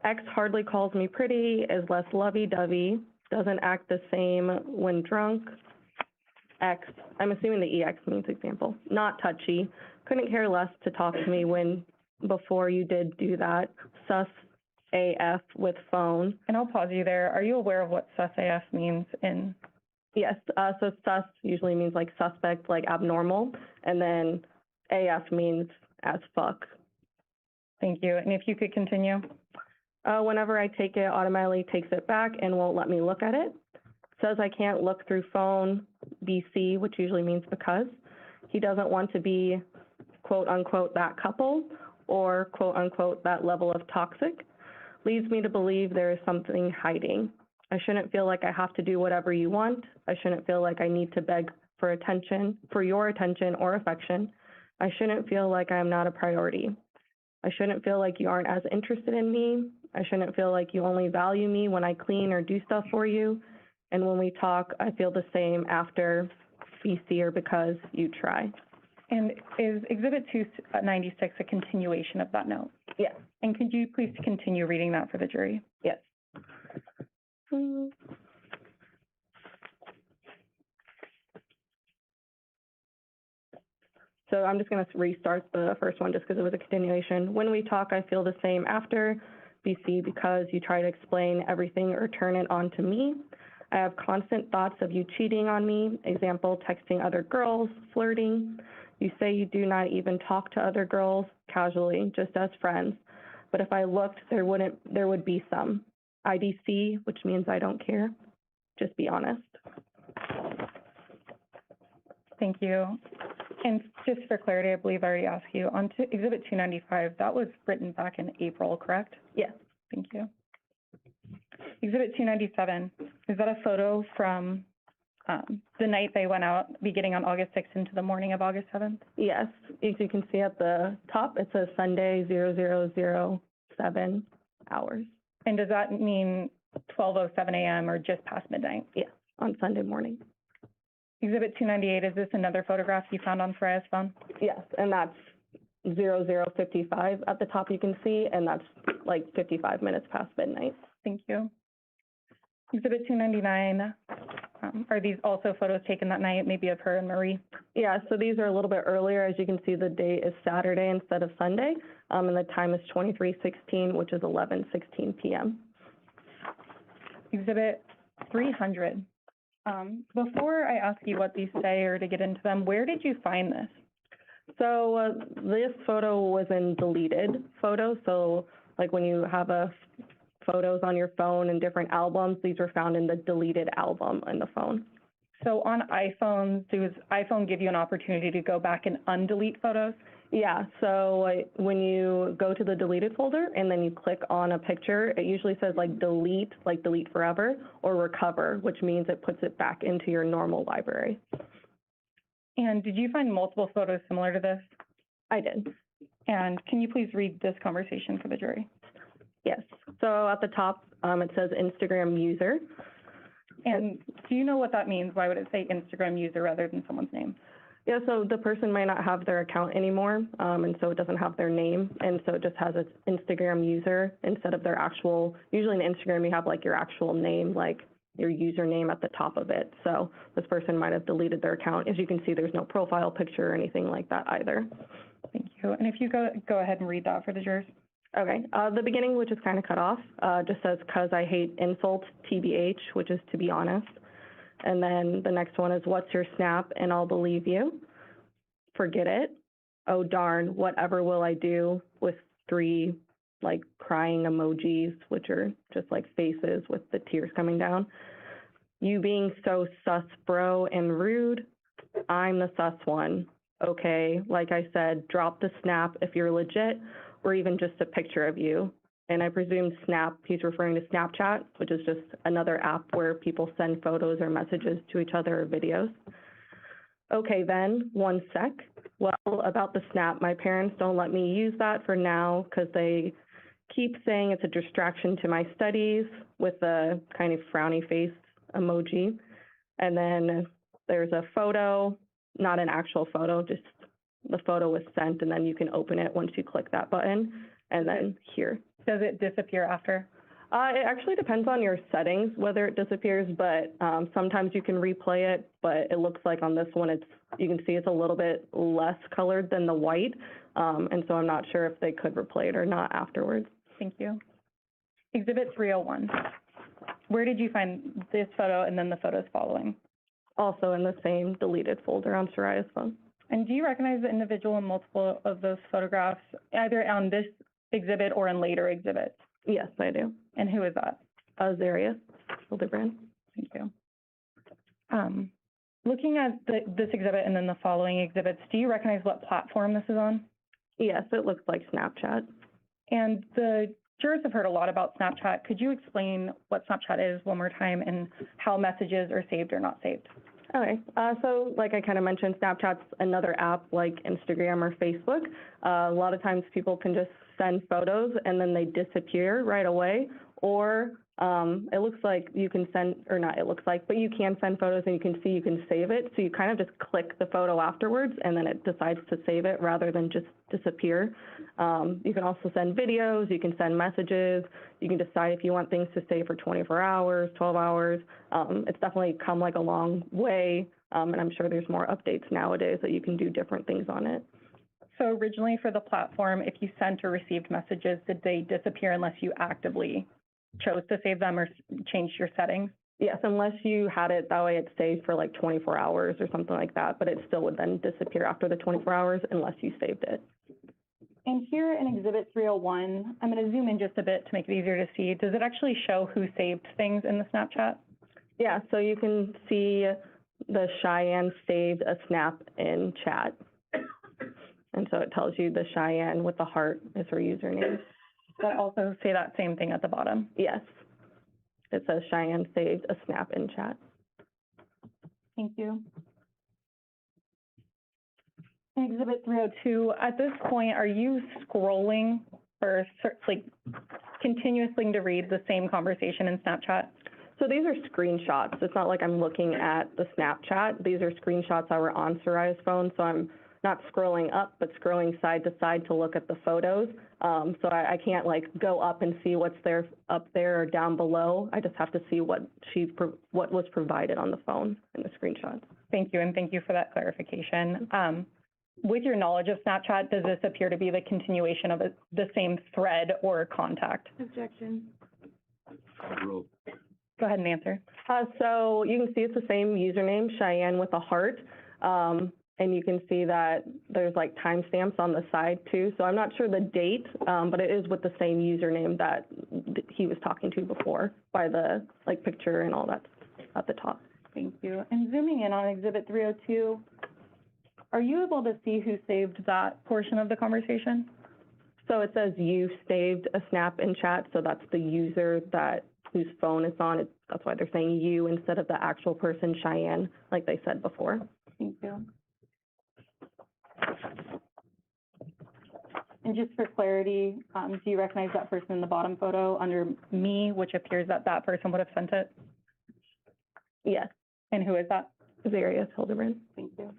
X hardly calls me pretty, is less lovey-dovey. Doesn't act the same when drunk. X, I'm assuming the EX means example. Not touchy. Couldn't care less to talk to me before you did do that. Sus AF with phone. And I'll pause you there. Are you aware of what sus AF means in? Yes, so sus usually means like suspect, like abnormal, and then AF means as fuck. Thank you. And if you could continue. Whenever I take it, automatically takes it back and won't let me look at it. Says I can't look through phone, BC, which usually means because. He doesn't want to be, quote unquote, that couple, or quote unquote, that level of toxic. Leads me to believe there is something hiding. I shouldn't feel like I have to do whatever you want. I shouldn't feel like I need to beg for attention, for your attention or affection. I shouldn't feel like I am not a priority. I shouldn't feel like you aren't as interested in me. I shouldn't feel like you only value me when I clean or do stuff for you. And when we talk, I feel the same after, BC, or because you try. And is Exhibit 296 a continuation of that note? Yes. And could you please continue reading that for the jury? Yes. So I'm just going to restart the first one just because it was a continuation. When we talk, I feel the same after, BC, because you try to explain everything or turn it on to me. I have constant thoughts of you cheating on me, example, texting other girls, flirting. You say you do not even talk to other girls casually, just as friends. But if I looked, there would be some. IDC, which means I don't care. Just be honest. Thank you. And just for clarity, I believe I already asked you, on to Exhibit 295, that was written back in April, correct? Yes. Thank you. Exhibit 297, is that a photo from the night they went out, beginning on August 6th into the morning of August 7th? Yes. As you can see at the top, it says Sunday, 0007 hours. And does that mean 12:07 a.m. or just past midnight? Yes, on Sunday morning. Exhibit 298, is this another photograph you found on Saria's phone? Yes, and that's 00:55 at the top you can see, and that's like 55 minutes past midnight. Thank you. Exhibit 299, are these also photos taken that night, maybe of her and Marie? Yeah, so these are a little bit earlier. As you can see, the date is Saturday instead of Sunday, and the time is 23:16, which is 11:16 p.m. Exhibit 300. Before I ask you what these say or to get into them, where did you find this? So this photo was in deleted photos, so like when you have photos on your phone in different albums, these were found in the deleted album in the phone. So on iPhones, does iPhone give you an opportunity to go back and undelete photos? Yeah, so when you go to the deleted folder and then you click on a picture, it usually says like delete forever, or recover, which means it puts it back into your normal library. And did you find multiple photos similar to this? I did. And can you please read this conversation for the jury? Yes. So at the top, it says Instagram user. And do you know what that means? Why would it say Instagram user rather than someone's name? Yeah, so the person might not have their account anymore, and so it doesn't have their name, and so it just has its Instagram user instead of their actual, usually in Instagram you have like your actual name, like your username at the top of it. So this person might have deleted their account. As you can see, there's no profile picture or anything like that either. Thank you. And if you go ahead and read that for the jurors. Okay, the beginning, which is kind of cut off, just says, "'Cause I hate insults, TBH," which is to be honest. And then the next one is, "What's your snap? And I'll believe you. Forget it. Oh darn, whatever will I do?" with 3 like crying emojis, which are just like faces with the tears coming down. "You being so sus, bro, and rude. I'm the sus one. Okay, like I said, drop the snap if you're legit, or even just a picture of you." And I presume Snap, he's referring to Snapchat, which is just another app where people send photos or messages to each other or videos. "Okay then, 1 sec. Well, about the Snap, my parents don't let me use that for now because they keep saying it's a distraction to my studies," with a kind of frowny face emoji. And then there's a photo, not an actual photo, just the photo was sent, and then you can open it once you click that button, and then here. Does it disappear after? It actually depends on your settings, whether it disappears, but sometimes you can replay it, but it looks like on this one, you can see it's a little bit less colored than the white, and so I'm not sure if they could replay it or not afterwards. Thank you. Exhibit 301. Where did you find this photo and then the photos following? Also in the same deleted folder on Saria's phone. And do you recognize the individual in multiple of those photographs, either on this exhibit or in later exhibits? Yes, I do. And who is that? Zarrius Hildabrand. Thank you. Looking at this exhibit and then the following exhibits, do you recognize what platform this is on? Yes, it looks like Snapchat. And the jurors have heard a lot about Snapchat. Could you explain what Snapchat is one more time and how messages are saved or not saved? Okay, so like I kind of mentioned, Snapchat's another app like Instagram or Facebook. A lot of times people can just send photos and then they disappear right away, or it looks like you can send, or not it looks like, but you can send photos and you can see you can save it. So you kind of just click the photo afterwards and then it decides to save it rather than just disappear. You can also send videos, you can send messages, you can decide if you want things to stay for 24 hours, 12 hours. It's definitely come like a long way, and I'm sure there's more updates nowadays that you can do different things on it. So originally for the platform, if you sent or received messages, did they disappear unless you actively chose to save them or changed your settings? Yes, unless you had it that way, it stays for like 24 hours or something like that, but it still would then disappear after the 24 hours unless you saved it. And here in Exhibit 301, I'm going to zoom in just a bit to make it easier to see. Does it actually show who saved things in the Snapchat? Yeah, so you can see the Cheyenne saved a snap in chat. And so it tells you the Cheyenne with the heart is her username. Does that also say that same thing at the bottom? Yes. It says Cheyenne saved a snap in chat. Thank you. Exhibit 302, at this point, are you scrolling or like continuously to read the same conversation in Snapchat? So these are screenshots. It's not like I'm looking at the Snapchat. These are screenshots that were on Saria's phone, so I'm not scrolling up, but scrolling side to side to look at the photos. So I can't like go up and see what's there up there or down below. I just have to see what was provided on the phone in the screenshots. Thank you, and thank you for that clarification. With your knowledge of Snapchat, does this appear to be the continuation of the same thread or contact? Objection. Go ahead and answer. So you can see it's the same username, Cheyenne with a heart. And you can see that there's like timestamps on the side too. So I'm not sure the date, but it is with the same username that he was talking to before by the like picture and all that at the top. Thank you. And zooming in on Exhibit 302, are you able to see who saved that portion of the conversation? So it says you saved a snap in chat, so that's the user whose phone it's on. That's why they're saying you instead of the actual person, Cheyenne, like they said before. Thank you. And just for clarity, do you recognize that person in the bottom photo under me, which appears that that person would have sent it? Yes, And who is that? Zarrius Hildabrand. Thank you.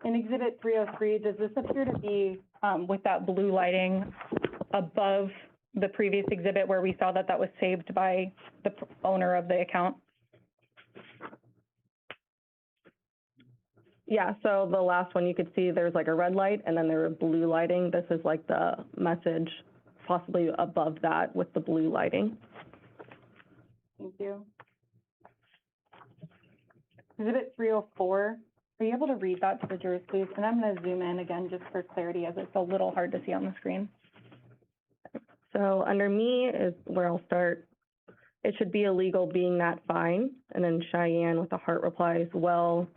In Exhibit 303, does this appear to be with that blue lighting above the previous exhibit where we saw that that was saved by the owner of the account? Yeah, so the last one you could see there's like a red light and then there was blue lighting. This is like the message possibly above that with the blue lighting. Thank you. Exhibit 304, are you able to read that to the jurors, please? And I'm going to zoom in again just for clarity as it's a little hard to see on the screen. So under me is where I'll start. It should be illegal being that fine. And then Cheyenne with a heart replies, well,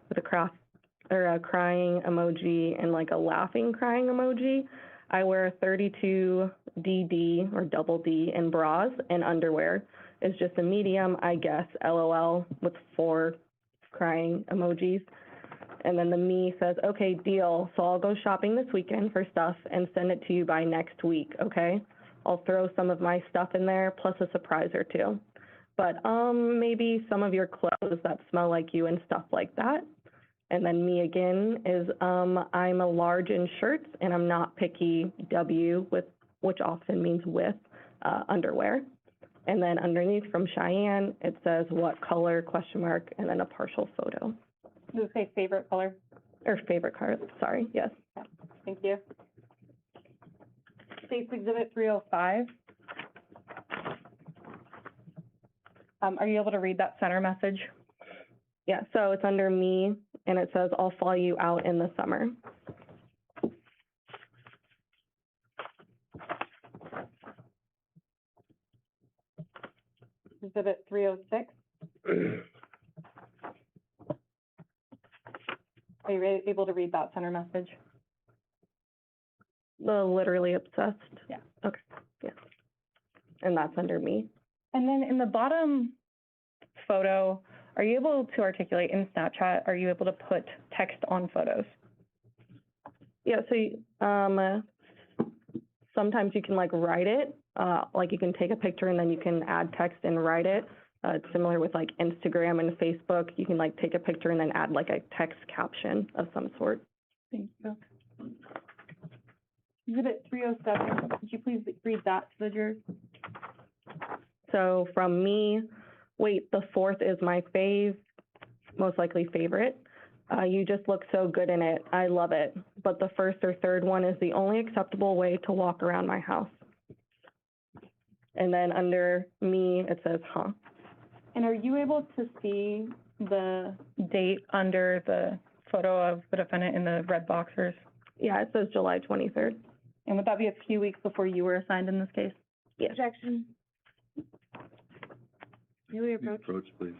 with a crying emoji and like a laughing crying emoji. I wear 32 DD or double D in bras and underwear. It's just a medium, I guess, LOL with 4 crying emojis. And then the me says, okay, deal. So I'll go shopping this weekend for stuff and send it to you by next week, okay? I'll throw some of my stuff in there, plus a surprise or 2. But maybe some of your clothes that smell like you and stuff like that. And then me again is I'm a large in shirts and I'm not picky, W, with which often means with underwear. And then underneath from Cheyenne, it says what color, question mark, and then a partial photo. Does it say favorite color? Or favorite color, sorry, yes. Yeah, thank you. State's Exhibit 305. Are you able to read that center message? Yeah, so it's under me, and it says, I'll fly you out in the summer. Exhibit 306. Are you able to read that center message? The literally obsessed? Yeah. Okay, yeah. And that's under me. And then in the bottom photo, are you able to articulate in Snapchat, are you able to put text on photos? Yeah, so sometimes you can like write it, like you can take a picture and then you can add text and write it. It's similar with like Instagram and Facebook. You can like take a picture and then add like a text caption of some sort. Thank you. Exhibit 307, could you please read that to the jurors? So from me, wait, the 4th is my fave, most likely favorite. You just look so good in it. I love it. But the 1st or 3rd one is the only acceptable way to walk around my house. And then under me, it says, huh. And are you able to see the date under the photo of the defendant in the red boxers? Yeah, it says July 23rd. And would that be a few weeks before you were assigned in this case? Yes. Objection. Newly approached. Approach, please.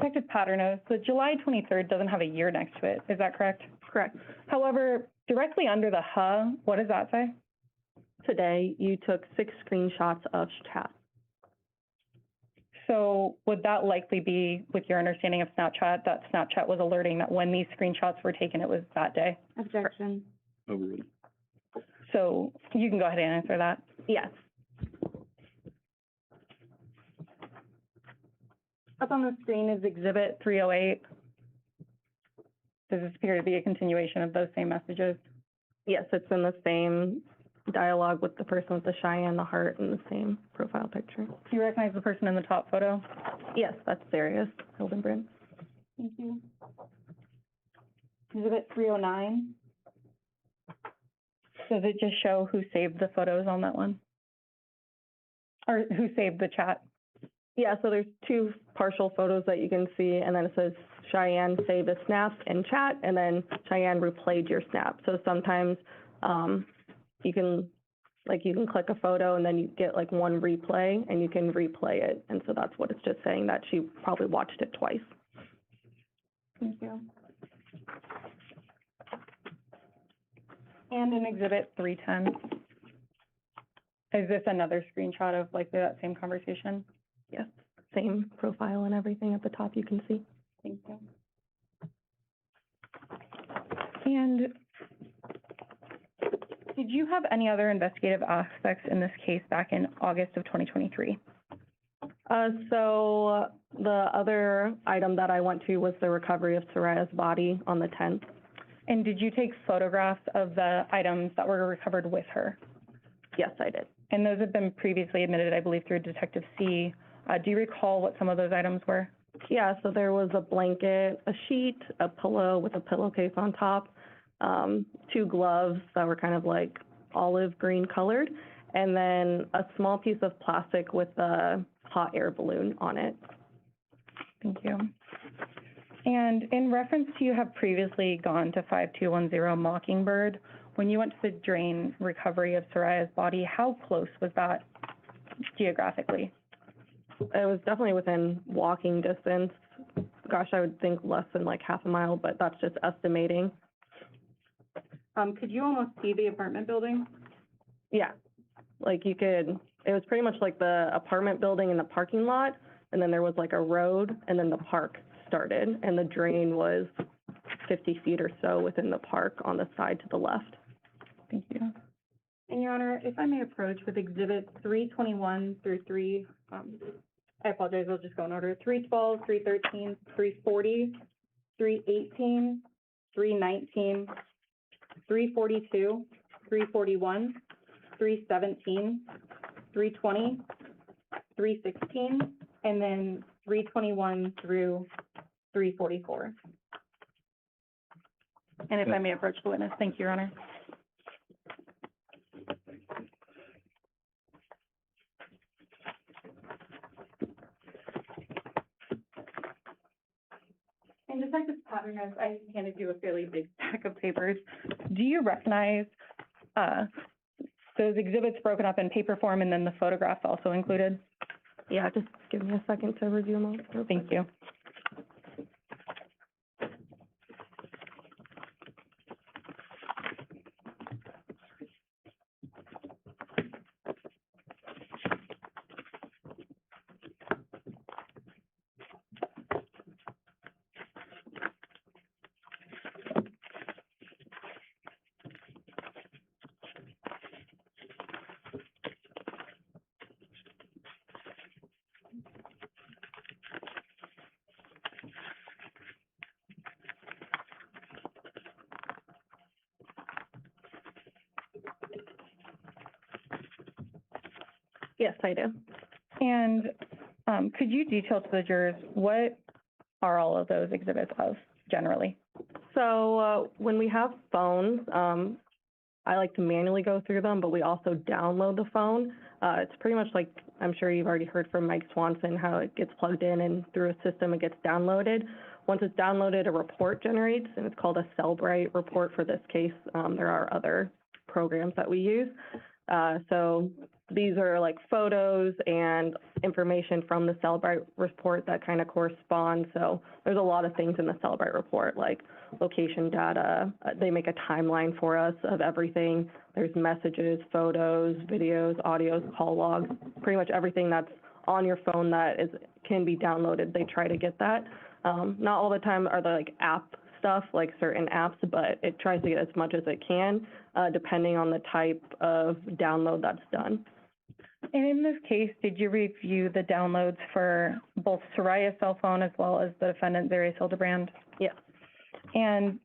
Detective Paternos, the July 23rd doesn't have a year next to it, is that correct? Correct. However, directly under the what does that say? Today, you took 6 screenshots of chat. So would that likely be, with your understanding of Snapchat, that Snapchat was alerting that when these screenshots were taken, it was that day? Objection. Overruled. So you can go ahead and answer that. Yes. Up on the screen is Exhibit 308. Does this appear to be a continuation of those same messages? Yes, it's in the same dialogue with the person with the Cheyenne, the heart, and the same profile picture. Do you recognize the person in the top photo? Yes, that's Zarrius Hildabrand. Thank you. Exhibit 309. Does it just show who saved the photos on that one? Or who saved the chat? Yeah, so there's 2 partial photos that you can see, and then it says Cheyenne saved a snap in chat, and then Cheyenne replayed your snap. So sometimes you can click a photo and then you get like one replay, and you can replay it. And so that's what it's just saying, that she probably watched it twice. Thank you. And in Exhibit 310, is this another screenshot of likely that same conversation? Yes, same profile and everything at the top you can see. Thank you. And did you have any other investigative aspects in this case back in August of 2023? So the other item that I went to was the recovery of Saria's body on the 10th. And did you take photographs of the items that were recovered with her? Yes, I did. And those have been previously admitted, I believe, through Detective C. Do you recall what some of those items were? Yeah, so there was a blanket, a sheet, a pillow with a pillowcase on top, 2 gloves that were kind of like olive green colored, and then a small piece of plastic with a hot air balloon on it. Thank you. And in reference to you have previously gone to 5210 Mockingbird, when you went to the drain recovery of Saria's body, how close was that geographically? It was definitely within walking distance. Gosh, I would think less than like half a mile, but that's just estimating. Could you almost see the apartment building? Yeah, like you could, it was pretty much like the apartment building in the parking lot, and then there was like a road, and then the park started, and the drain was 50 feet or so within the park on the side to the left. Thank you. And Your Honor, if I may approach with Exhibit 321 through I apologize, I'll just go in order. 312, 313, 340, 318, 319, 342, 341, 317, 320, 316, and then 321 through 344. And if I may approach the witness, thank you, Your Honor. And Detective Paternos, I handed you a fairly big stack of papers. Do you recognize those exhibits broken up in paper form and then the photographs also included? Yeah, just give me a second to review them all. Thank you. Yes, I do. And could you detail to the jurors what are all of those exhibits of generally? So when we have phones, I like to manually go through them, but we also download the phone. It's pretty much like, I'm sure you've already heard from Mike Swanson, how it gets plugged in and through a system it gets downloaded. Once it's downloaded, a report generates, and it's called a Cellbrite report for this case. There are other programs that we use. So these are like photos and information from the Cellbrite report that kind of correspond. So there's a lot of things in the Cellbrite report, like location data. They make a timeline for us of everything. There's messages, photos, videos, audios, call logs, pretty much everything that's on your phone that can be downloaded. They try to get that. Not all the time are there like app stuff, like certain apps, but it tries to get as much as it can, depending on the type of download that's done. And in this case, did you review the downloads for both Saria's cell phone as well as the defendant, Zarrius Hildabrand? Yes. And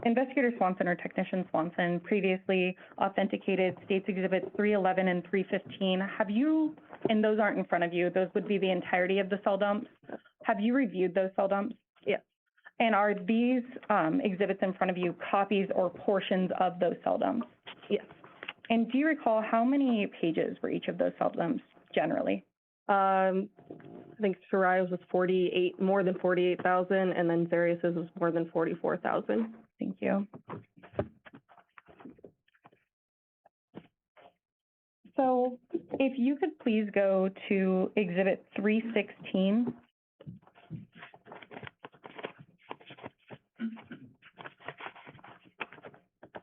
Investigator Swanson or Technician Swanson previously authenticated States Exhibits 311 and 315. Have you, and those aren't in front of you, those would be the entirety of the cell dumps. Have you reviewed those cell dumps? Yes. And are these exhibits in front of you copies or portions of those cell dumps? Yes. And do you recall how many pages were each of those cell dumps generally? I think Saria's was 48, more than 48,000, and then Zarrius's was more than 44,000. Thank you. So if you could please go to Exhibit 316.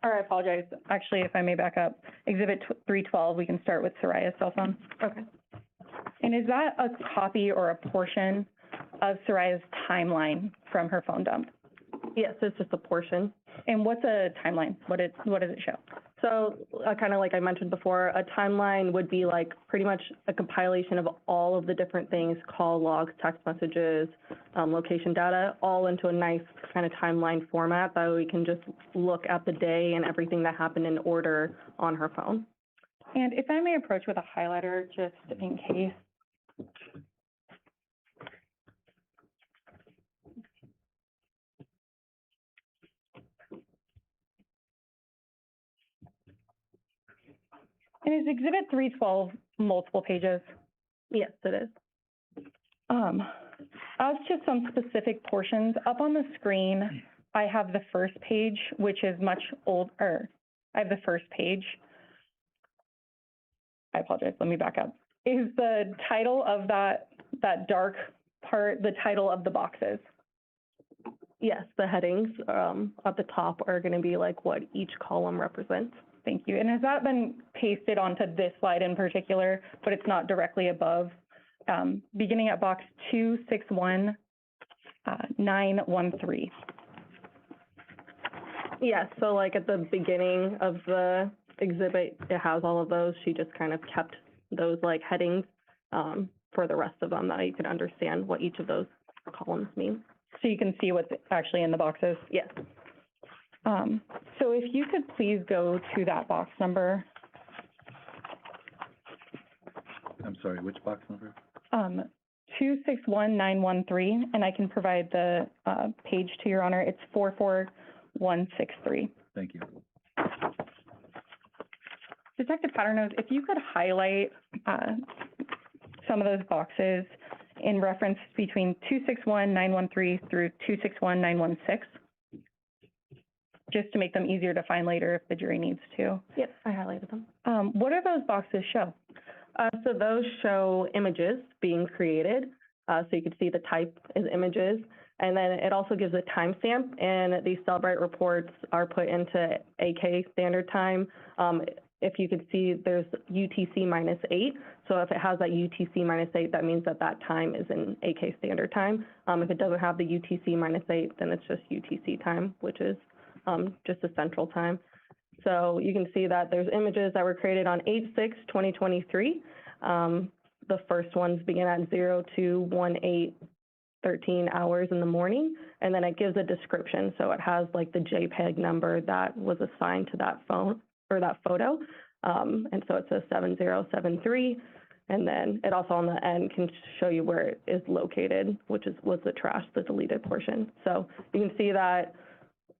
Or I apologize, actually, if I may back up. Exhibit 312, we can start with Saria's cell phone. Okay. And is that a copy or a portion of Saria's timeline from her phone dump? Yes, it's just a portion. And what's a timeline? What does it show? So kind of like I mentioned before, a timeline would be like pretty much a compilation of all of the different things, call logs, text messages, location data, all into a nice kind of timeline format that we can just look at the day and everything that happened in order on her phone. And if I may approach with a highlighter just in case. And is Exhibit 312 multiple pages? Yes, it is. As to some specific portions, up on the screen, I have the first page, which is much older. I have the first page. I apologize, let me back up. Is the title of that dark part the title of the boxes? Yes, the headings at the top are going to be like what each column represents. Thank you. And has that been pasted onto this slide in particular, but it's not directly above? Beginning at box 261913. Yes, so like at the beginning of the exhibit, it has all of those. She just kind of kept those like headings for the rest of them that you could understand what each of those columns mean. So you can see what's actually in the boxes? Yes. So if you could please go to that box number. I'm sorry, which box number? 261913, and I can provide the page to Your Honor. It's 44163. Thank you. Detective Paternos, if you could highlight some of those boxes in reference between 261913 through 261916, just to make them easier to find later if the jury needs to. Yes, I highlighted them. What do those boxes show? So those show images being created. So you can see the type is images. And then it also gives a timestamp, and these Cellbrite reports are put into AK standard time. If you could see, there's UTC -8. So if it has that UTC -8, that means that that time is in AK standard time. If it doesn't have the UTC -8, then it's just UTC time, which is just a central time. So you can see that there's images that were created on 8/6/2023. The first ones begin at 021813 hours in the morning, and then it gives a description. So it has like the JPEG number that was assigned to that phone or that photo. And so it says 7073. And then it also on the end can show you where it is located, which was the trash, the deleted portion. So you can see that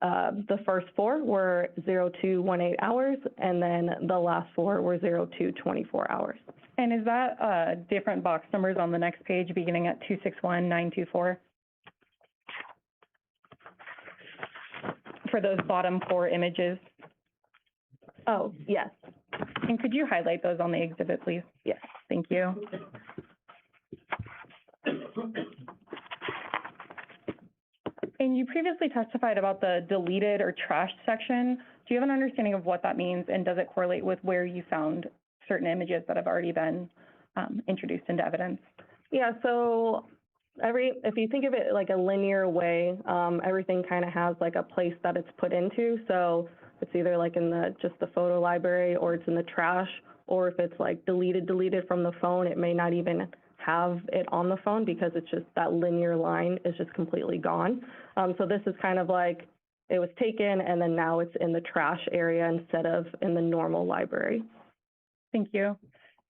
the first four were 0218 hours, and then the last four were 0224 hours. And is that different box numbers on the next page beginning at 261924? For those bottom four images? Oh, yes. And could you highlight those on the exhibit, please? Yes. Thank you. And you previously testified about the deleted or trashed section. Do you have an understanding of what that means, and does it correlate with where you found certain images that have already been introduced into evidence? Yeah, so if you think of it like a linear way, everything kind of has like a place that it's put into. So it's either like in just the photo library, or it's in the trash, or if it's like deleted from the phone, it may not even have it on the phone because it's just that linear line is just completely gone. So this is kind of like it was taken and then now it's in the trash area instead of in the normal library. Thank you.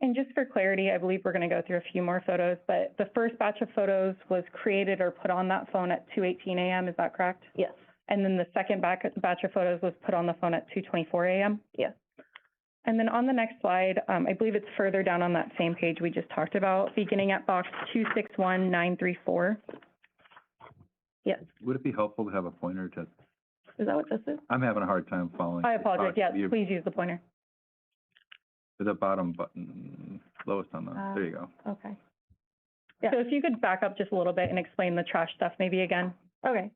And just for clarity, I believe we're going to go through a few more photos, but the first batch of photos was created or put on that phone at 2:18 a.m., is that correct? Yes. And then the second batch of photos was put on the phone at 2:24 a.m.? Yes. And then on the next slide, I believe it's further down on that same page we just talked about, beginning at box 261934. Yes. Would it be helpful to have a pointer to, Is that what this is? I'm having a hard time following. I apologize, yes, You- please use the pointer. The bottom button, lowest on the, there you go. Okay. Yeah. So if you could back up just a little bit and explain the trash stuff maybe again. Okay,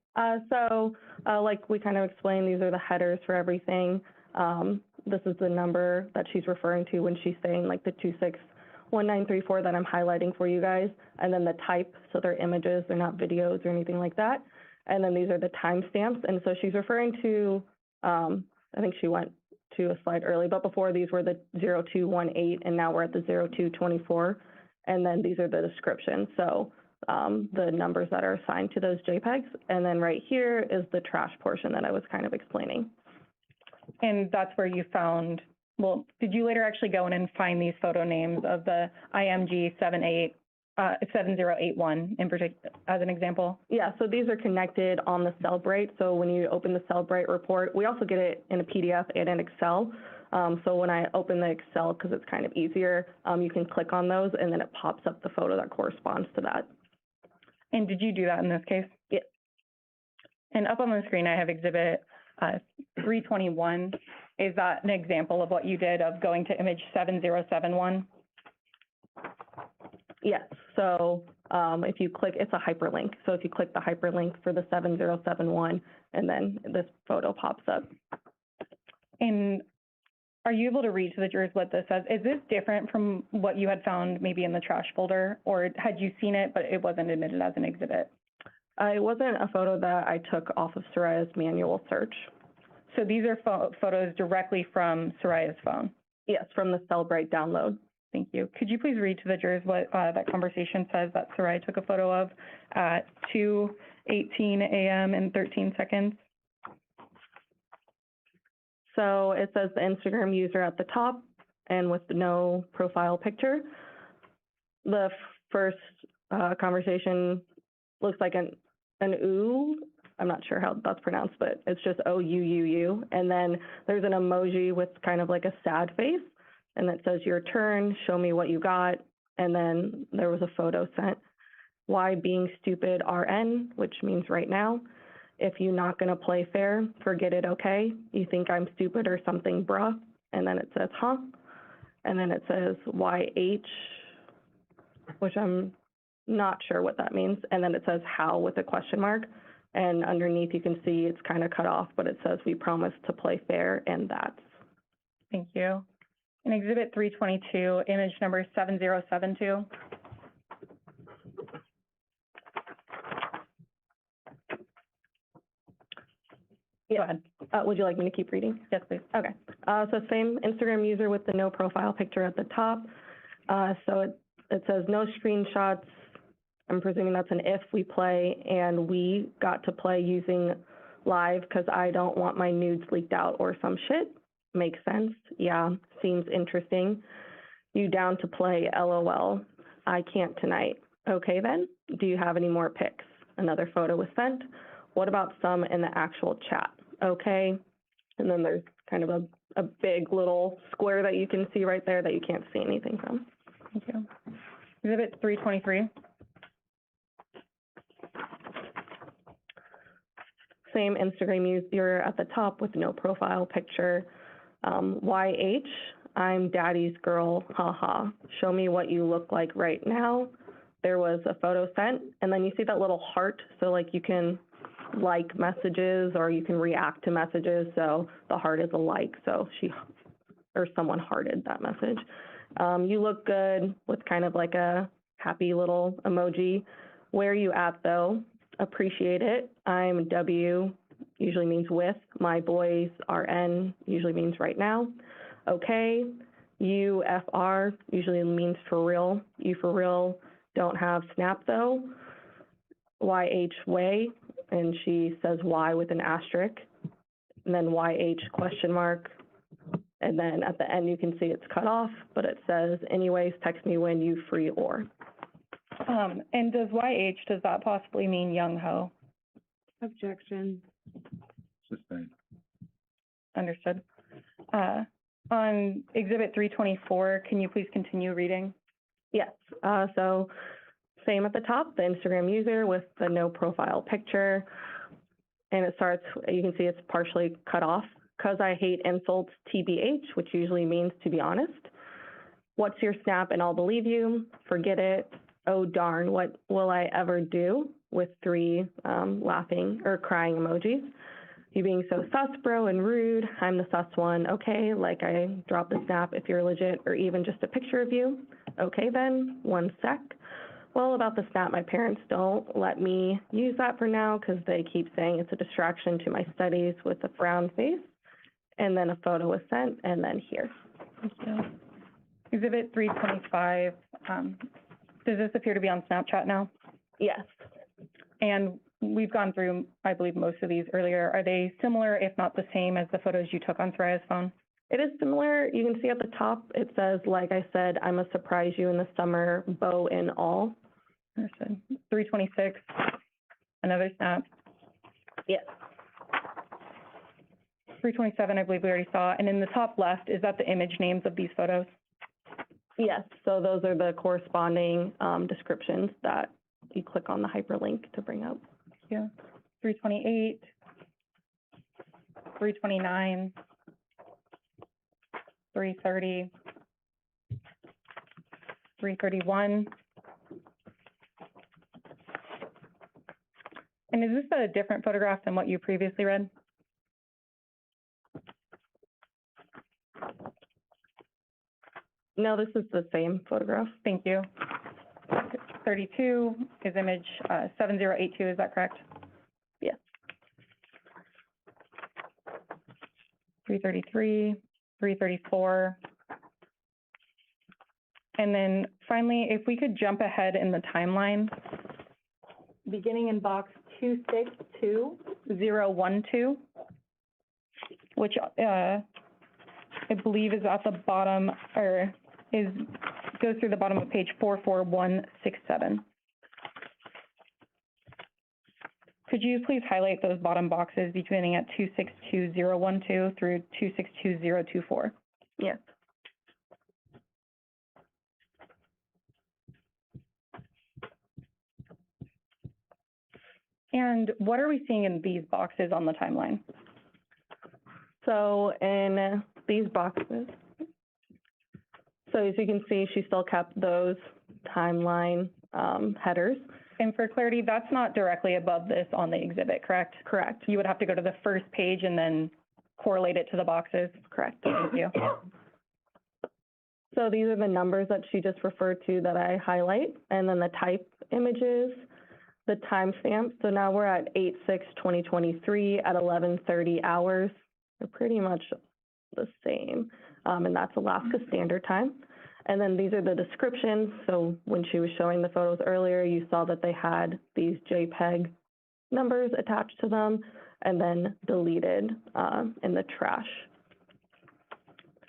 so like we kind of explained, these are the headers for everything. This is the number that she's referring to when she's saying like the 261934 that I'm highlighting for you guys, and then the type, so they're images, they're not videos or anything like that. And then these are the timestamps, and so she's referring to, I think she went to a slide early, but before these were the 0218, and now we're at the 0224, and then these are the descriptions. So the numbers that are assigned to those JPEGs, and then right here is the trash portion that I was kind of explaining. And that's where you found, well, did you later actually go in and find these photo names of the IMG 7081 in particular, as an example? Yeah, so these are connected on the Cellbrite. So when you open the Cellbrite report, we also get it in a PDF and in Excel. So when I open the Excel, because it's kind of easier, you can click on those and then it pops up the photo that corresponds to that. And did you do that in this case? Yes. And up on the screen, I have exhibit 321. Is that an example of what you did of going to image 7071? Yes, so if you click, it's a hyperlink. So if you click the hyperlink for the 7071, and then this photo pops up. And are you able to read to the jurors what this says? Is this different from what you had found maybe in the trash folder, or had you seen it, but it wasn't admitted as an exhibit? It wasn't a photo that I took off of Saria's manual search. So these are photos directly from Saria's phone? Yes, from the Cellbrite download. Thank you. Could you please read to the jurors what that conversation says that Saria took a photo of at 2:18 a.m. and 13 seconds? So it says the Instagram user at the top and with no profile picture. The first conversation looks like an ooh. I'm not sure how that's pronounced, but it's just O-U-U-U. And then there's an emoji with kind of like a sad face. And it says, your turn, show me what you got. And then there was a photo sent. Why being stupid RN, which means right now. If you're not gonna play fair, forget it, okay? You think I'm stupid or something, bruh? And then it says, huh? And then it says YH, which I'm not sure what that means. And then it says how with a question mark. And underneath you can see it's kind of cut off, but it says we promise to play fair, and that's. Thank you. In exhibit 322, image number 7072. Yeah. Go ahead. Would you like me to keep reading? Yes, please. Okay. So same Instagram user with the no profile picture at the top. So it says no screenshots. I'm presuming that's an if we play, and we got to play using live because I don't want my nudes leaked out or some shit. Makes sense. Yeah, seems interesting. You down to play, LOL. I can't tonight. Okay then, do you have any more pics? Another photo was sent. What about some in the actual chat? Okay. And then there's kind of a big little square that you can see right there that you can't see anything from. Thank you. Exhibit 323. Same Instagram user at the top with no profile picture. YH, I'm daddy's girl, haha. Show me what you look like right now. There was a photo sent, and then you see that little heart, so like you can like messages or you can react to messages, so the heart is a like, so someone hearted that message. You look good with kind of like a happy little emoji. Where are you at though? Appreciate it. I'm W, usually means with. My boys are N, usually means right now. Okay. You FR, usually means for real. You for real. Don't have Snap though. YH way, and she says Y with an asterisk, and then YH question mark. And then at the end, you can see it's cut off, but it says, anyways, text me when you free or. And does that possibly mean young ho? Objection. Sustained. Understood. On Exhibit 324, can you please continue reading? Yes, so same at the top, the Instagram user with the no profile picture. And it starts, you can see it's partially cut off. Cause I hate insults, TBH, which usually means to be honest. What's your Snap and I'll believe you. Forget it. Oh darn, what will I ever do? With 3 laughing or crying emojis. You being so sus, bro, and rude. I'm the sus one. Okay, like I dropped the Snap if you're legit, or even just a picture of you. Okay then, 1 sec. Well, about the Snap, my parents don't let me use that for now because they keep saying it's a distraction to my studies with a frown face. And then a photo was sent, and then here. Thank you. Exhibit 325, does this appear to be on Snapchat now? Yes. And we've gone through, I believe, most of these earlier. Are they similar, if not the same, as the photos you took on Saraya's phone? It is similar. You can see at the top, it says, like I said, I'm a surprise you in the summer, bow and all. Understood. 326, another Snap. Yes. 327, I believe we already saw. And in the top left, is that the image names of these photos? Yes, so those are the corresponding descriptions that you click on the hyperlink to bring up. Yeah. 328, 329, 330, 331. And is this a different photograph than what you previously read? No, this is the same photograph. Thank you. 32 is image 7082, is that correct? Yes. 333, 334. And then finally, if we could jump ahead in the timeline, beginning in box 262012, which I believe is at the bottom, or goes through the bottom of page 44167. Could you please highlight those bottom boxes beginning at 262012 through 262024? Yes. And what are we seeing in these boxes on the timeline? So in these boxes, so as you can see, she still kept those timeline headers. And for clarity, that's not directly above this on the exhibit, correct? Correct. You would have to go to the first page and then correlate it to the boxes? Correct. Thank you. So these are the numbers that she just referred to that I highlight, and then the type images, the timestamp. So now we're at 8/6/2023 at 11:30 hours. They're pretty much the same, and that's Alaska Standard Time. And then these are the descriptions. So when she was showing the photos earlier, you saw that they had these JPEG numbers attached to them and then deleted in the trash.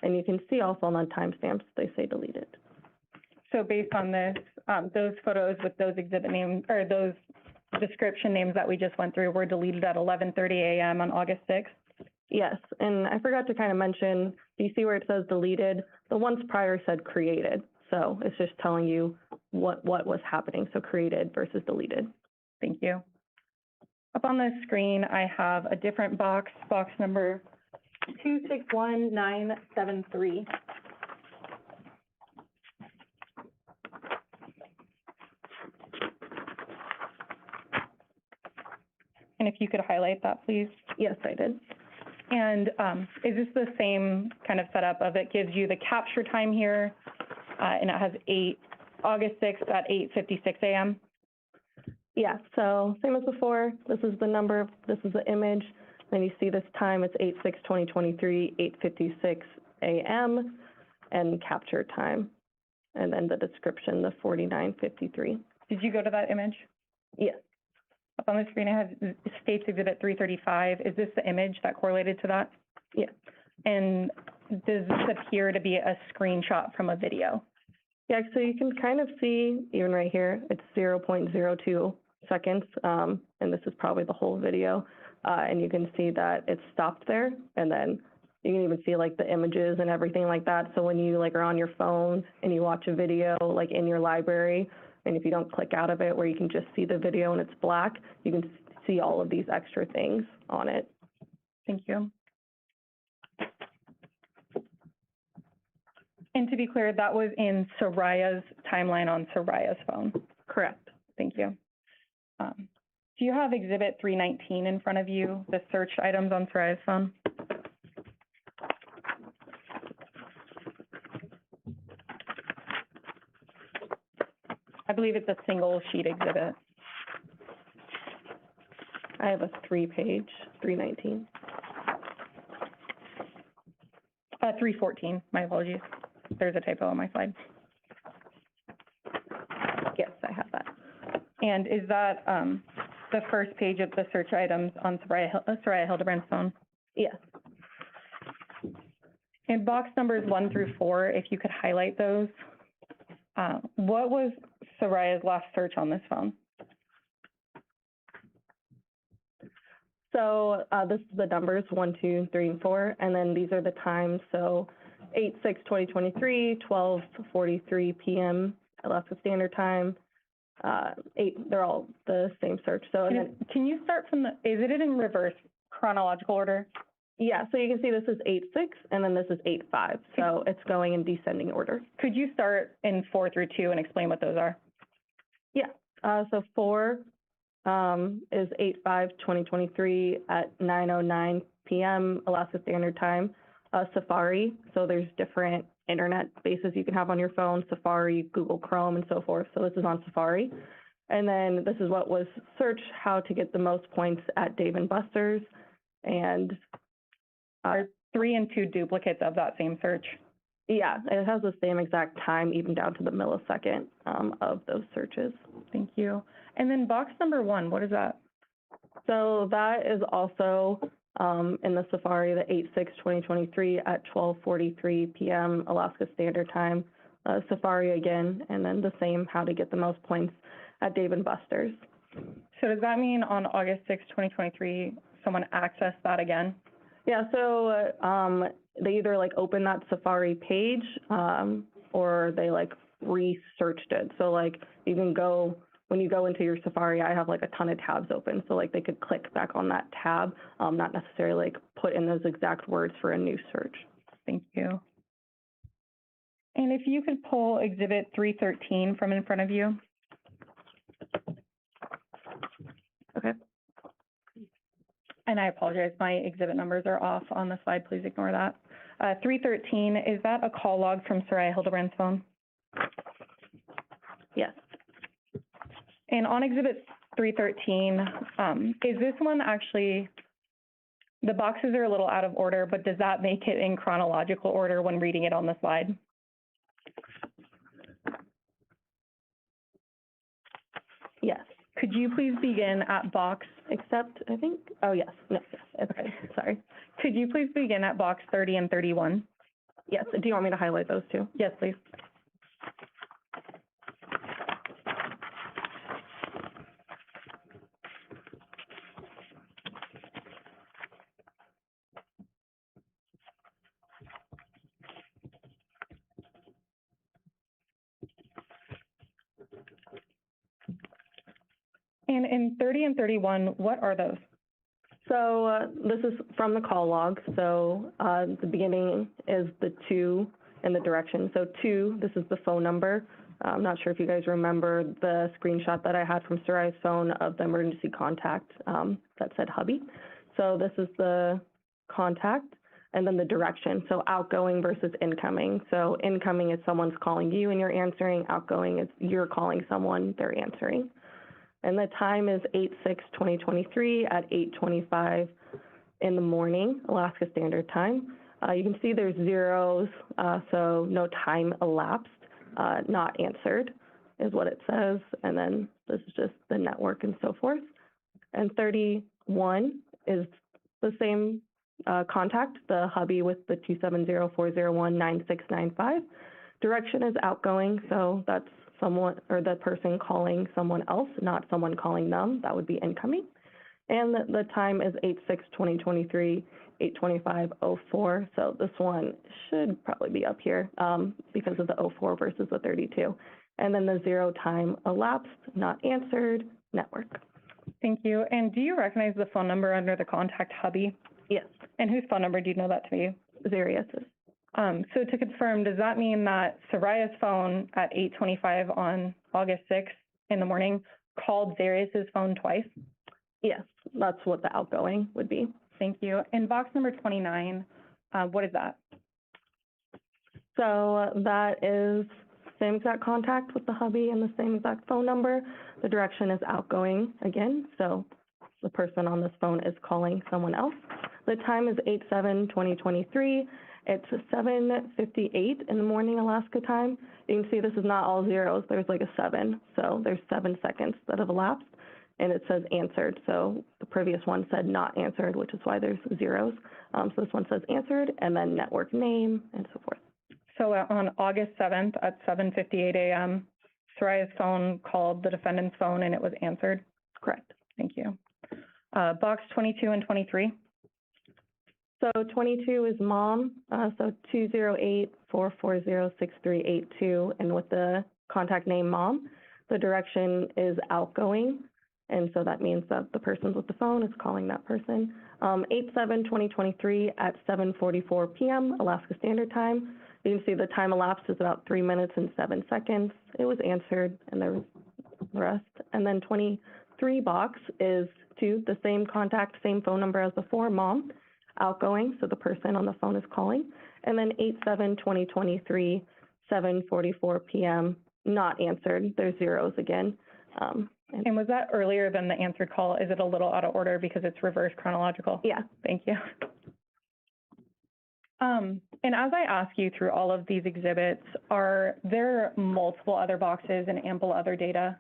And you can see also on the timestamps, they say deleted. So based on this, those photos with those exhibit names, or those description names that we just went through were deleted at 11:30 a.m. on August 6th? Yes, and I forgot to kind of mention, do you see where it says deleted? The ones prior said created, so it's just telling you what was happening, so created versus deleted. Thank you. Up on the screen, I have a different box number 261973. And if you could highlight that, please. Yes, I did. And is this the same kind of setup of it gives you the capture time here, and it has August 6th at 8:56 a.m.? Yeah, so same as before, this is the number, this is the image, then you see this time, it's 8/6/2023, 8:56 a.m., and capture time. And then the description, the 49:53. Did you go to that image? Yes, Up on the screen, it has States Exhibit 335. Is this the image that correlated to that? yes. And does this appear to be a screenshot from a video? Yeah, so you can kind of see, even right here, it's 0.02 seconds, and this is probably the whole video. And you can see that it's stopped there, and then you can even see like the images and everything like that. So when you like are on your phone and you watch a video like in your library, and if you don't click out of it where you can just see the video and it's black, you can see all of these extra things on it. Thank you. And to be clear, that was in Saria's timeline on Saria's phone. Correct. Thank you. Do you have Exhibit 319 in front of you, the searched items on Saria's phone? I believe it's a single sheet exhibit. I have a 3-page, 319. 314, my apologies. There's a typo on my slide. Yes, I have that. And is that the first page of the search items on Saria Hildabrand's phone? Yes. In box numbers 1 through 4, if you could highlight those, what was Saria's last search on this phone? So this is the numbers, 1, 2, 3, and 4, and then these are the times. So 8/6/2023, 12:43 p.m. Alaska Standard Time. They're all the same search. So and then, Can you start from is it in reverse chronological order? yeah, so you can see this is 8/6, and then this is 8/5. So it's going in descending order. Could you start in 4 through 2 and explain what those are? Yeah. So 4 is 8/5/2023 at 9:09 p.m. Alaska Standard Time. Safari, so there's different internet bases you can have on your phone, Safari, Google Chrome, and so forth. So this is on Safari. And then this is what was searched, how to get the most points at Dave & Buster's. And Are 3 and 2 duplicates of that same search? yeah, it has the same exact time, even down to the millisecond of those searches. Thank you. And then box number 1, what is that? So that is also in the Safari, the 8/6/2023 at 12:43 p.m. Alaska Standard Time. Safari again, and then the same, how to get the most points at Dave & Buster's. So does that mean on August 6, 2023, someone accessed that again? Yeah, so they either like open that Safari page or they like researched it. So like you can go, when you go into your Safari, I have like a ton of tabs open. So like they could click back on that tab, not necessarily like put in those exact words for a new search. Thank you. And if you could pull Exhibit 313 from in front of you. Okay. And I apologize, my exhibit numbers are off on the slide. Please ignore that. 313, is that a call log from Saria Hildabrand's phone? Yes. And on Exhibit 313, is this one actually, the boxes are a little out of order, but does that make it in chronological order when reading it on the slide? Yes. Could you please begin at box, Except, I think, oh, yes, no, yes, okay, sorry. could you please begin at box 30 and 31? Yes, do you want me to highlight those two? Yes, please. And in 30 and 31, what are those? So this is from the call log. So the beginning is the 2 in the direction. So 2, this is the phone number. I'm not sure if you guys remember the screenshot that I had from Saria's phone of the emergency contact that said hubby. So this is the contact, and then the direction. So outgoing versus incoming. So incoming is someone's calling you and you're answering. Outgoing is you're calling someone, they're answering. And the time is 8/6/2023 at 8:25 in the morning, Alaska Standard Time. You can see there's zeros, so no time elapsed, not answered is what it says. And then this is just the network and so forth. And 31 is the same contact, the hubby with the 270-401-9695. Direction is outgoing, so that's someone or the person calling someone else, not someone calling them. That would be incoming. And the time is 8/6/2023, 8:25:04. So this one should probably be up here because of the 04 versus the 32. And then the 0 time elapsed, not answered, network. Thank you. And do you recognize the phone number under the contact hubby? Yes, And whose phone number do you know that to be? Zarrius's. So to confirm, does that mean that Saria's phone at 8:25 on August 6th in the morning called Zarrius's phone twice? Yes, that's what the outgoing would be. Thank you. And box number 29, what is that? So that is same exact contact with the hubby and the same exact phone number. The direction is outgoing again, so the person on this phone is calling someone else. The time is 8/7/2023. It's 7:58 in the morning Alaska time. You can see this is not all zeros. There's like a 7, so there's 7 seconds that have elapsed, and it says answered. So the previous one said not answered, which is why there's zeros. So this one says answered, and then network name and so forth. So on August 7th at 7:58 a.m., Saria's phone called the defendant's phone and it was answered? Correct. Thank you. Box 22 and 23? So 22 is mom, so 208-440-6382, and with the contact name mom, the direction is outgoing, and so that means that the person with the phone is calling that person. 8/7/2023 at 7:44 p.m. Alaska Standard Time. You can see the time elapsed is about 3 minutes and 7 seconds. It was answered, and there was the rest. And then 23 box is to the same contact, same phone number as before, mom, outgoing, so the person on the phone is calling. And then 8/7/2023, 7:44 p.m., not answered. There's zeros again. And was that earlier than the answered call? Is it a little out of order because it's reverse chronological? Yeah. Thank you. And as I ask you through all of these exhibits, are there multiple other boxes and ample other data?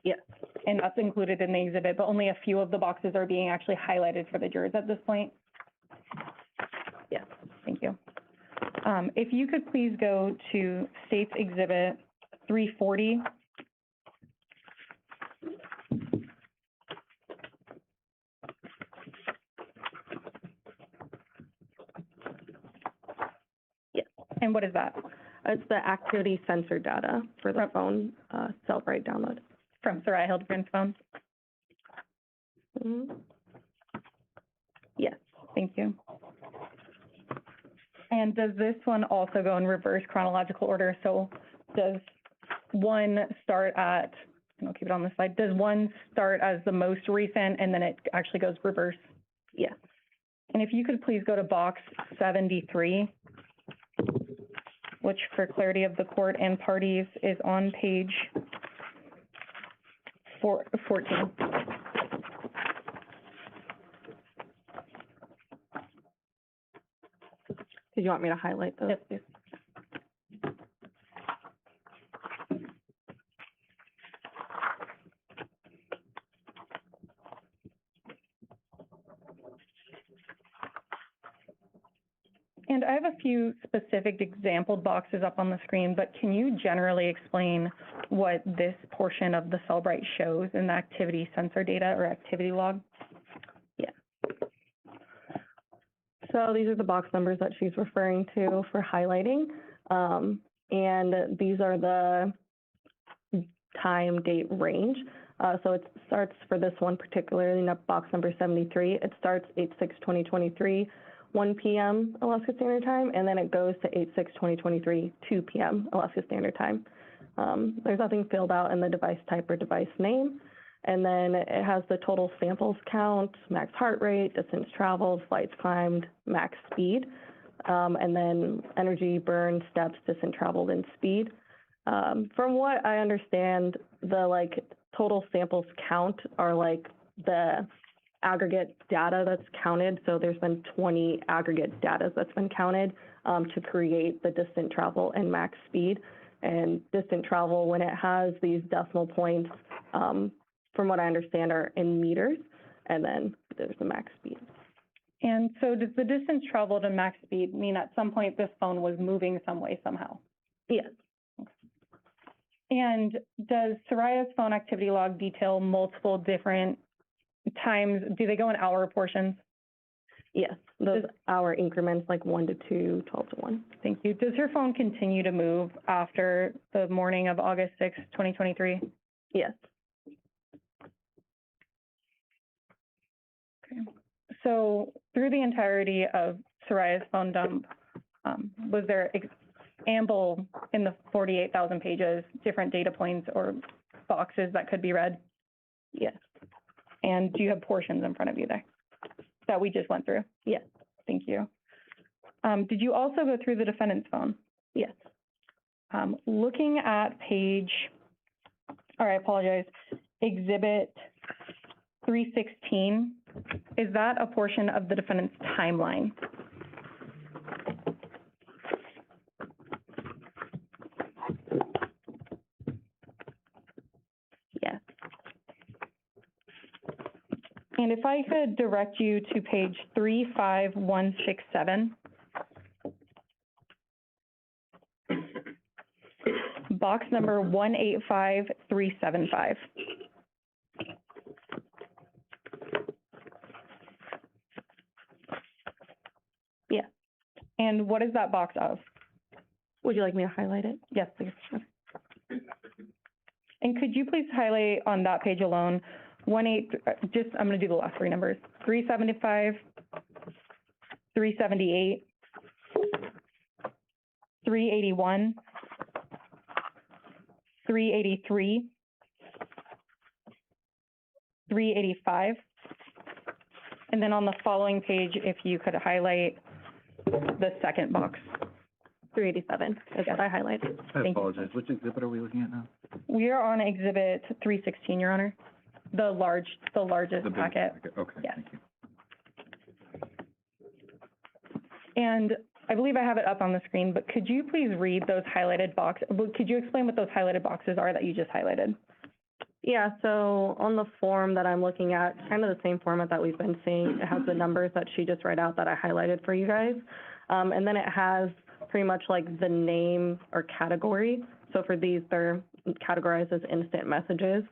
Yes. And that's included in the exhibit, but only a few of the boxes are being actually highlighted for the jurors at this point? Yes. Thank you. If you could please go to State's Exhibit 340. Yes. And what is that? It's the activity sensor data for the phone self-write download. From Saria Hildabrand's phone? Yes. Thank you. And does this one also go in reverse chronological order? So does one start at, and I'll keep it on the slide, does one start as the most recent and then it actually goes reverse? Yes. And if you could please go to box 73, which for clarity of the court and parties is on page 14. Did you want me to highlight those? Yes, please. And I have a few specific example boxes up on the screen, but can you generally explain what this portion of the Cellbrite shows in the activity sensor data or activity log? Yeah. So these are the box numbers that she's referring to for highlighting. And these are the time, date, range. So it starts for this one particularly, box number 73. It starts 8/6/2023. 1 p.m. Alaska Standard Time, and then it goes to 8/6/2023, 2 p.m. Alaska Standard Time. There's nothing filled out in the device type or device name. And then it has the total samples count, max heart rate, distance traveled, flights climbed, max speed, and then energy burn, steps, distance traveled, and speed. From what I understand, the total samples count are the aggregate data that's counted. So there's been 20 aggregate data that's been counted to create the distant travel and max speed. And distant travel, when it has these decimal points, from what I understand, are in meters, and then there's the max speed. And so does the distance traveled and max speed mean at some point this phone was moving some way somehow? Yes. And does Saria's phone activity log detail multiple different times? Do they go in hour portions? Yes, those hour increments, 1 to 2, 12 to 1. Thank you. Does her phone continue to move after the morning of August 6, 2023? Yes. Okay. So through the entirety of Saria's phone dump, was there ample in the 48,000 pages, different data points or boxes that could be read? Yes. And do you have portions in front of you there that we just went through? Yes. Thank you. Did you also go through the defendant's phone? Yes. Looking at I apologize, Exhibit 316, is that a portion of the defendant's timeline? Yes. And if I could direct you to page 35167. Box number 185375. Yes. And what is that box of? Would you like me to highlight it? Yes, please. And could you please highlight on that page alone, I'm gonna do the last three numbers, 375, 378, 381, 383, 385. And then on the following page, if you could highlight the second box. 387 is what I highlighted. I Thank you. apologize. Which exhibit are we looking at now? We are on Exhibit 316, Your Honor, the largest The big packet. Okay, Yes. thank you. And I believe I have it up on the screen, but could you please read those highlighted boxes? Could you explain what those highlighted boxes are that you just highlighted? Yeah, so on the form that I'm looking at, kind of the same format that we've been seeing, it has the numbers that she just read out that I highlighted for you guys. And then it has pretty much the name or category. So for these, they're categorized as instant messages.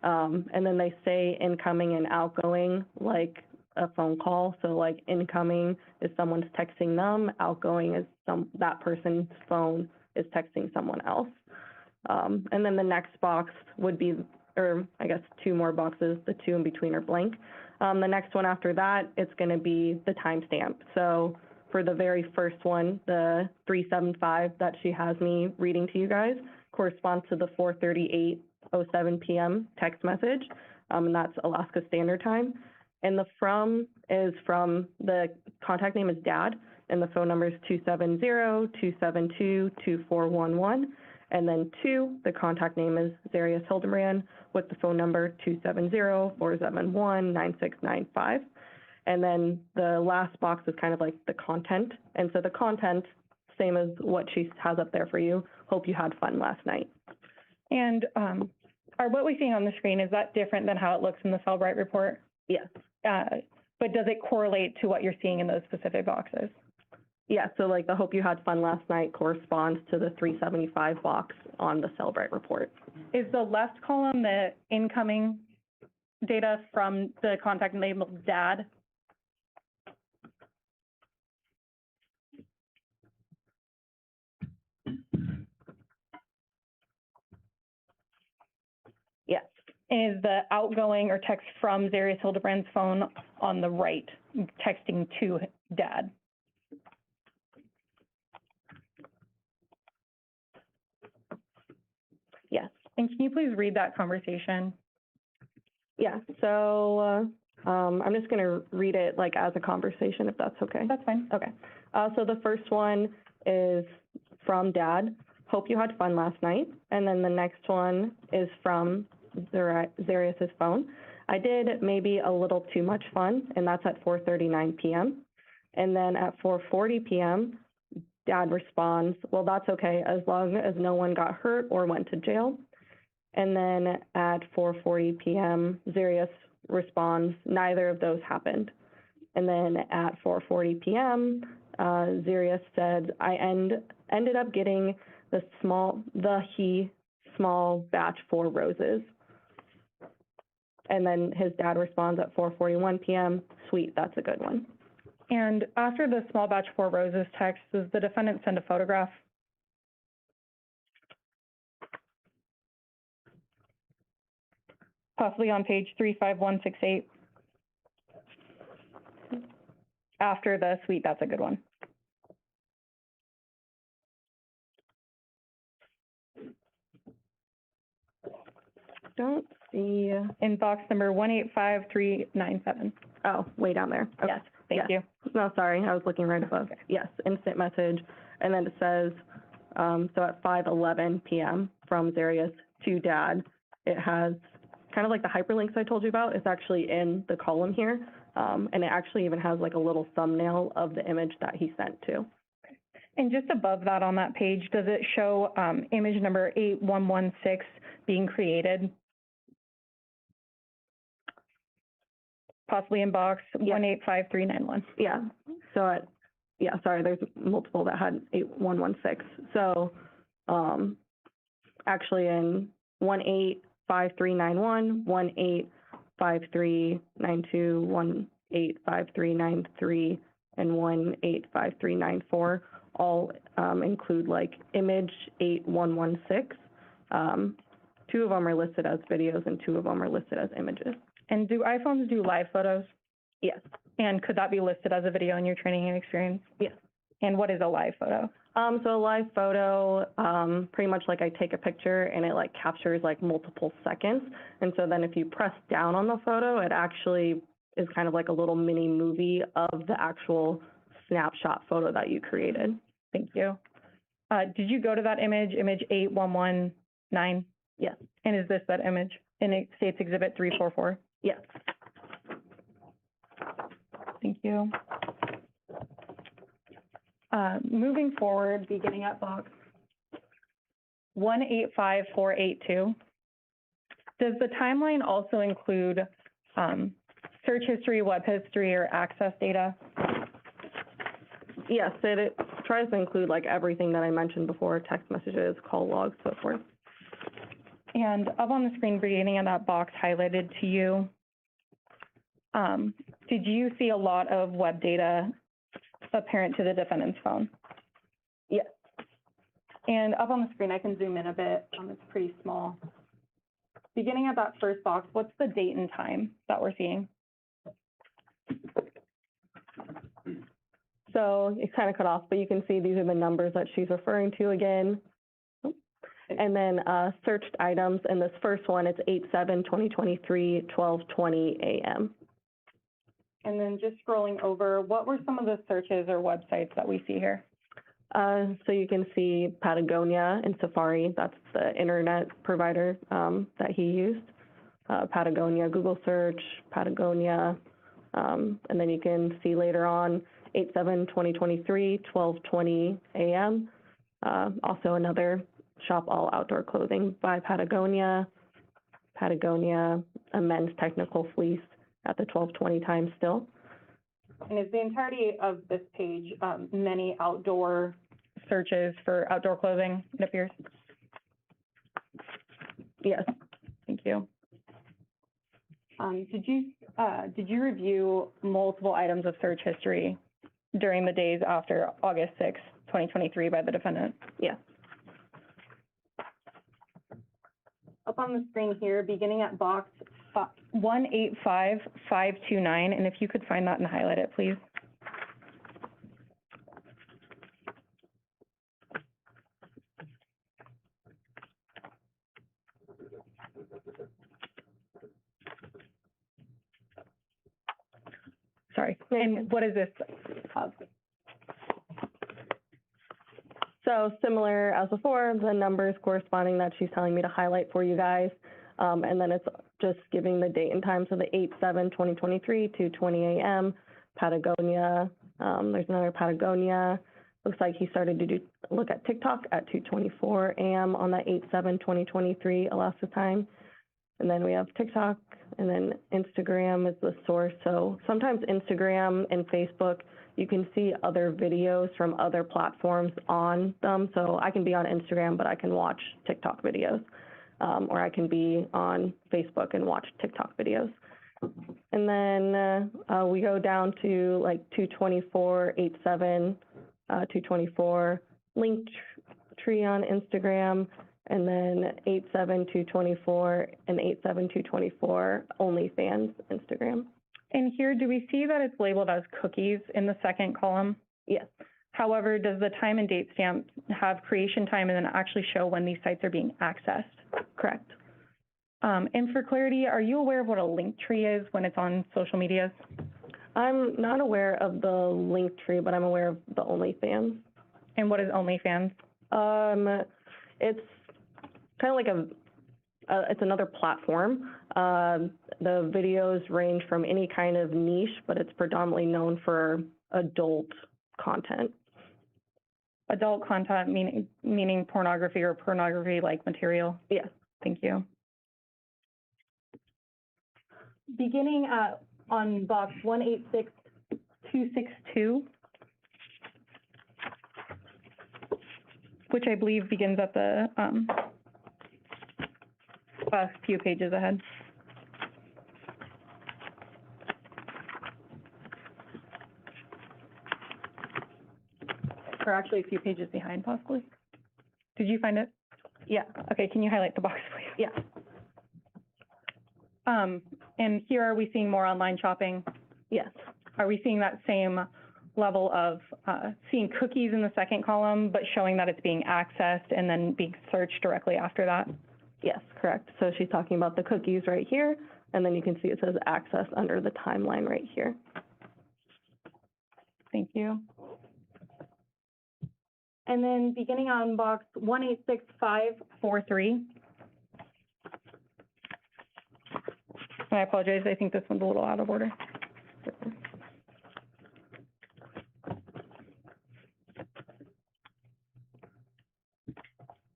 And then they say incoming and outgoing, like a phone call. So incoming is someone's texting them, outgoing is that person's phone is texting someone else. And then the next box would be, or I guess two more boxes, the two in between are blank. The next one after that, it's going to be the timestamp. So for the very first one, the 375 that she has me reading to you guys corresponds to the 4:38:07 p.m. text message, and that's Alaska Standard Time. And the from is from the contact name is Dad, and the phone number is 270-272-2411. And then the contact name is Zarrius Hildabrand with the phone number 270-471-9695. And then the last box is kind of like the content. And so the content, same as what she has up there for you. Hope you had fun last night. And what we're seeing on the screen, is that different than how it looks in the Cellbrite report? Yes. But does it correlate to what you're seeing in those specific boxes? Yeah, so the hope you had fun last night corresponds to the 375 box on the Cellbrite report. Is the left column the incoming data from the contact labeled Dad? Yes. Is the outgoing or text from Zarrius Hildabrand's phone on the right, texting to Dad? And can you please read that conversation? Yeah, so, I'm just gonna read it like as a conversation, if that's okay. That's fine. Okay. So the first one is from Dad. Hope you had fun last night. And then the next one is from Zarrius's phone. I did maybe a little too much fun, and that's at 4:39 p.m. And then at 4:40 p.m., Dad responds, well, that's okay, as long as no one got hurt or went to jail. And then at 4:40 p.m., Zarrius responds, neither of those happened. And then at 4:40 p.m., Zarrius said, I ended up getting the small batch 4 roses. And then his dad responds at 4:41 p.m., sweet, that's a good one. And after the small batch 4 roses text, does the defendant send a photograph? Possibly on page 35168. After the sweet, that's a good one. Don't see, In box number 185397. oh, way down there. Okay. Yes, thank you. No, sorry, I was looking right above. Yes, instant message. And then it says, so at 5:11 p.m. from Zarrius to Dad, it has kind of like the hyperlinks I told you about. It's actually in the column here. And it actually even has like a little thumbnail of the image that he sent to. And just above that on that page, does it show image number 8116 being created? Possibly in box 185391. Yeah, so sorry, there's multiple that had 8116. So, actually in 185391, 185392, 185393, and 185394 all include like image 8116. 2 of them are listed as videos and 2 of them are listed as images. And do iPhones do live photos? Yes. And could that be listed as a video in your training and experience? Yes. And what is a live photo? So a live photo, pretty much like I take a picture and it like captures like multiple seconds. And so then if you press down on the photo, it actually is kind of like a little mini movie of the actual snapshot photo that you created. Thank you. Did you go to that image 8119? Yes. And is this that image? And it states exhibit 344? Yes. Thank you. Moving forward, beginning at box 185482, does the timeline also include search history, web history, or access data? Yes, it tries to include like everything that I mentioned before, text messages, call logs, so forth. And up on the screen, beginning of that box highlighted to you, did you see a lot of web data apparent to the defendant's phone? Yes. And up on the screen, I can zoom in a bit. It's pretty small. Beginning at that first box, what's the date and time that we're seeing? So it's kind of cut off, but you can see these are the numbers that she's referring to again. And then searched items, and this first one, it's 8/7/2023, 12:20 a.m. And then just scrolling over, what were some of the searches or websites that we see here? So you can see Patagonia and Safari, that's the internet provider that he used. Patagonia, Google search, Patagonia, and then you can see later on 8/7/2023, 12:20 a.m. Also another shop all outdoor clothing by Patagonia, a men's technical fleece at the 12:20 time still. And is the entirety of this page many outdoor searches for outdoor clothing, it appears? Yes. Thank you. Did you review multiple items of search history during the days after August 6, 2023 by the defendant? Yes. Up on the screen here, beginning at box 185529, and if you could find that and highlight it, please. sorry. And what is this? So similar as before, the numbers corresponding that she's telling me to highlight for you guys. And then it's just giving the date and time, so the 8/7/2023 to 20 a.m. Patagonia. There's another Patagonia. Looks like he started to look at TikTok at 2:24 a.m. on that 8/7/2023 Alaska time. And then we have TikTok, and then Instagram is the source. So sometimes Instagram and Facebook, you can see other videos from other platforms on them. So I can be on Instagram, but I can watch TikTok videos. Or I can be on Facebook and watch TikTok videos. And then we go down to like 2:24, 8/7, 2:24, link tree on Instagram, and then 8/7, 2:24, and 8/7, 2:24, OnlyFans Instagram. And here, do we see that it's labeled as cookies in the second column? Yes. However, does the time and date stamp have creation time and then actually show when these sites are being accessed? Correct. And for clarity, are you aware of what a link tree is when it's on social medias? I'm not aware of the link tree, but I'm aware of the OnlyFans. And what is OnlyFans? It's kind of like it's another platform. The videos range from any kind of niche, but it's predominantly known for adult content. Adult content, meaning pornography or pornography-like material? Yes. Thank you. Beginning on box 186262, which I believe begins at the few pages ahead. Or actually a few pages behind, possibly. Did you find it? Yeah. Okay, can you highlight the box, please? Yeah. And here, are we seeing more online shopping? Yes. Are we seeing that same level of seeing cookies in the second column, but showing that it's being accessed and then being searched directly after that? Yes, correct. So she's talking about the cookies right here, and then you can see it says access under the timeline right here. Thank you. And then beginning on box 186543. And I apologize, I think this one's a little out of order.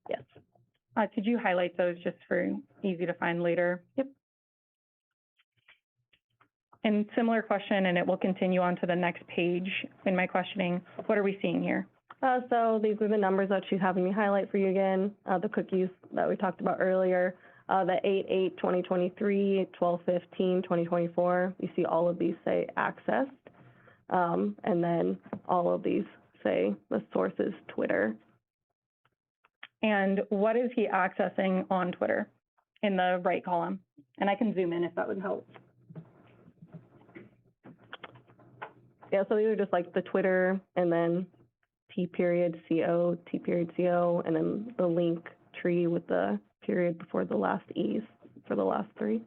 Yes. Could you highlight those just for easy to find later? Yep. And similar question, and it will continue on to the next page in my questioning. What are we seeing here? So these are the numbers that she's having me highlight for you again, the cookies that we talked about earlier, the 8/8/2023, 12/15/2024. You see all of these say accessed, and then all of these say the source is Twitter. And what is he accessing on Twitter in the right column? And I can zoom in if that would help. Yeah, so these are just like the Twitter and then T.CO, T.CO, and then the link tree with the period before the last E's for the last three.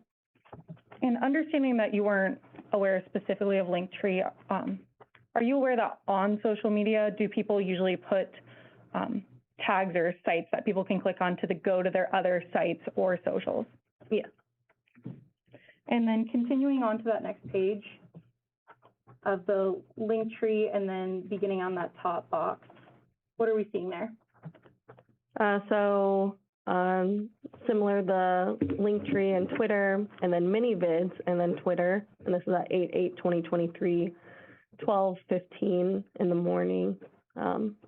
And understanding that you weren't aware specifically of Linktree, are you aware that on social media, do people usually put tags or sites that people can click on to go to their other sites or socials? Yes. And then continuing on to that next page of the Linktree and then beginning on that top box, what are we seeing there? Similar, the Linktree and Twitter, and then mini vids, and then Twitter, and this is at 8/8/2023, 12:15 in the morning,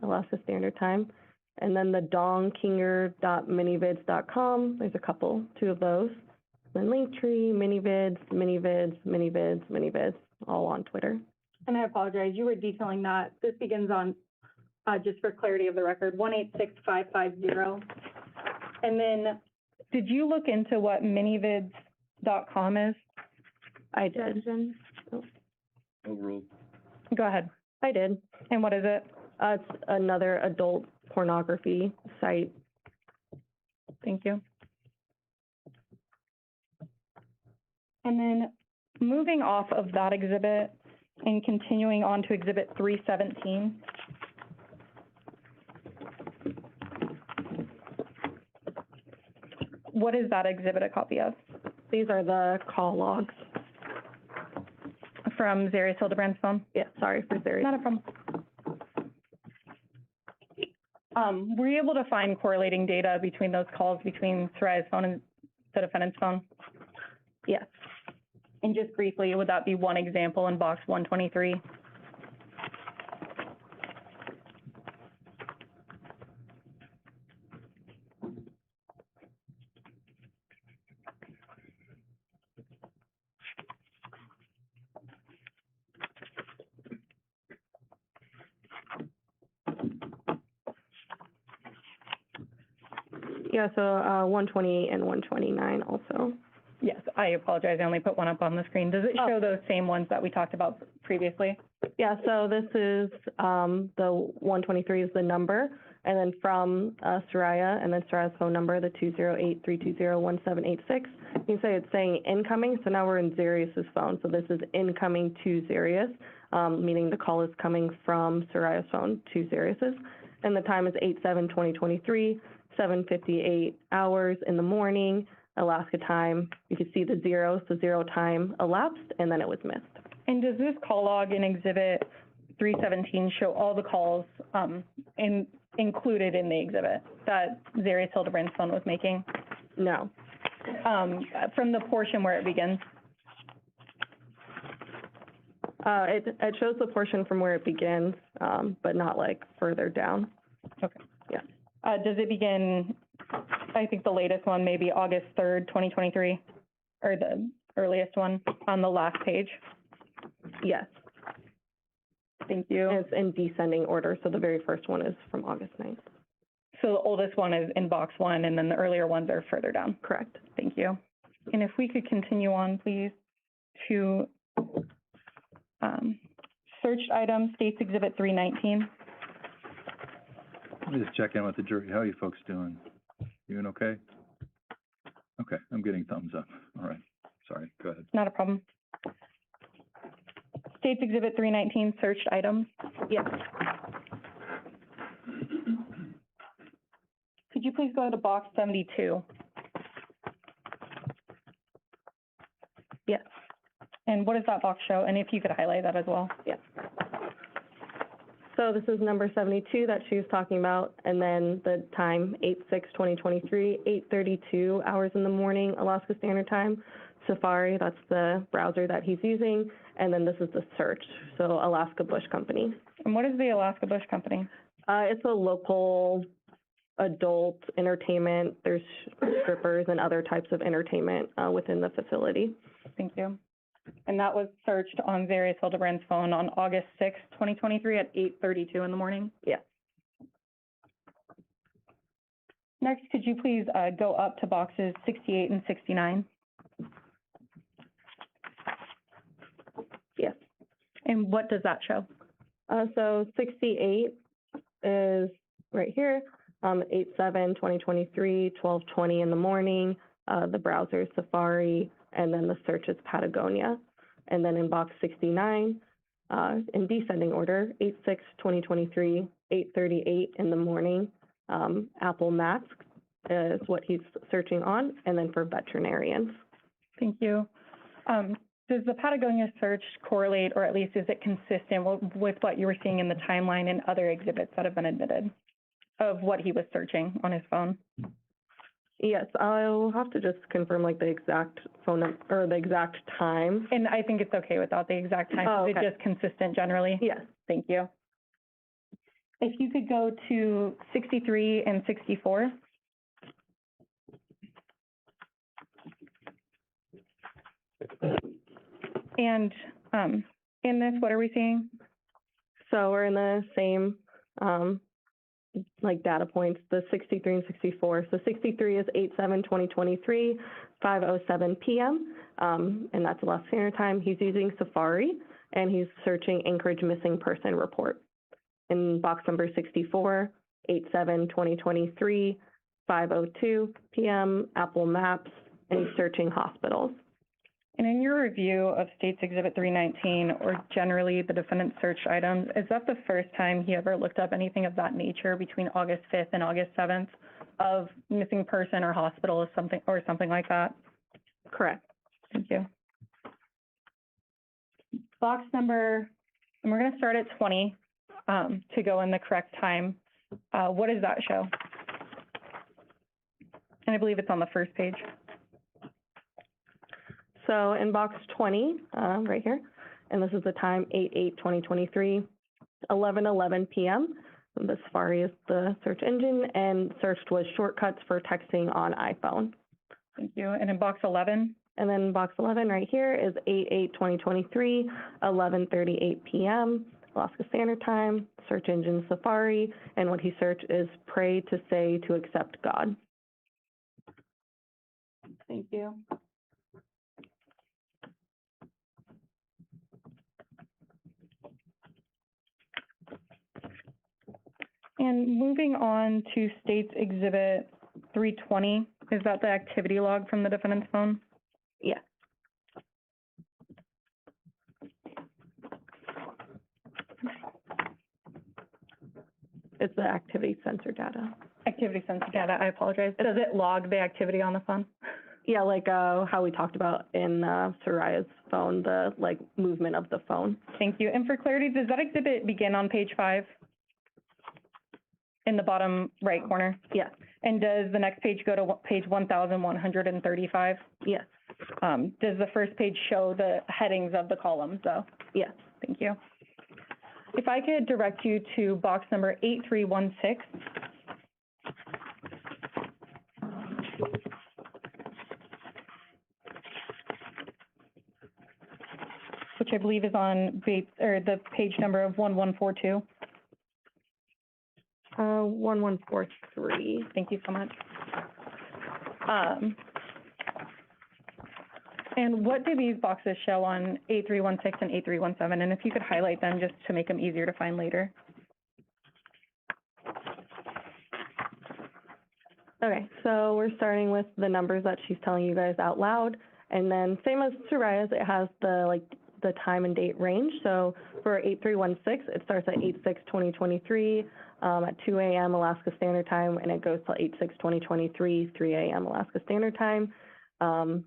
Alaska Standard Time. And then the dongkinger.minivids.com, there's two of those. Then Linktree, mini vids, all on Twitter. And I apologize, you were detailing that. This begins on, just for clarity of the record, 186550. And then, did you look into what minivids.com is? I did. Overruled. Go ahead. I did. And what is it? It's another adult pornography site. Thank you. And then moving off of that exhibit, And continuing on to Exhibit 317. What is that exhibit a copy of? These are the call logs. From Zarrius Hildabrand's phone? Yeah, sorry for Zarrius. Not a problem. Were you able to find correlating data between those calls between Saria's phone and the defendant's phone? Yes. And just briefly, would that be one example in box 123? Yeah, so 120 and 129 also. Yes, I apologize. I only put one up on the screen. Does it show those same ones that we talked about previously? Yeah, so this is the 123 is the number, and then from Saria, and then Saria's phone number, the 208-320-1786. You can say it's saying incoming, so now we're in Zarrius's phone. So this is incoming to Zarrius, meaning the call is coming from Saria's phone to Zarrius's. And the time is 8/7/2023, 7:58 hours in the morning, Alaska time. You can see the zero, so zero time elapsed, and then it was missed. And does this call log in Exhibit 317 show all the calls included in the exhibit that Zarrius Hildabrand's phone was making? No. From the portion where it begins? It shows the portion from where it begins, but not like further down. Okay. Yeah. Does it begin, I think the latest one, maybe August 3rd, 2023, or the earliest one on the last page? Yes. Thank you. And it's in descending order, so the very first one is from August 9th. So the oldest one is in box one, and then the earlier ones are further down. Correct. Thank you. And if we could continue on, please, to searched items, State's Exhibit 319. Let me just check in with the jury. How are you folks doing? You doing okay? Okay, I'm getting thumbs up. All right, sorry, go ahead. Not a problem. State's Exhibit 319, searched items. Yes. Could you please go to box 72? Yes. And what does that box show? And if you could highlight that as well. Yes. So this is number 72 that she was talking about, and then the time, 8/6/2023, 8:32 hours in the morning, Alaska Standard Time. Safari, that's the browser that he's using, and then this is the search, so Alaska Bush Company. And what is the Alaska Bush Company? It's a local adult entertainment. There's strippers and other types of entertainment within the facility. Thank you. And that was searched on Zarrius Hildabrand's phone on August 6th, 2023 at 8:32 in the morning? Yes. Next, could you please go up to boxes 68 and 69? Yes. And what does that show? So 68 is right here, 8/7/2023, 12:20 in the morning. The browser is Safari, and then the search is Patagonia. And then in box 69, in descending order, 8/6/2023, 8:38 in the morning, Apple Maps is what he's searching on, and then for veterinarians. Thank you. Does the Patagonia search correlate, or at least is it consistent with what you were seeing in the timeline and other exhibits that have been admitted of what he was searching on his phone? Yes, I'll have to just confirm like the exact phone number or the exact time. And I think it's okay without the exact time. Oh, Is okay. it just consistent generally? Yes. Thank you. If you could go to 63 and 64. And in this, what are we seeing? So we're in the same like data points, the 63 and 64. So 63 is 8/7/2023, 5:07 p.m. And that's Alaska Standard Time. He's using Safari, and he's searching Anchorage missing person report. In box number 64, 8/7/2023, 5:02 p.m. Apple Maps, and he's searching hospitals. And in your review of State's Exhibit 319, or generally the defendant's search items, is that the first time he ever looked up anything of that nature between August 5th and August 7th of missing person or hospital or something like that? Correct. Thank you. Box number, and we're going to start at 20 to go in the correct time. What does that show? And I believe it's on the first page. So in box 20, right here, and this is the time, 8/8/2023, 11:11 p.m. The Safari is the search engine, and searched was shortcuts for texting on iPhone. Thank you. And in box 11? And then box 11 right here is 8/8/2023, 11:38 p.m., Alaska Standard Time, search engine Safari, and what he searched is pray to say to accept God. Thank you. And moving on to State's Exhibit 320, is that the activity log from the defendant's phone? Yeah. It's the activity sensor data. Activity sensor data, I apologize. Does it log the activity on the phone? Yeah, like how we talked about in Saria's phone, the like movement of the phone. Thank you. And for clarity, does that exhibit begin on page 5? In the bottom right corner? Yes. And does the next page go to page 1,135? Yes. Does the first page show the headings of the columns, though? Yes. Thank you. If I could direct you to box number 8316. Which I believe is on the page number of 1142. 1143. Thank you so much. And what do these boxes show on 8316 and 8317? And if you could highlight them just to make them easier to find later. Okay, so we're starting with the numbers that she's telling you guys out loud. And then same as Saria's, it has the time and date range. So for 8316, it starts at 8/6/2023 at 2 a.m. Alaska Standard Time, and it goes till 8/6/2023, 3 a.m. Alaska Standard Time.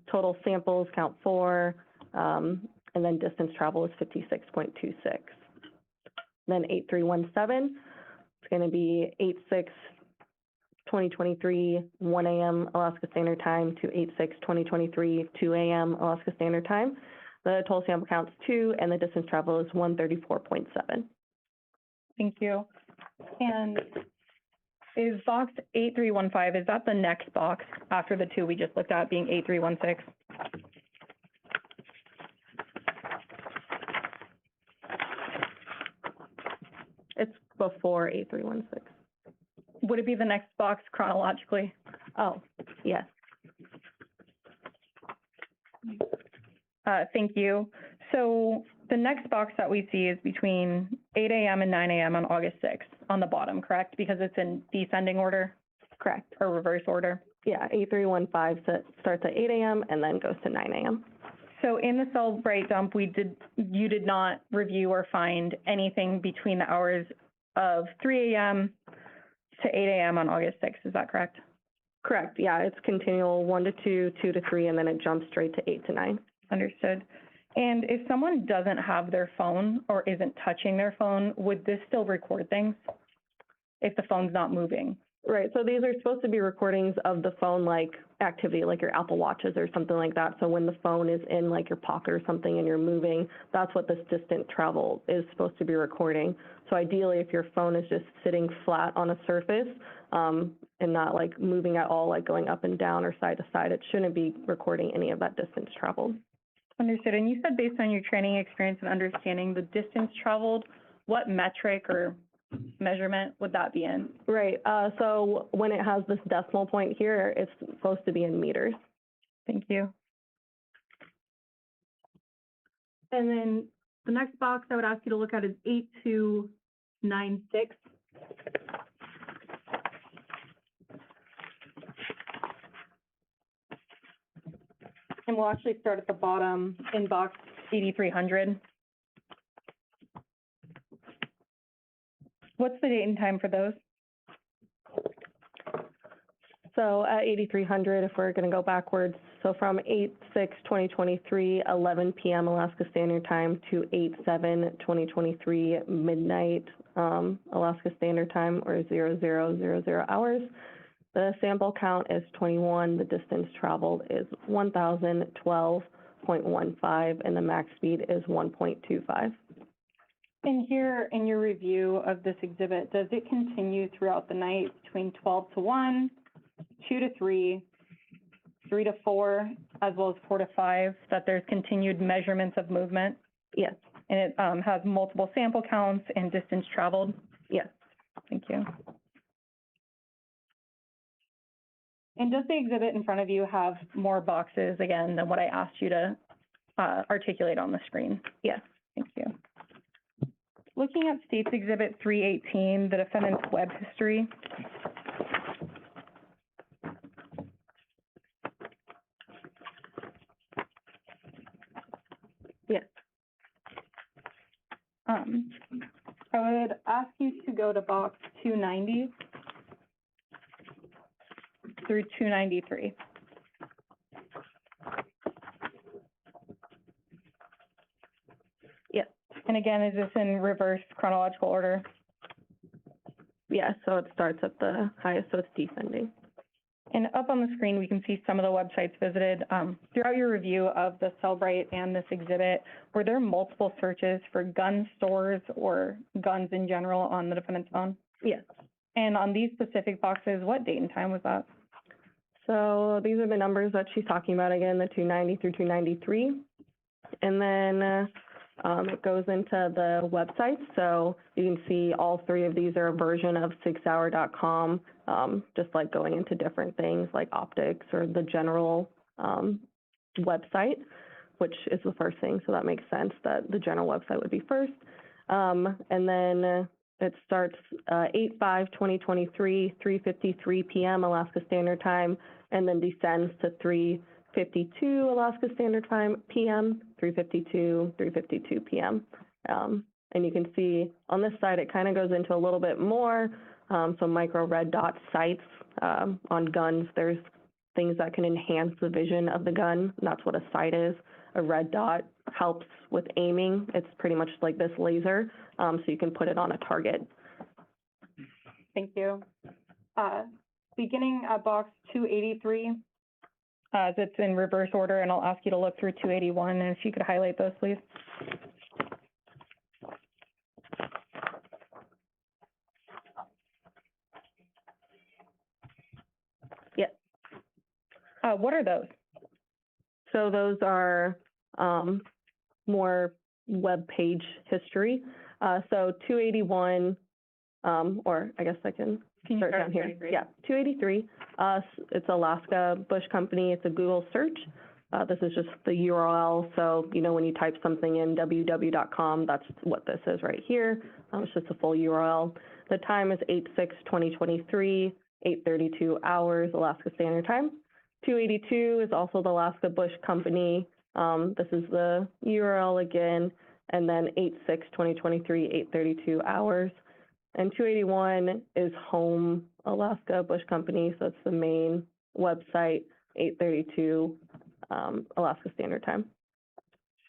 Total samples count 4, and then distance travel is 56.26. Then 8317, it's going to be 8/6/2023, 1 a.m. Alaska Standard Time to 8/6/2023, 2 a.m. Alaska Standard Time. The total sample count's 2, and the distance travel is 134.7. Thank you. And is box 8315, is that the next box after the 2 we just looked at being 8316? It's before 8316. Would it be the next box chronologically? Oh, yes. Thank you. So the next box that we see is between 8 a.m. and 9 a.m. on August 6th on the bottom, correct? Because it's in descending order? Correct. Or reverse order? Yeah, 8315 starts at 8 a.m. and then goes to 9 a.m. So in the Celebrate dump, you did not review or find anything between the hours of 3 a.m. to 8 a.m. on August 6th, is that correct? Correct, yeah, it's continual 1 to 2, 2 to 3, and then it jumps straight to 8 to 9. Understood. And if someone doesn't have their phone or isn't touching their phone, would this still record things if the phone's not moving? Right, so these are supposed to be recordings of the phone, like activity, like your Apple Watches or something like that. So when the phone is in like your pocket or something and you're moving, that's what this distant travel is supposed to be recording. So ideally, if your phone is just sitting flat on a surface and not like moving at all, like going up and down or side to side, it shouldn't be recording any of that distance traveled. Understood. And you said based on your training experience and understanding the distance traveled, what metric or measurement would that be in? Right, so when it has this decimal point here, it's supposed to be in meters. Thank you. And then the next box I would ask you to look at is 8296. And we'll actually start at the bottom in box 8300. What's the date and time for those? So at 8300, if we're going to go backwards, so from 8/6/2023, 11 p.m. Alaska Standard Time to 8/7/2023, midnight Alaska Standard Time, or 0000 hours. The sample count is 21, the distance traveled is 1,012.15, and the max speed is 1.25. And here, in your review of this exhibit, does it continue throughout the night between 12 to 1, 2 to 3, 3 to 4, as well as 4 to 5, that there's continued measurements of movement? Yes, And it has multiple sample counts and distance traveled? yes. Thank you. And does the exhibit in front of you have more boxes, again, than what I asked you to articulate on the screen? Yes. Thank you. Looking at State's Exhibit 318, the defendant's web history. Yes. I would ask you to go to box 290 through 293. Yes. And again, is this in reverse chronological order? Yeah, so it starts at the highest, so it's descending. And up on the screen, we can see some of the websites visited. Throughout your review of the Cellbrite and this exhibit, were there multiple searches for gun stores or guns in general on the defendant's phone? Yes. And on these specific boxes, what date and time was that? So these are the numbers that she's talking about again, the 290 through 293. And then it goes into the website. So you can see all three of these are a version of 6hour.com, just like going into different things like optics or the general website, which is the first thing. So that makes sense that the general website would be first. And then it starts 8/5/2023, 3:53 p.m. Alaska Standard Time, and then descends to 3:52 Alaska Standard Time p.m., 3:52 p.m. And you can see on this side, it kind of goes into a little bit more. So micro red dot sights on guns. There's things that can enhance the vision of the gun. And that's what a sight is. A red dot helps with aiming. It's pretty much like this laser, so you can put it on a target. Thank you. Beginning at box 283, that's in reverse order, and I'll ask you to look through 281, and if you could highlight those, please. Yes. What are those? So those are more web page history. So 281, or I guess I can start down here. Yeah, 283. It's Alaska Bush Company. It's a Google search. This is just the URL. So, you know, when you type something in www.com, that's what this is right here. It's just a full URL. The time is 8/6/2023, 8:32 hours, Alaska Standard Time. 282 is also the Alaska Bush Company. This is the URL again, and then 8/6/2023, 8:32 hours. And 281 is Home Alaska Bush Company, so it's the main website, 8:32 Alaska Standard Time.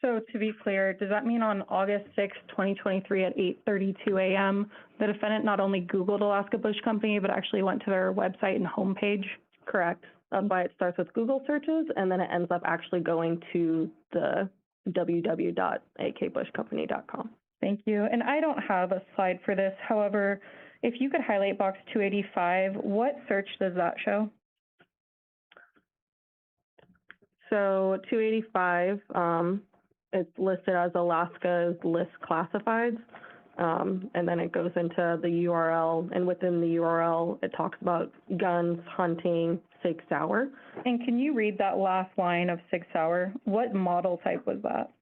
So to be clear, does that mean on August 6, 2023 at 8:32 a.m., the defendant not only Googled Alaska Bush Company, but actually went to their website and homepage? Correct. That's why it starts with Google searches, and then it ends up actually going to the www.akbushcompany.com. Thank you. And I don't have a slide for this. However, if you could highlight box 285, what search does that show? So 285, it's listed as Alaska's list classifieds, and then it goes into the URL, and within the URL, it talks about guns, hunting, 6 hour. And can you read that last line of 6 hour? What model type was that?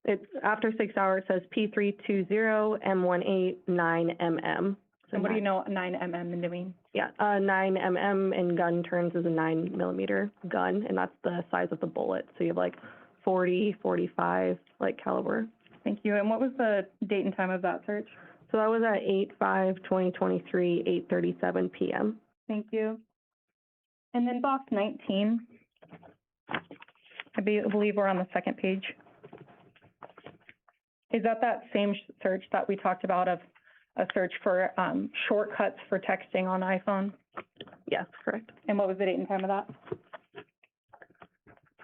It's after 6 hour, it says P320 M18 9mm. And what do you know 9mm to mean? Yeah, 9 mm in gun terms is a 9 mm gun, and that's the size of the bullet. So you have like 40, 45, like caliber. Thank you. And what was the date and time of that search? So that was at 8/5/2023, 8:37 p.m. Thank you. And then box 19, believe we're on the second page. Is that same search that we talked about of a search for shortcuts for texting on iPhone? Yes, correct. And what was the date and time of that?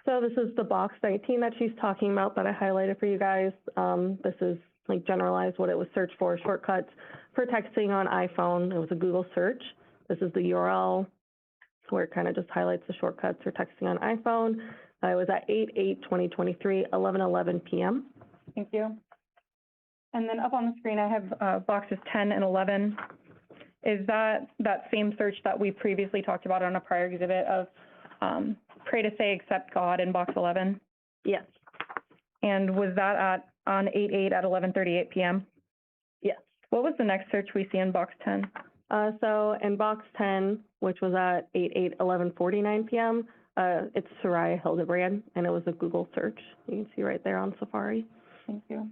So this is the box 19 that she's talking about that I highlighted for you guys. This is like generalized what it was searched for, shortcuts for texting on iPhone. It was a Google search. This is the URL where it kind of just highlights the shortcuts for texting on iPhone. It was at 8/8/2023, 11:11 p.m. Thank you. And then up on the screen, I have boxes 10 and 11. Is that same search that we previously talked about on a prior exhibit of pray to say except God in box 11? Yes. And was that on 8/8 at 11:38 p.m.? Yes. What was the next search we see in box 10? So in box 10, which was at 8/8, 11:49 p.m., it's Saria Hildabrand, and it was a Google search. You can see right there on Safari. Thank you.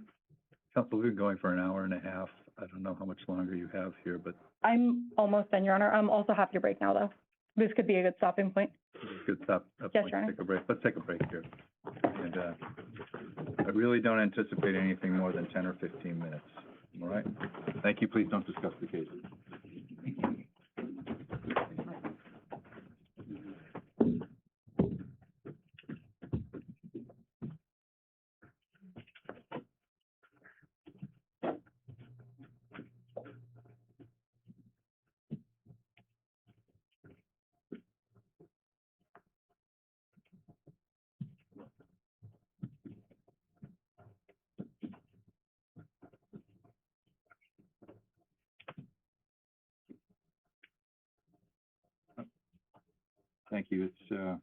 Council, we've been going for an hour and a half. I don't know how much longer you have here, but I'm almost done, Your Honor. I'm also happy to break now, though. This could be a good stopping point. we could stop. Yes, Your Honor. Take a break. Let's take a break here. And, I really don't anticipate anything more than 10 or 15 minutes. All right? Thank you. Please don't discuss the case. Thank you. It's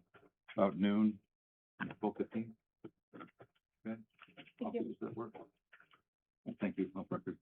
about noon, 12:15. Okay. Thank you. Does that work? Thank you. Off record.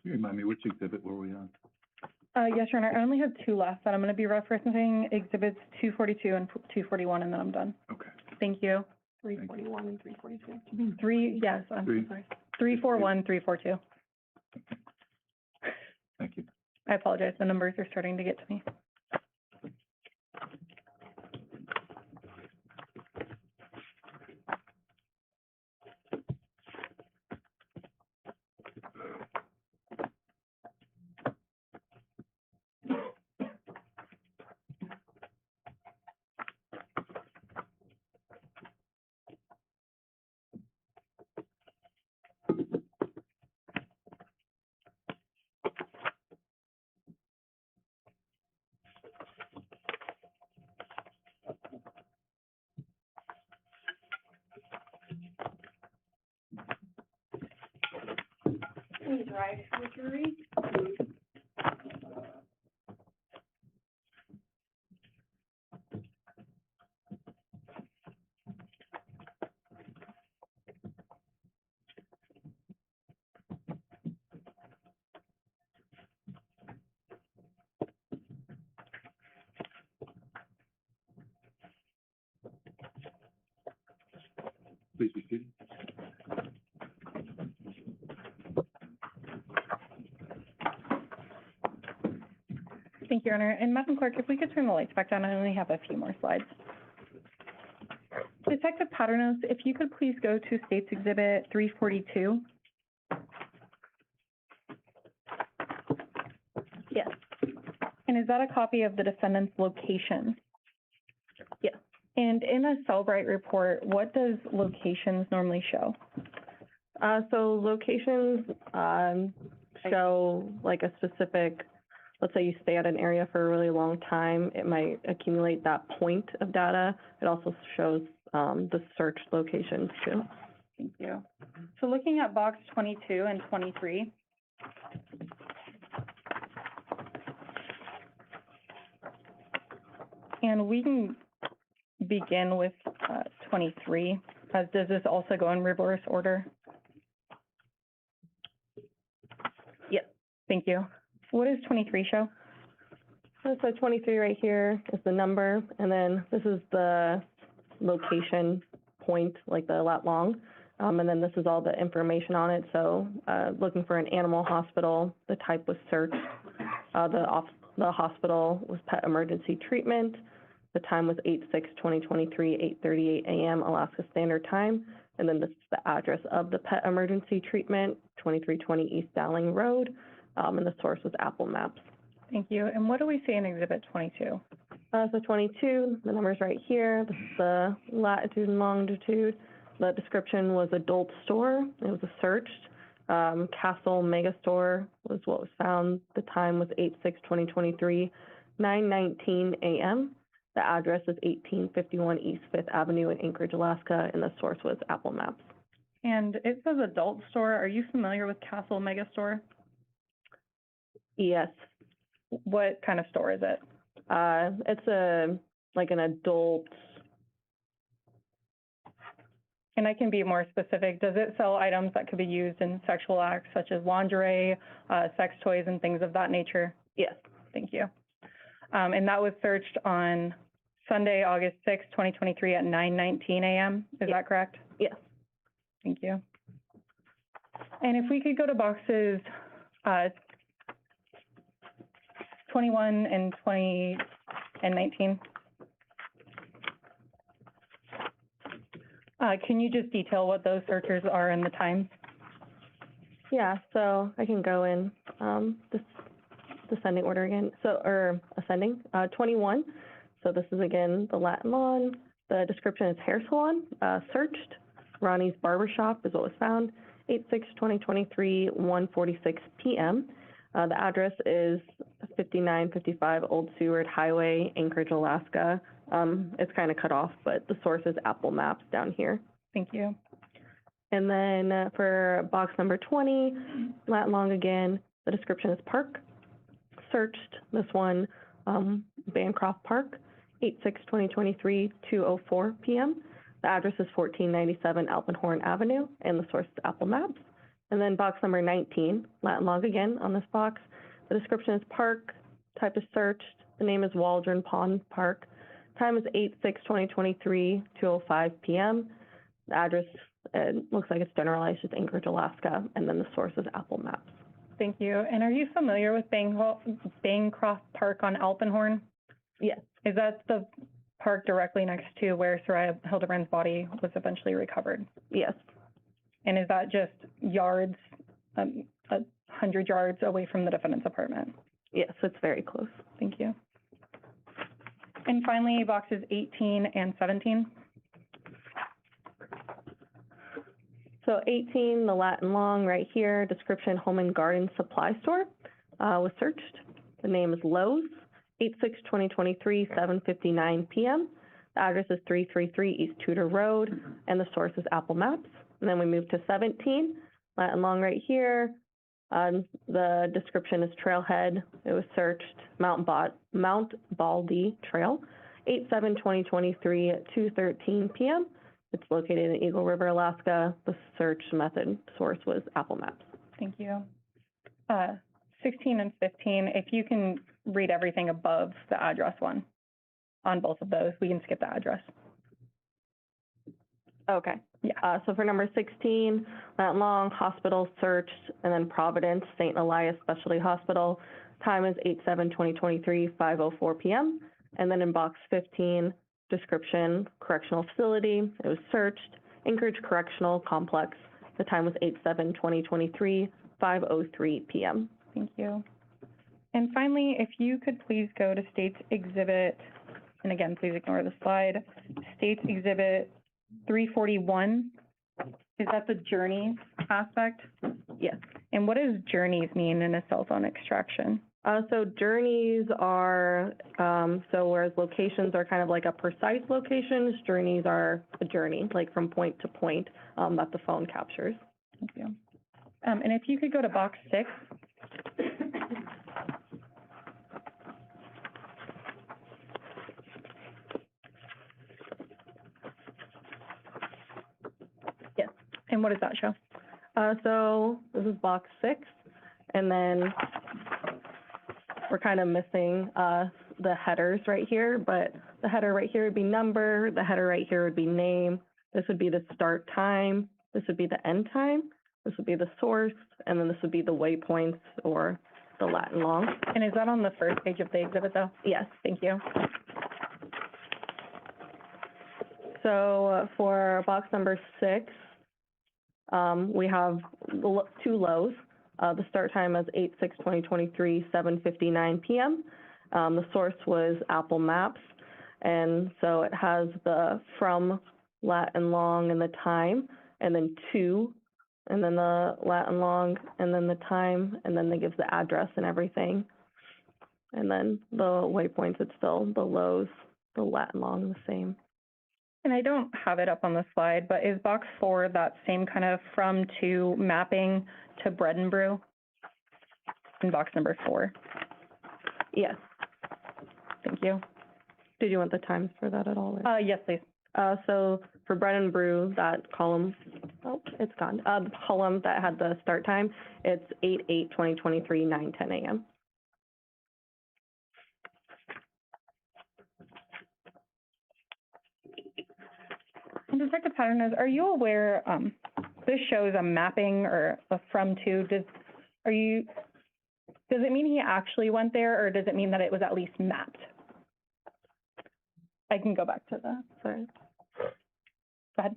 Remind me, which exhibit were we on? Yes, Your Honor, I only have two left that I'm gonna be referencing, exhibits 242 and 241, and then I'm done. Okay. Thank you. 341 and 342. Yes, I'm Three. sorry. 341, 342. Thank you. I apologize, the numbers are starting to get to me. Please rise for the jury. Please be seated. Thank you, Your Honor. And Madam Clerk, if we could turn the lights back down, I only have a few more slides. Detective Paternos, if you could please go to State's Exhibit 342. Yes. And is that a copy of the defendant's location? Yes. And in a Cellbrite report, what does locations normally show? So locations, show like a specific, let's say you stay at an area for a really long time, it might accumulate that point of data. It also shows, the search locations too. Thank you. So looking at box 22 and 23. And we can begin with 23. Does this also go in reverse order? Yes. Thank you. What does 23 show? So 23 right here is the number, and then this is the location point, like the lat long. And then this is all the information on it. So looking for an animal hospital, the type was searched. The hospital was pet emergency treatment. The time was 8/6/2023, 8:38 a.m. Alaska Standard Time. And then this is the address of the pet emergency treatment, 2320 East Dowling Road. And the source was Apple Maps. Thank you. And what do we see in Exhibit 22? So 22, the number's right here. This is the latitude and longitude. The description was adult store. It was searched. Castle Mega Store was what was found. The time was 8/6/2023, 9:19 a.m. The address is 1851 East 5th Avenue in Anchorage, Alaska, and the source was Apple Maps. And it says adult store. Are you familiar with Castle Mega Store? Yes. What kind of store is it? It's like an adult. And I can be more specific. Does it sell items that could be used in sexual acts such as lingerie, sex toys, and things of that nature? Yes. Thank you. And that was searched on Sunday, August 6, 2023 at 9:19 a.m. Is that correct? Yes. Thank you. And if we could go to boxes 21 and 20 and 19. Can you just detail what those searches are and the times? Yeah, so I can go in descending order again. So, or ascending. 21. So this is again the Latin lawn. The description is hair salon. Searched. Ronnie's Barbershop is what was found. 8/6/2023, 1:46 p.m. The address is 5955 Old Seward Highway, Anchorage, Alaska. It's kind of cut off, but the source is Apple Maps down here. Thank you. And then for box number 20, Latin long again, the description is park. Searched, this one, Bancroft Park, 8/6/2023, 2:04 p.m. The address is 1497 Alpenhorn Avenue, and the source is Apple Maps. And then box number 19, Latin log again on this box. The description is park, type is searched, the name is Waldron Pond Park. Time is 8/6/2023, 2:05 p.m. The address, it looks like it's generalized, just Anchorage, Alaska, and then the source is Apple Maps. Thank you. And are you familiar with Bancroft Park on Alpenhorn? Yes, Is that the park directly next to where Saria Hildabrand's body was eventually recovered? yes, And is that just yards, 100 yards away from the defendant's apartment? yes, it's very close. Thank you. And finally, boxes 18 and 17. So 18, the Latin long right here, description home and garden supply store, was searched. The name is Lowe's, 8/6/2023, 7:59 p.m. The address is 333 East Tudor Road, and the source is Apple Maps. And then we move to 17, Latin long right here. The description is trailhead. It was searched, Mount Baldy Trail, 8/7/2023 at 2:13 p.m. It's located in Eagle River, Alaska. The search method source was Apple Maps. Thank you. 16 and 15, if you can read everything above the address one on both of those, we can skip the address. Okay. Yeah. So for number 16, Latin long, hospital searched, and then Providence, St. Elias Specialty Hospital. Time is 8/7/2023, 5:04 p.m. And then in box 15, description, correctional facility. It was searched, Anchorage Correctional Complex. The time was 8/7/2023, 5:03 p.m. Thank you. And finally, if you could please go to State's Exhibit, and again, please ignore the slide, State's Exhibit 341. Is that the journeys aspect? Yes. And what does journeys mean in a cell phone extraction? So journeys are, so whereas locations are kind of like a precise locations, journeys are a journey, like from point to point, that the phone captures. Thank you. And if you could go to box 6. Yes. And what does that show? So this is box 6, and then we're kind of missing the headers right here, but the header right here would be number, the header right here would be name, this would be the start time, this would be the end time, this would be the source, and then this would be the waypoints or the Latin long. And is that on the first page of the exhibit, though? Yes. Thank you. So for box number 6, we have two lows. The start time is 8/6/2023, 7:59 p.m. The source was Apple Maps, and so it has the from Latin long and the time, and then to, and then the Latin long, and then the time, and then it gives the address and everything. And then the waypoints, it's still the lows, the Latin long, the same. And I don't have it up on the slide, but is box 4 that same kind of from to mapping to bread and brew in box number 4? Yes. Thank you. Did you want the times for that at all? or- Yes, please. So for bread and brew, that column, oh, it's gone. The column that had the start time, it's 8/8/2023, 9:10 a.m. And Detective Patterson, are you aware, this shows a mapping or a from to, does it mean he actually went there, or does it mean that it was at least mapped? I can go back to the, Sorry. go ahead.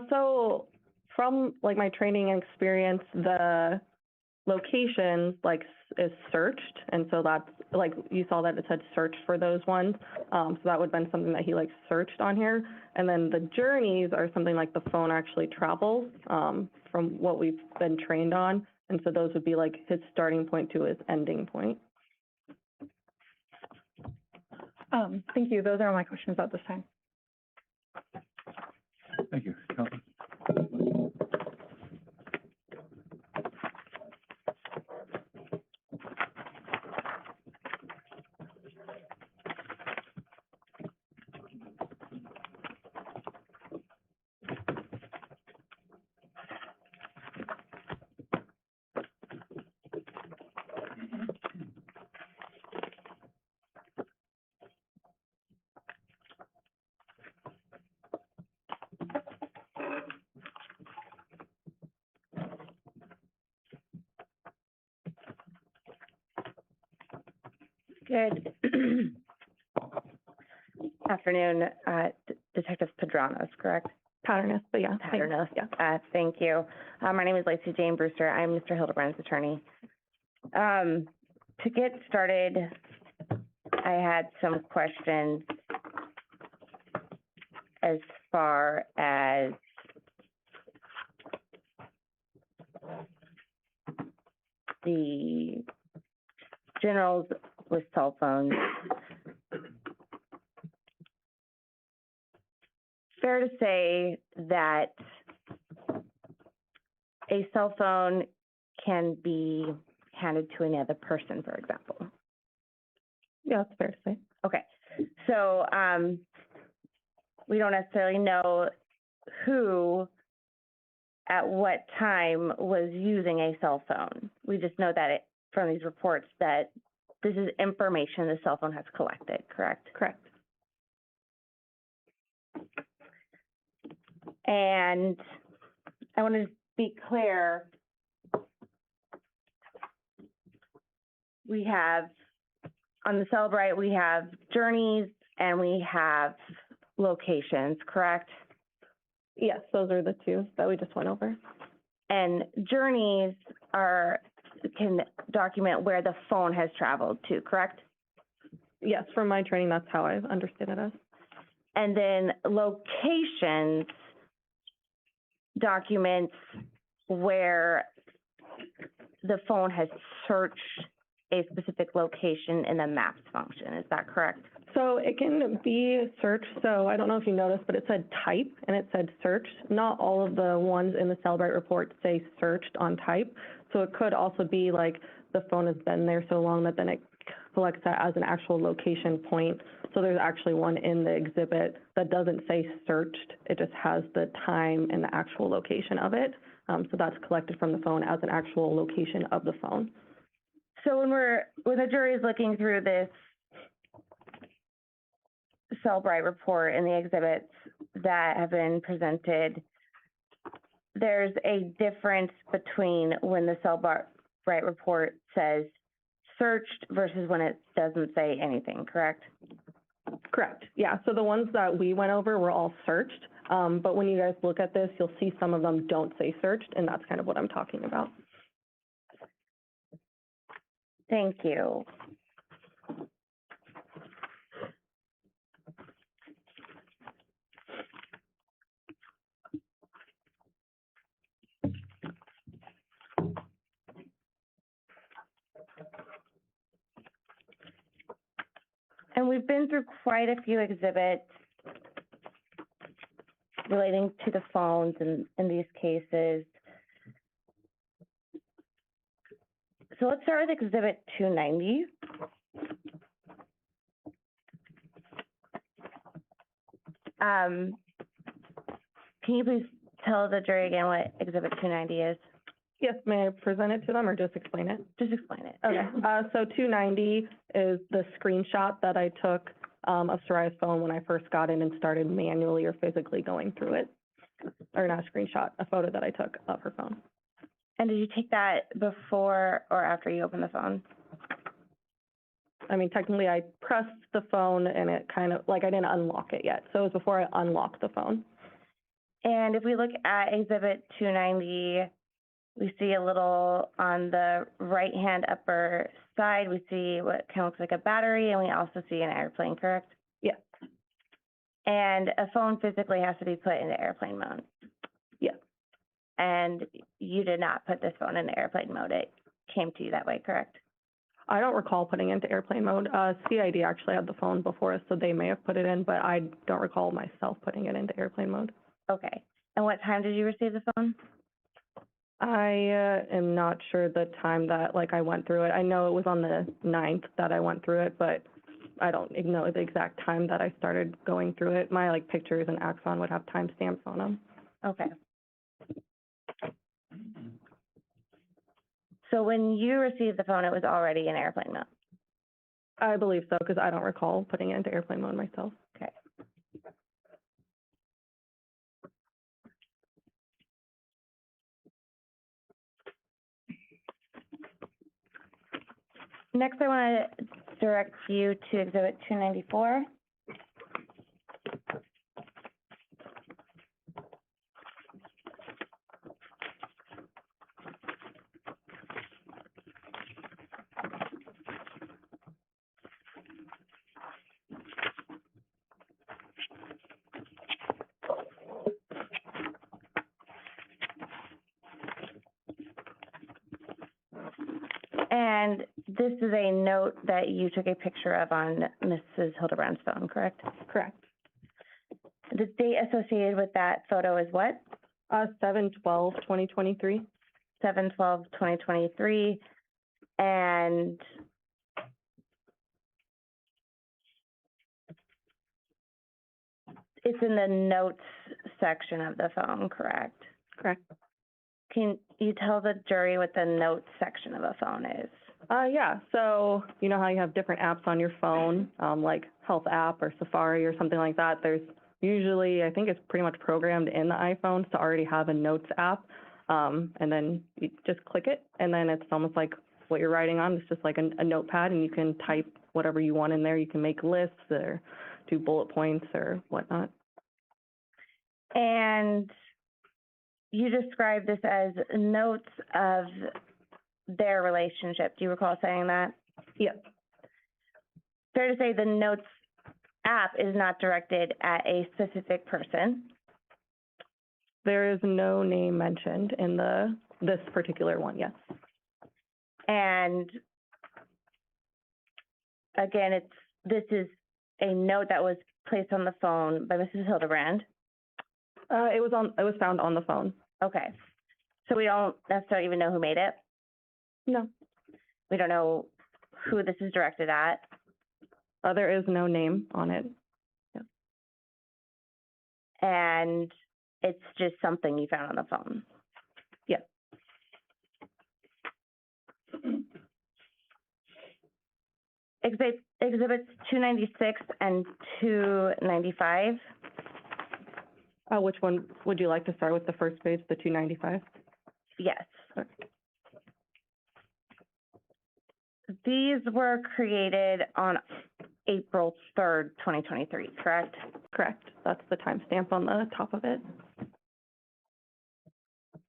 So from like my training and experience, the location like is searched, and so that's like you saw that it said search for those ones. So that would have been something that he like searched on here. And then the journeys are something like the phone actually travels from what we've been trained on, and so those would be like his starting point to his ending point. Thank you. Those are all my questions at this time. Thank you. Counsel? Good afternoon, Detective Padranos, correct? Patternist, but yeah. thanks. Paternos. Yeah. Thank you. My name is Lacey Jane Brewster. I'm Mr. Hildebrand's attorney. To get started, I had some questions as far as the generals with cell phones. Fair to say that a cell phone can be handed to another person, for example. Yeah, that's fair to say. Okay, so we don't necessarily know who at what time was using a cell phone. We just know that from these reports that this is information the cell phone has collected, correct? Correct. And I want to be clear, we have, on the Celebrite, we have journeys and we have locations, correct? Yes, those are the two that we just went over. And journeys can document where the phone has traveled to, correct? Yes, from my training, that's how I understand it as. And then locations documents where the phone has searched a specific location in the maps function. Is that correct? So it can be searched. So I don't know if you noticed, but it said type and it said search. Not all of the ones in the Celebrite report say searched on type. So it could also be like the phone has been there so long that then it collects that as an actual location point. So there's actually one in the exhibit that doesn't say searched. It just has the time and the actual location of it. So that's collected from the phone as an actual location of the phone. So when the jury is looking through this Celebrite report and the exhibits that have been presented, there's a difference between when the Celebrite report says searched versus when it doesn't say anything, correct? Correct. Yeah. So the ones that we went over were all searched. But when you guys look at this, you'll see some of them don't say searched, and that's kind of what I'm talking about. Thank you. And we've been through quite a few exhibits relating to the phones in these cases. So let's start with Exhibit 290. Can you please tell the jury again what Exhibit 290 is? Yes, may I present it to them or just explain it? Just explain it. Okay, so 290 is the screenshot that I took of Saria's phone when I first got in and started manually or physically going through it. Or not a screenshot, a photo that I took of her phone. And did you take that before or after you opened the phone? I mean, technically I pressed the phone and it kind of, like I didn't unlock it yet. So it was before I unlocked the phone. And if we look at Exhibit 290, we see a little on the right-hand upper side, we see what kind of looks like a battery, and we also see an airplane, correct? Yes. And a phone physically has to be put into airplane mode. Yes. And you did not put this phone into airplane mode. It came to you that way, correct? I don't recall putting it into airplane mode. CID actually had the phone before us, so they may have put it in, but I don't recall myself putting it into airplane mode. Okay. And what time did you receive the phone? I am not sure the time that, I went through it. I know it was on the 9th that I went through it, but I don't know the exact time that I started going through it. My, pictures and Axon would have timestamps on them. Okay. So when you received the phone, it was already in airplane mode? I believe so, because I don't recall putting it into airplane mode myself. Okay. Next, I want to direct you to Exhibit 294. And this is a note that you took a picture of on Mrs. Hildebrand's phone, correct? Correct. The date associated with that photo is what? 7/12/2023. 7/12/2023. And it's in the notes section of the phone, correct? Correct. Can you tell the jury what the notes section of a phone is? Yeah, so you know how you have different apps on your phone, like Health app or Safari or something like that? There's usually, I think it's pretty much programmed in the iPhones to already have a Notes app. And then you just click it, and then it's almost like what you're writing on. It's just like a notepad, and you can type whatever you want in there. You can make lists or do bullet points or whatnot. And you described this as notes of their relationship. Do you recall saying that? Yes. Fair to say the notes app is not directed at a specific person. There is no name mentioned in this particular one, yes. And again, this is a note that was placed on the phone by Mrs. Hildebrand. It was found on the phone. Okay. So we don't necessarily even know who made it? No. We don't know who this is directed at? There is no name on it. Yeah. And it's just something you found on the phone? Yes. Exhibits 296 and 295. Which one would you like to start with? The first page, the 295? Yes. Okay. These were created on April 3rd, 2023, correct? Correct. That's the timestamp on the top of it.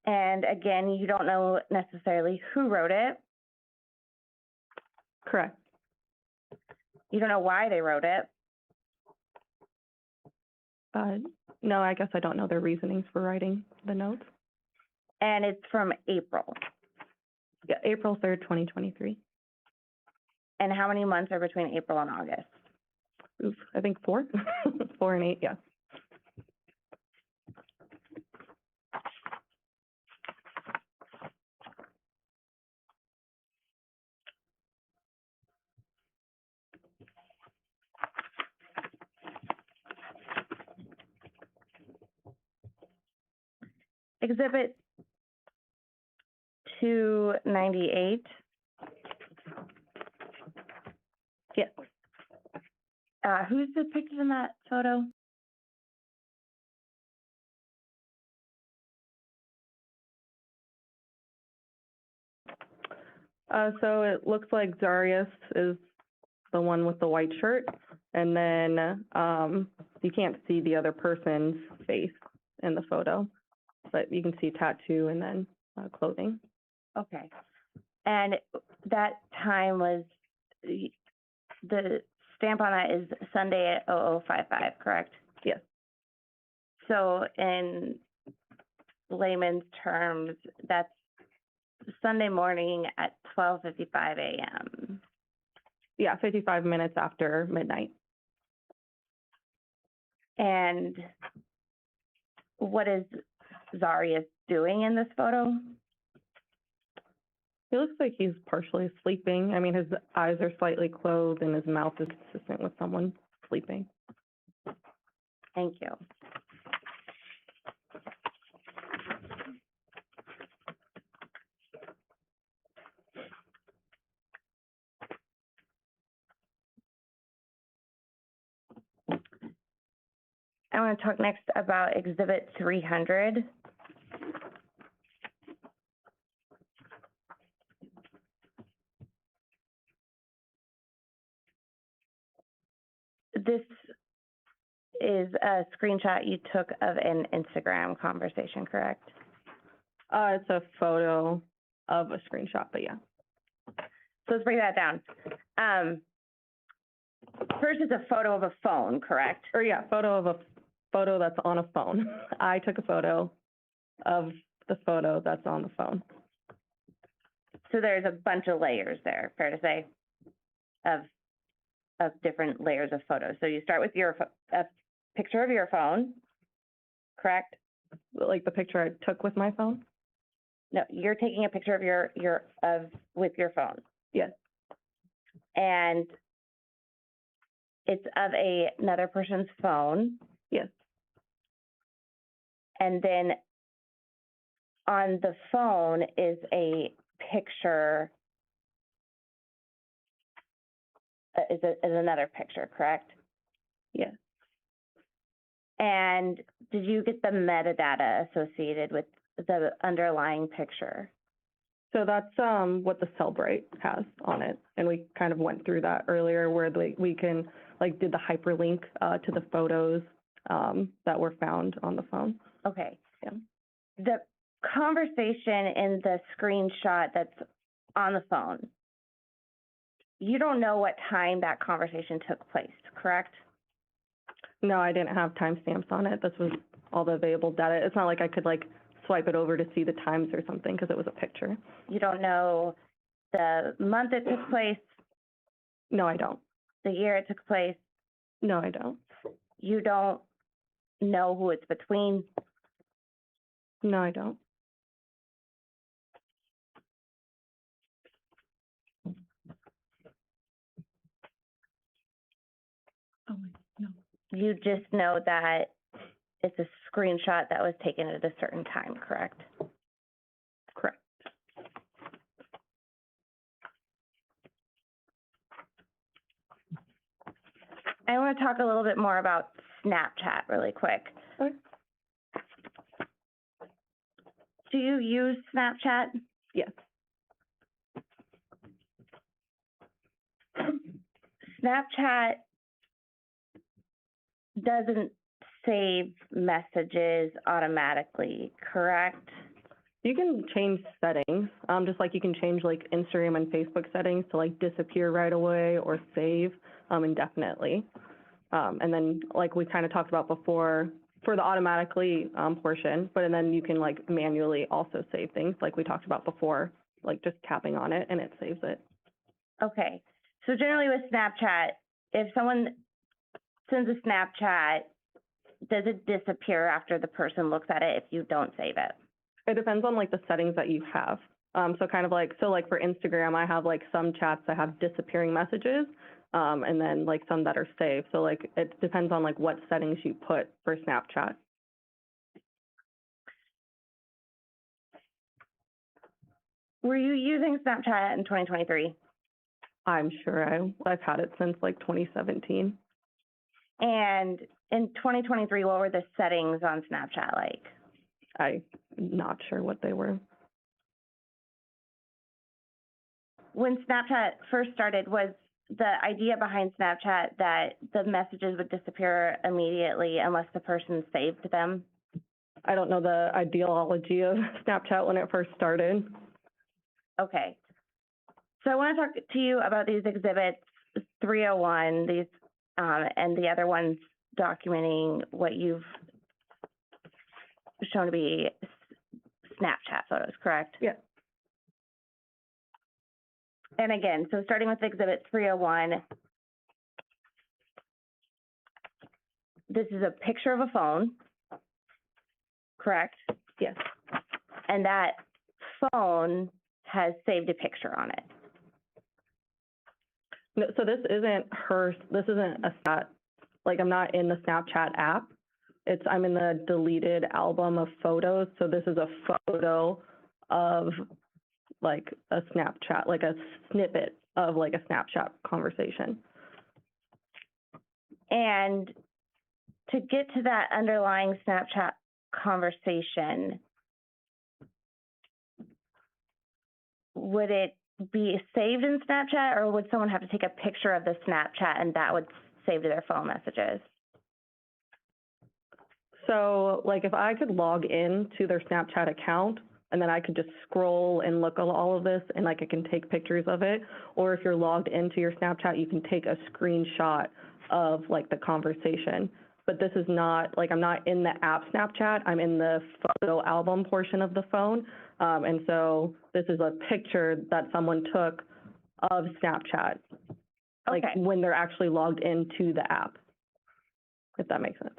And again, you don't know necessarily who wrote it. Correct. You don't know why they wrote it. No, I guess I don't know their reasonings for writing the notes. And it's from April. Yeah, April 3rd, 2023. And how many months are between April and August? Oof, I think 4. 4 and 8, yeah. Exhibit 298. Yes. Who's depicted in that photo? So it looks like Zarrius is the one with the white shirt, and then you can't see the other person's face in the photo, but you can see tattoo and then clothing. Okay. And that time was, the stamp on that is Sunday at 0055, correct? Yes. So in layman's terms, that's Sunday morning at 12:55 a.m. Yeah, 55 minutes after midnight. And what is Zarrius doing in this photo? He looks like he's partially sleeping. I mean, his eyes are slightly closed and his mouth is consistent with someone sleeping. Thank you. I want to talk next about Exhibit 300. this is a screenshot you took of an Instagram conversation, correct? It's a photo of a screenshot, but yeah. So let's break that down. First is a photo of a phone, correct? Or yeah, photo of a photo that's on a phone. I took a photo of the photo that's on the phone. So there's a bunch of layers there, fair to say, of different layers of photos. So you start with a picture of your phone, correct? Like the picture I took with my phone? No, you're taking a picture of with your phone. Yes. And it's of another person's phone. Yes. And then on the phone is a picture, is another picture, correct? Yes. And did you get the metadata associated with the underlying picture? So that's what the Cellbrite has on it, and we kind of went through that earlier, where we can did the hyperlink to the photos that were found on the phone. Okay. Yeah. The conversation in the screenshot that's on the phone, you don't know what time that conversation took place, correct? No, I didn't have timestamps on it. This was all the available data. It's not like I could swipe it over to see the times or something because it was a picture. You don't know the month it took place? No, I don't. The year it took place? No, I don't. You don't know who it's between? No, I don't. Oh, no. You just know that it's a screenshot that was taken at a certain time, correct? Correct. I want to talk a little bit more about Snapchat really quick. Okay. Do you use Snapchat? Yes. Snapchat doesn't save messages automatically, correct? You can change settings, just like you can change Instagram and Facebook settings to disappear right away or save indefinitely. And then we kind of talked about before for the automatically portion, and then you can manually also save things like we talked about before, just tapping on it and it saves it. Okay. So generally with Snapchat, if someone sends a Snapchat, does it disappear after the person looks at it if you don't save it? It depends on the settings that you have. So kind of for Instagram, I have some chats that have disappearing messages, and then some that are saved. So it depends on what settings you put for Snapchat. Were you using Snapchat in 2023? I'm sure I've had it since 2017. And in 2023, what were the settings on Snapchat like? I'm not sure what they were. When Snapchat first started, was the idea behind Snapchat that the messages would disappear immediately unless the person saved them? I don't know the ideology of Snapchat when it first started. Okay. So I want to talk to you about these exhibits 301, and the other ones documenting what you've shown to be Snapchat photos, correct? Yeah. And again, so starting with exhibit 301, this is a picture of a phone, correct? Yes. And that phone has saved a picture on it. No, so this isn't a stat, I'm not in the Snapchat app. I'm in the deleted album of photos. So this is a photo of a Snapchat, a snippet of a Snapchat conversation. And to get to that underlying Snapchat conversation, would it be saved in Snapchat, or would someone have to take a picture of the Snapchat and that would saved to their phone messages? So, like, if I could log in to their Snapchat account, and then I could just scroll and look at all of this, and like I can take pictures of it, or if you're logged into your Snapchat, you can take a screenshot of like the conversation. But this is not, like, I'm not in the app Snapchat, I'm in the photo album portion of the phone. And so this is a picture that someone took of Snapchat, like Okay. when they're actually logged into the app, if that makes sense.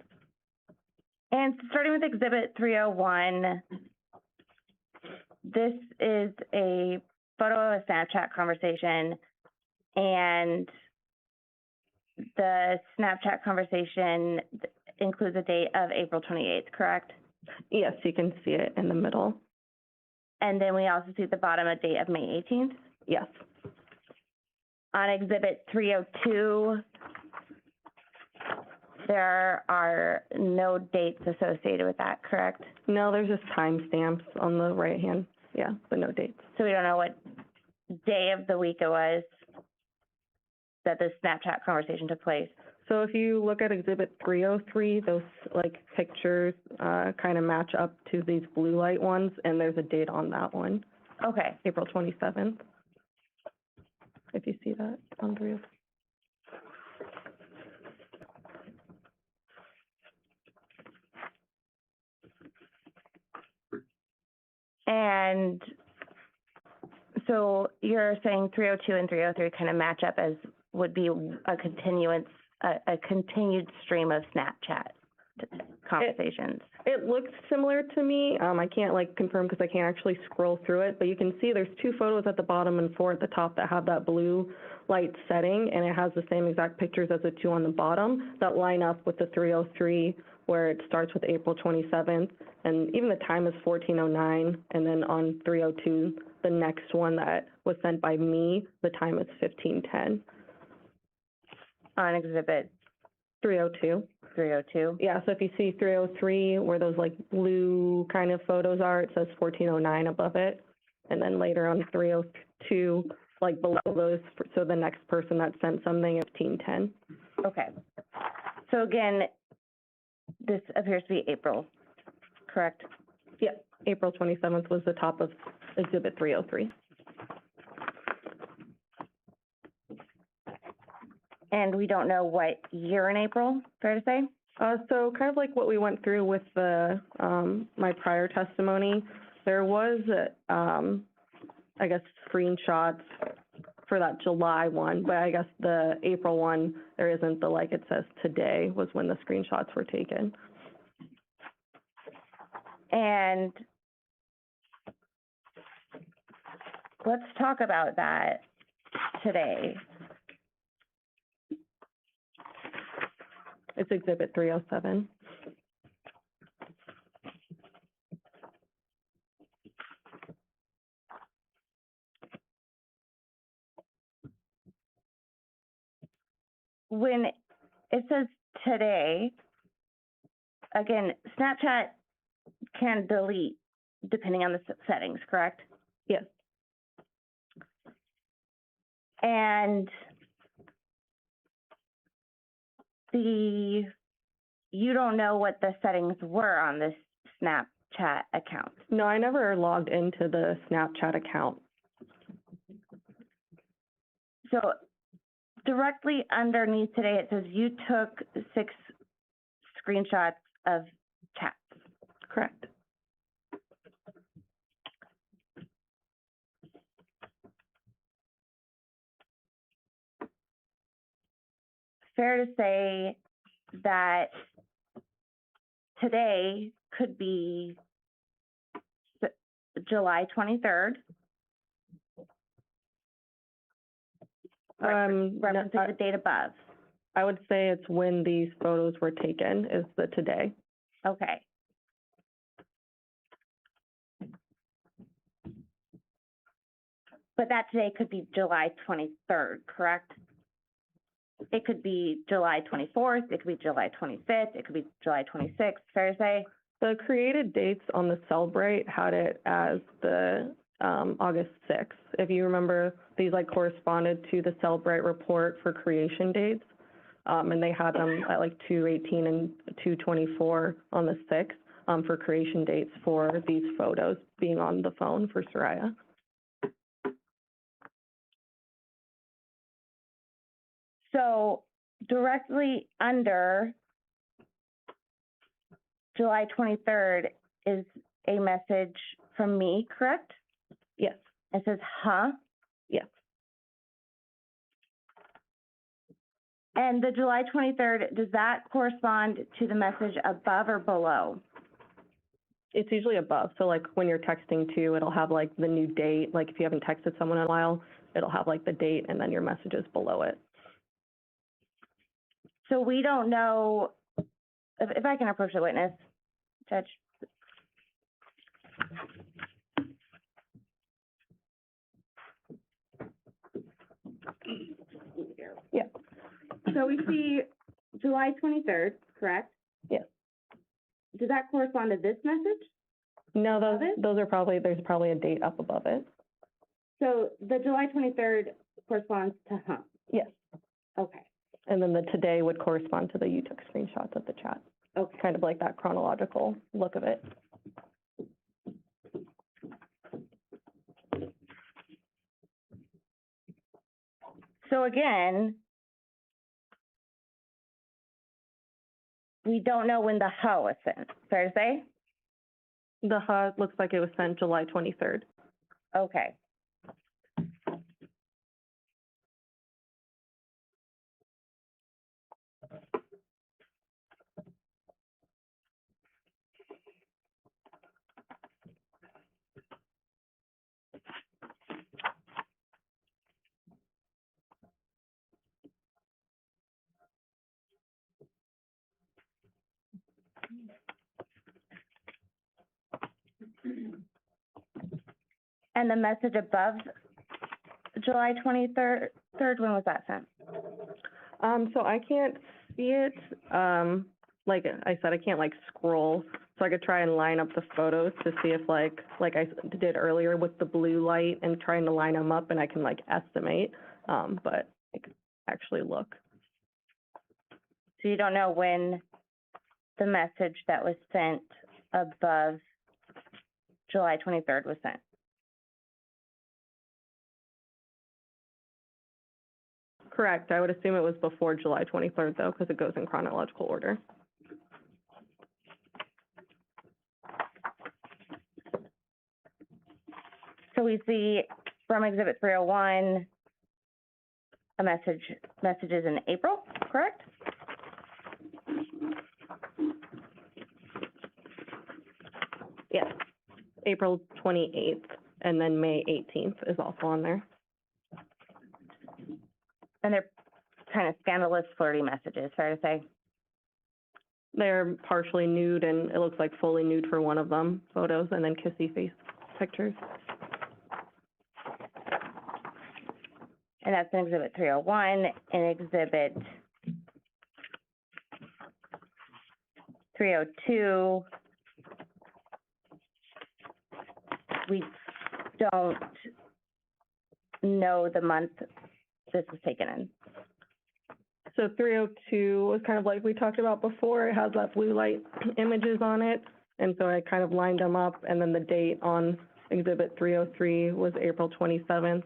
And starting with Exhibit 301, this is a photo of a Snapchat conversation, and the Snapchat conversation includes a date of April 28th, correct? Yes, you can see it in the middle. And then we also see at the bottom a date of May 18th. Yes. On Exhibit 302, there are no dates associated with that, correct? No, there's just timestamps on the right hand. Yeah, but no dates. So we don't know what day of the week it was that the Snapchat conversation took place. So if you look at Exhibit 303, those like pictures kind of match up to these blue light ones, and there's a date on that one, Okay. April 27th. If you see that on 303. And so you're saying 302 and 303 kind of match up as would be a continued stream of Snapchat conversations. It looks similar to me. I can't like confirm because I can't actually scroll through it, but you can see there's 2 photos at the bottom and 4 at the top that have that blue light setting, and it has the same exact pictures as the 2 on the bottom that line up with the 303 where it starts with April 27th, and even the time is 14:09, and then on 302, the next one that was sent by me, the time is 15:10. On Exhibit 302. 302? Yeah, so if you see 303, where those like blue kind of photos are, it says 14:09 above it. And then later on 302, like below those, so the next person that sent something is 15:10. Okay. So again, this appears to be April, correct? Yeah, April 27th was the top of Exhibit 303. And we don't know what year in April, fair to say? So kind of like what we went through with the, my prior testimony, there was, I guess, screenshots for that July one, but I guess the April one, there isn't the, like it says today was when the screenshots were taken. And let's talk about that today. It's Exhibit 307. When it says today, again, Snapchat can delete depending on the settings, correct? Yes. And you don't know what the settings were on this Snapchat account. No, I never logged into the Snapchat account. So directly underneath today, it says you took 6 screenshots of chats. Correct. Fair to say that today could be July 23rd. Referencing the date above. I would say it's when these photos were taken is the today. Okay. But that today could be July 23rd, correct? It could be July 24th, it could be July 25th, it could be July 26th, fair to say? The created dates on the Celebrate had it as the August 6th. If you remember, these like corresponded to the Celebrate report for creation dates. and they had them at like 2:18 and 2:24 on the 6th, for creation dates for these photos being on the phone for Saria. So directly under July 23rd is a message from me, correct? Yes, It says, huh? yes. And the July 23rd, does that correspond to the message above or below? It's usually above. So like when you're texting too, it'll have like the new date. Like if you haven't texted someone in a while, it'll have like the date and then your messages below it. So we don't know, if I can approach the witness, Judge. Yeah. So we see July 23rd, correct? Yes. Does that correspond to this message? No, Above it? those are probably, there's probably a date up above it. So the July 23rd corresponds to huh? Yes. Okay, And then the today would correspond to the you took screenshots of the chat. okay. Kind of like that chronological look of it. So again, we don't know when the huh was sent, fair to say? The HUD looks like it was sent July 23rd. Okay. And the message above July 23rd, when was that sent? So I can't see it. Like I said, I can't like scroll. So I could try and line up the photos to see if like I did earlier with the blue light and trying to line them up and I can like estimate. But I could actually look. So you don't know when the message that was sent above July 23rd was sent? Correct. I would assume it was before July 23rd though, because it goes in chronological order. So we see from Exhibit 301, messages in April, correct? Yes. April 28th and then May 18th is also on there. And they're kind of scandalous, flirty messages, fair to say? They're partially nude and it looks like fully nude for one of them, photos, and then kissy face pictures. And that's in Exhibit 301. In Exhibit 302, we don't know the month this was taken in. So 302 was kind of like we talked about before. It has that blue light images on it. And so I kind of lined them up. And then the date on Exhibit 303 was April 27th.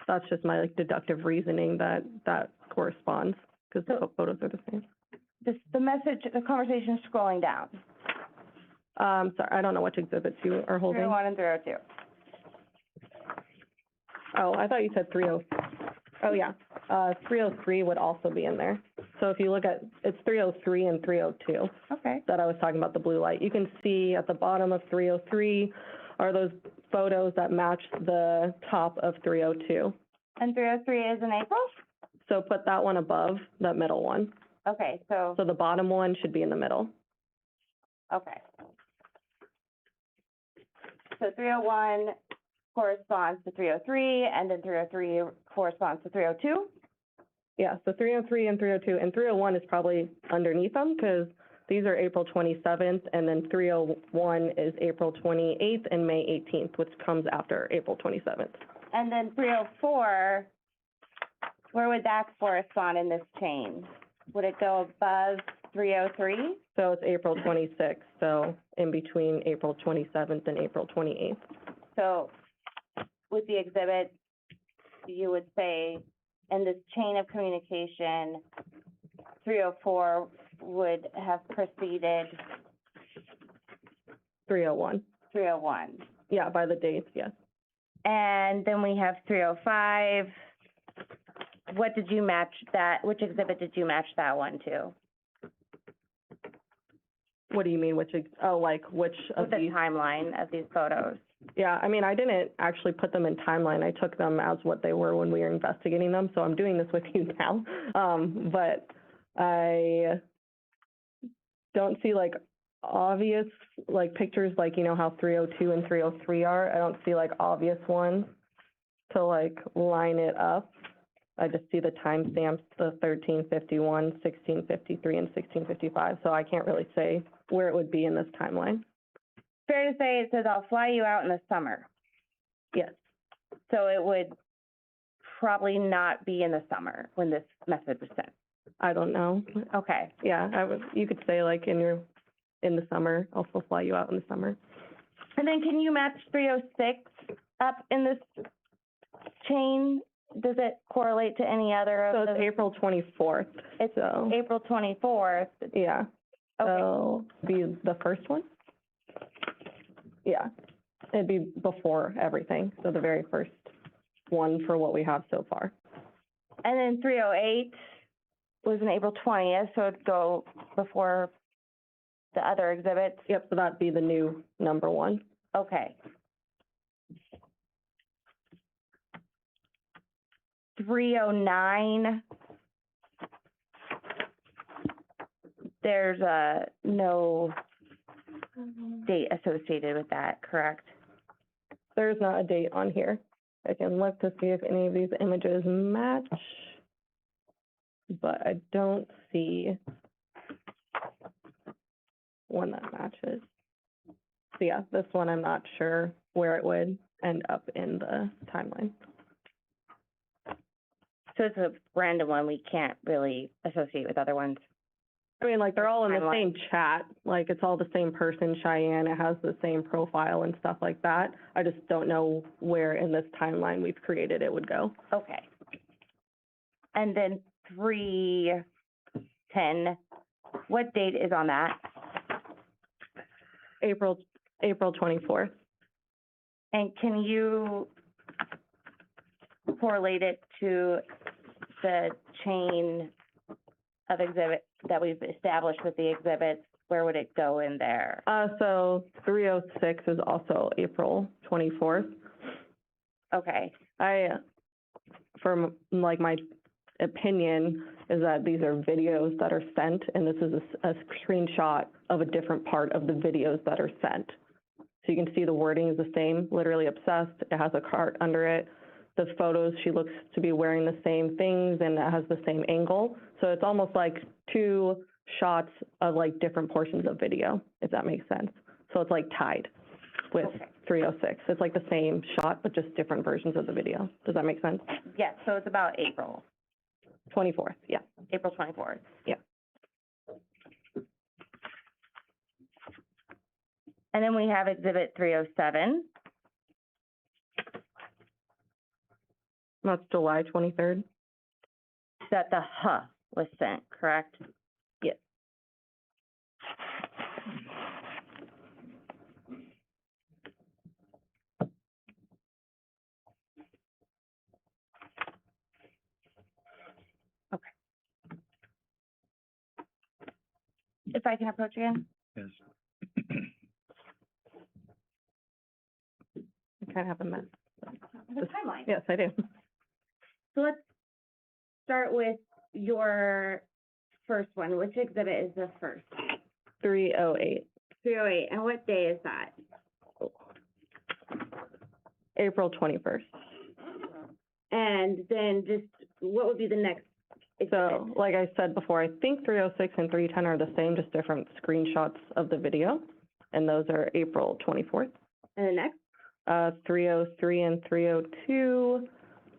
That's just my like deductive reasoning that that corresponds because the photos are the same. The conversation is scrolling down. Sorry, I don't know which exhibits you are holding. 301 and 302. Oh, I thought you said 30. Oh, yeah. 303 would also be in there. So if you look at, it's 303 and 302. Okay. That I was talking about the blue light. You can see at the bottom of 303 are those photos that match the top of 302. And 303 is in April? So put that one above that middle one. Okay, so So the bottom one should be in the middle. okay. So 301 corresponds to 303, and then 303 corresponds to 302? Yeah, so 303 and 302, and 301 is probably underneath them because these are April 27th, and then 301 is April 28th and May 18th, which comes after April 27th. And then 304, where would that correspond in this chain? would it go above 303? So it's April 26th, so in between April 27th and April 28th. So with the exhibit, you would say, in this chain of communication, 304 would have preceded 301. 301. Yeah, by the dates, yes. And then we have 305. What did you match that, which exhibit did you match that one to? What do you mean, which With of the these? timeline of these photos? Yeah, I mean, I didn't actually put them in timeline. I took them as what they were when we were investigating them, so I'm doing this with you now. But I don't see like obvious like pictures, like, you know, how 302 and 303 are. I don't see like obvious ones to like line it up. I just see the timestamps, the 1351, 1653, and 1655, so I can't really say where it would be in this timeline. Fair to say it says, "I'll fly you out in the summer." Yes. So it would probably not be in the summer when this message was sent. I don't know. Okay. Yeah, you could say like in the summer, I'll still fly you out in the summer. And then can you match 306 up in this chain? Does it correlate to any other of So the? it's April 24th. It's so, April 24th. yeah. Okay. So be the first one? Yeah. It'd be before everything, so the very first one for what we have so far. And then 308 was on April 20th, so it'd go before the other exhibits. Yep, so that'd be the new number one. Okay. 309, there's no date associated with that, correct? There's not a date on here. I can look to see if any of these images match, but I don't see one that matches. So yeah, this one I'm not sure where it would end up in the timeline. So it's a random one we can't really associate with other ones. I mean, like, they're all in the Timeline. same chat, like, it's all the same person, Cheyenne, it has the same profile and stuff like that. I just don't know where in this timeline we've created it would go. Okay. And then 310, what date is on that? April 24th. And can you correlate it to the chain of exhibits that we've established with the exhibits? Where would it go in there? So 306 is also April 24th. Okay. From like my opinion, is that these are videos that are sent, and this is a screenshot of a different part of the videos that are sent. So you can see the wording is the same, literally obsessed. It has a cart under it. The photos, she looks to be wearing the same things, and it has the same angle. So it's almost like two shots of like different portions of video, if that makes sense. So it's like tied with 306. It's like the same shot, but just different versions of the video. Does that make sense? Yes, so it's about April. 24th, yeah. April 24th. Yeah. And then we have exhibit 307. That's July 23rd. That the was sent, correct? Yes. If I can approach again? Yes. I kind of have a mess. The timeline. Yes, I do. So let's start with your first one. Which exhibit is the first? 308. 308, and what day is that? April 21st. And then just, what would be the next exhibit? So, like I said before, I think 306 and 310 are the same, just different screenshots of the video. And those are April 24th. And the next? 303 and 302,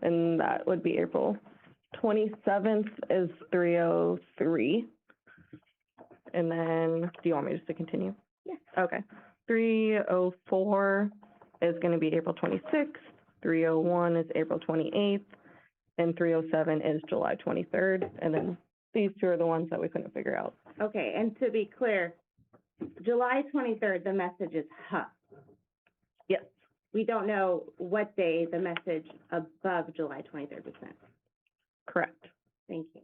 and that would be April 27th is 3:03. And then, do you want me just to continue? Yeah. Okay. 3:04 is gonna be April 26th, 3:01 is April 28th, and 3:07 is July 23rd. And then these two are the ones that we couldn't figure out. Okay, and to be clear, July 23rd, the message is huh. Yes, We don't know what day the message above July 23rd was sent. correct. Thank you.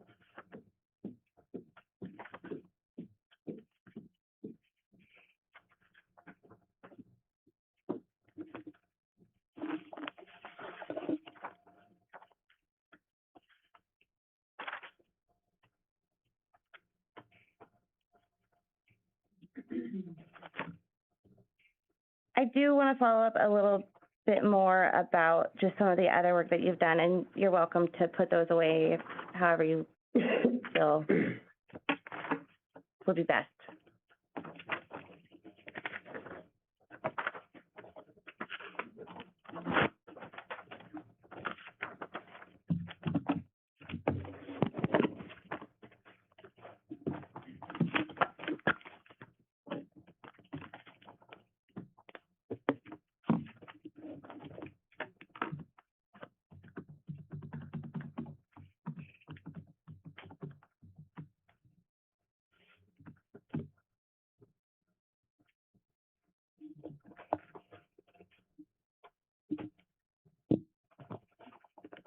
I do want to follow up a little bit more about just some of the other work that you've done, and you're welcome to put those away however you feel will be best.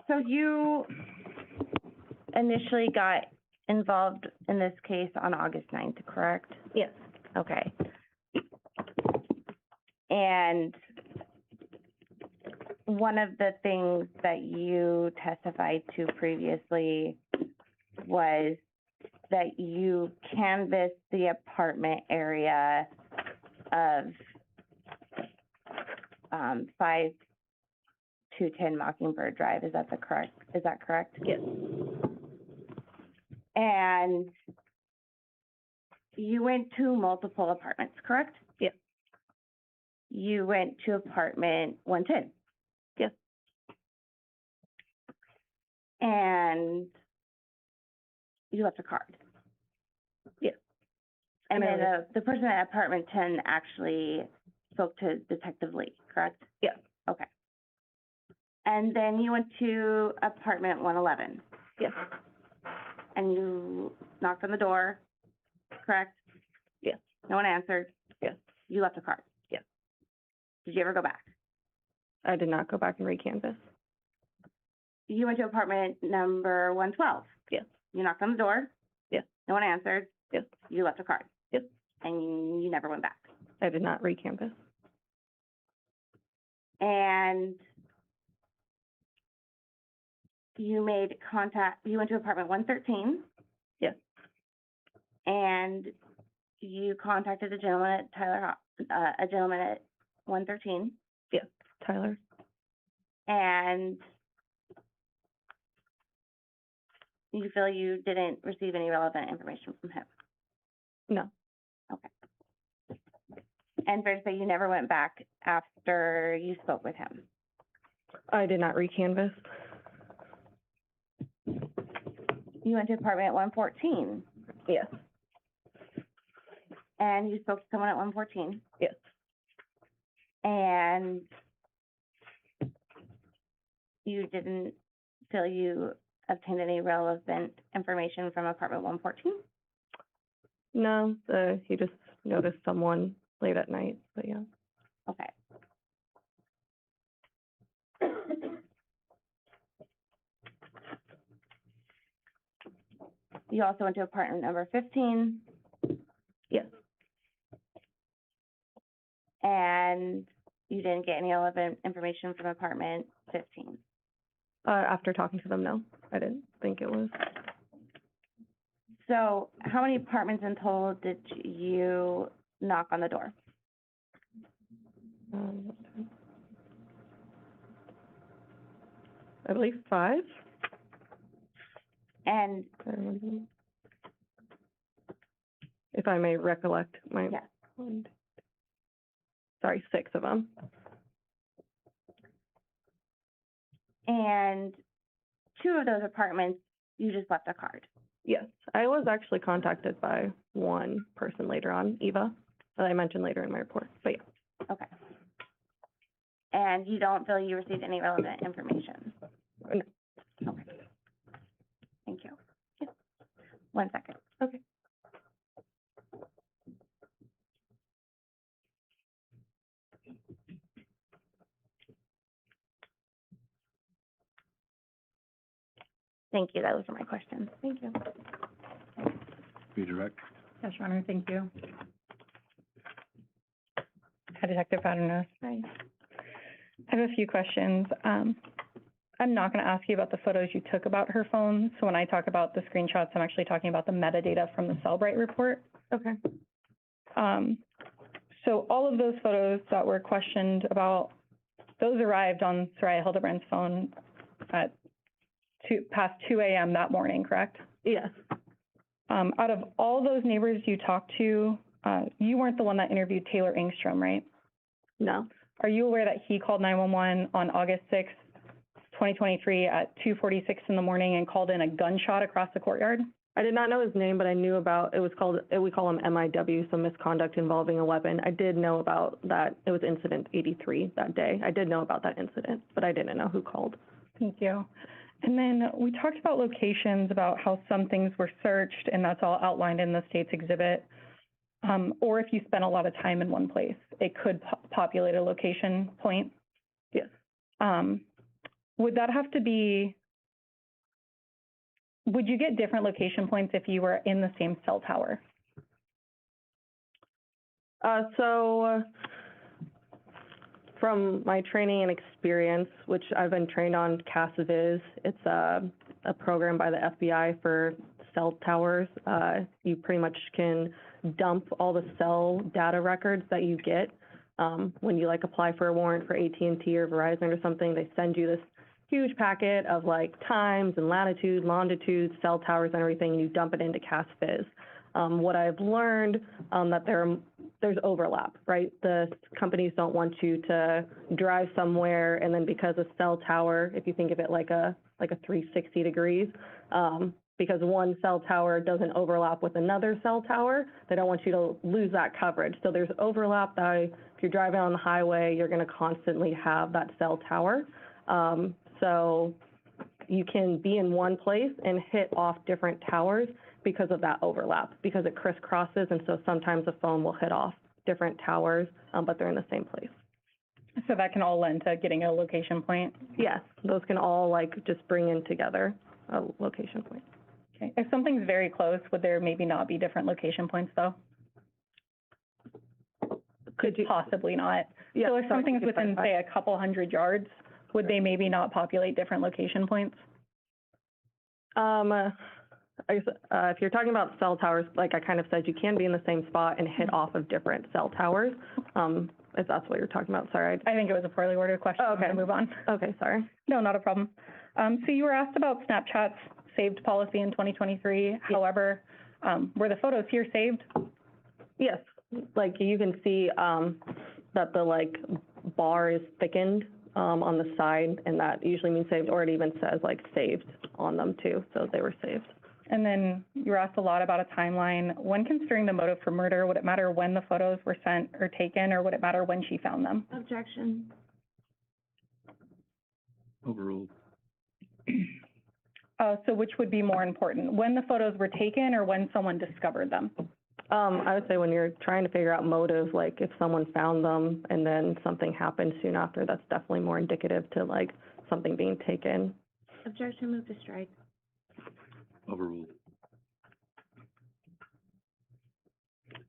So you initially got involved in this case on August 9th, correct? Yes. Okay. And one of the things that you testified to previously was that you canvassed the apartment area of 5210 Mockingbird Drive. Is that correct? Yes. And you went to multiple apartments, correct? Yes. You went to apartment 110. Yes. And you left a card. Yes. And And I then the person at apartment 10 actually spoke to Detective Lee, correct? Yes. Okay. And then you went to apartment 111, Yes. and you knocked on the door, correct? Yes. No one answered? Yes. You left a card? Yes. Did you ever go back? I did not go back and recanvass. You went to apartment number 112? Yes. You knocked on the door? Yes. No one answered? Yes. You left a card? Yes. And you never went back? I did not recanvass. And you made contact, you went to apartment 113? Yes. And you contacted a gentleman at a gentleman at 113? Yes. Tyler? And you feel you didn't receive any relevant information from him? No. Okay. And fair to say you never went back after you spoke with him? I did not recanvass. You went to apartment 114? Yes. And you spoke to someone at 114? Yes. And you didn't feel you obtained any relevant information from apartment 114? No, he just noticed someone late at night, but yeah. Okay. You also went to apartment number 15? Yes. And you didn't get any relevant information from apartment 15? After talking to them, no, I didn't think it was. So how many apartments in total did you knock on the door? I believe 5. And if I may recollect my, yeah, sorry, 6 of them. and 2 of those apartments You just left a card. Yes, I was actually contacted by one person later on, Eva, that I mentioned later in my report, but yeah. Okay. And you don't feel you received any relevant information? No. Okay. Thank you. Yeah. 1 second. Okay. Thank you. Those are my questions. Thank you. Redirect. Yes, Your Honor, thank you. Hi, Detective Paternos. Hi. I have a few questions. I'm not going to ask you about the photos you took about her phone. So when I talk about the screenshots, I'm actually talking about the metadata from the Cellbrite report. Okay. So all of those photos that were questioned about, those arrived on Saria Hildabrand's phone at past 2 a.m. that morning, correct? Yes. Out of all those neighbors you talked to, you weren't the one that interviewed Taylor Engstrom, right? No. Are you aware that he called 911 on August 6th, 2023 at 2:46 in the morning and called in a gunshot across the courtyard? I did not know his name, but I knew about, it was called, we call him MIW, so misconduct involving a weapon. I did know about that. It was incident 83 that day. I did know about that incident, but I didn't know who called. Thank you. And then we talked about locations, about how some things were searched, and that's all outlined in the state's exhibit. Or if you spent a lot of time in one place, it could populate a location point. Yes. Would that have to be, would you get different location points if you were in the same cell tower? So from my training and experience, which I've been trained on CASAVIZ, it's a program by the FBI for cell towers. You pretty much can dump all the cell data records that you get when you like apply for a warrant for AT&T or Verizon or something. They send you this huge packet of like times and latitude, longitude, cell towers and everything, and you dump it into CASAVIZ. What I've learned that there's overlap, right? The companies don't want you to drive somewhere and then because a cell tower, if you think of it like a 360 degrees, because one cell tower doesn't overlap with another cell tower, they don't want you to lose that coverage. So there's overlap that if you're driving on the highway, you're going to constantly have that cell tower. So you can be in one place and hit off different towers because of that overlap, because it crisscrosses, and so sometimes a phone will hit off different towers, but they're in the same place. So that can all lend to getting a location point? Yes, those can all like just bring in together a location point. Okay. If something's very close, would there maybe not be different location points though? Could you? Possibly not. Yeah, So if sorry, something's could you within, clarify? say, a couple hundred yards, would they maybe not populate different location points? If you're talking about cell towers, like I kind of said, you can be in the same spot and hit off of different cell towers, if that's what you're talking about. Sorry. I think it was a poorly worded question. Oh, okay. I'm gonna move on. Okay, sorry. No, not a problem. So you were asked about Snapchat's saved policy in 2023. However, were the photos here saved? Yes, like you can see that the like bar is thickened on the side, and that usually means saved, or it even says like saved on them too, so they were saved. And then you were asked a lot about a timeline. When considering the motive for murder, would it matter when the photos were sent or taken, or would it matter when she found them? Objection. Overruled. So which would be more important, when the photos were taken or when someone discovered them? I would say when you're trying to figure out motive, like if someone found them and then something happened soon after, that's definitely more indicative to like something being taken. Objection, move to strike. Overruled.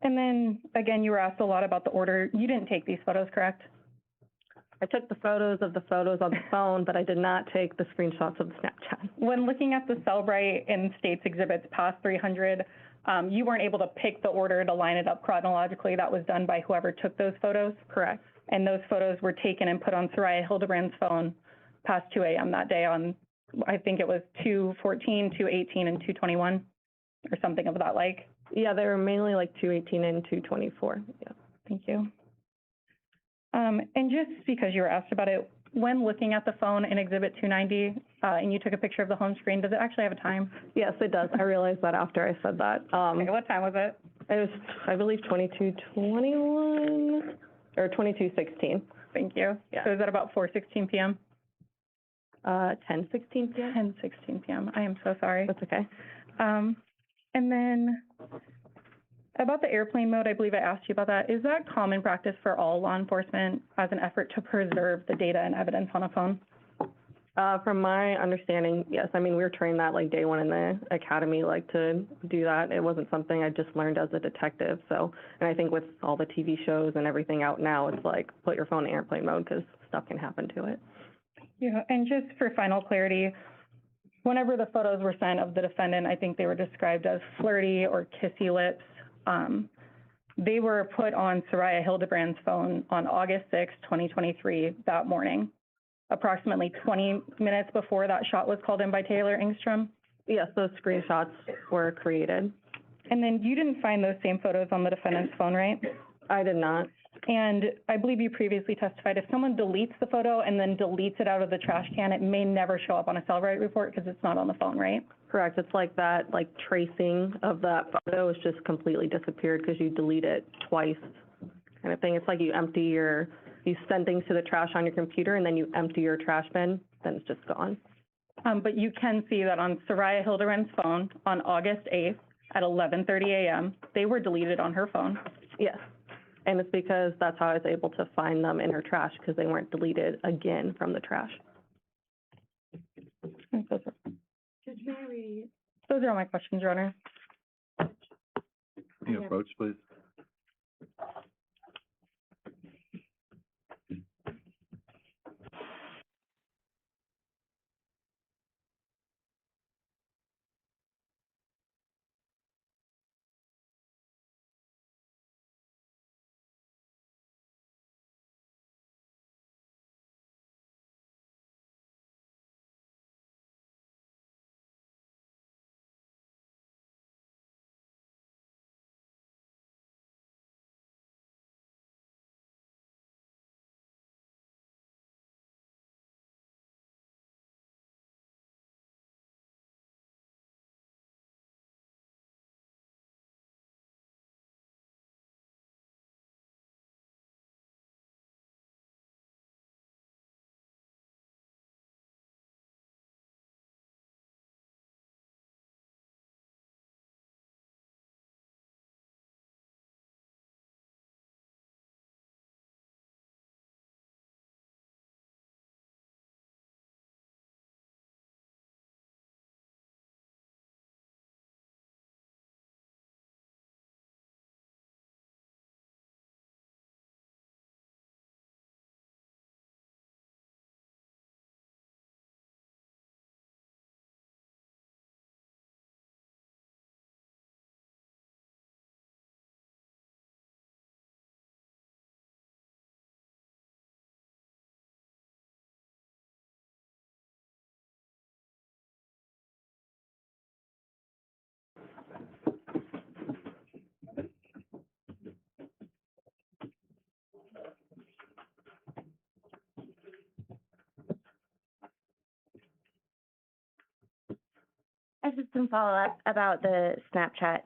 And then, again, you were asked a lot about the order. You didn't take these photos, correct? I took the photos on the phone, but I did not take the screenshots of the Snapchat. When looking at the Cellbrite and States exhibits past 300, you weren't able to pick the order to line it up chronologically. That was done by whoever took those photos? Correct. And those photos were taken and put on Saria Hildabrand's phone past 2 a.m. that day on, I think it was 2:14, 2:18, and 2:21, or something of that like? Yeah, they were mainly like 2:18 and 2:24, yeah. Thank you. And just because you were asked about it, when looking at the phone in Exhibit 290, and you took a picture of the home screen, does it actually have a time? Yes, it does. I realized that after I said that. Okay, what time was it? It was, I believe, 22:21 or 22:16. Thank you. Yeah. So is that about 4:16 p.m.? 10:16 p.m. 10:16 p.m. I am so sorry. That's okay. And then about the airplane mode, I believe I asked you about that. Is that common practice for all law enforcement as an effort to preserve the data and evidence on a phone? From my understanding, yes. I mean, we were trained that like day one in the academy, like to do that. It wasn't something I just learned as a detective. So, and I think with all the TV shows and everything out now, it's like put your phone in airplane mode because stuff can happen to it. Yeah, and just for final clarity, whenever the photos were sent of the defendant, I think they were described as flirty or kissy lips. They were put on Saria Hildabrand's phone on August 6, 2023, that morning, approximately 20 minutes before that shot was called in by Taylor Engstrom. Yes, those screenshots were created. And then you didn't find those same photos on the defendant's phone, right? I did not. And I believe you previously testified if someone deletes the photo and then deletes it out of the trash can, it may never show up on a cell right report because it's not on the phone, right? Correct. It's like that, like tracing of that photo is just completely disappeared because you delete it twice kind of thing. It's like you send things to the trash on your computer and then you empty your trash bin, then it's just gone. But you can see that on Saria Hildabrand's phone on August 8th at 11:30 a.m., they were deleted on her phone. Yes. And it's because that's how I was able to find them in her trash because they weren't deleted again from the trash. Those are all my questions, Your Honor. Can you approach, please? I have some follow-up about the Snapchat.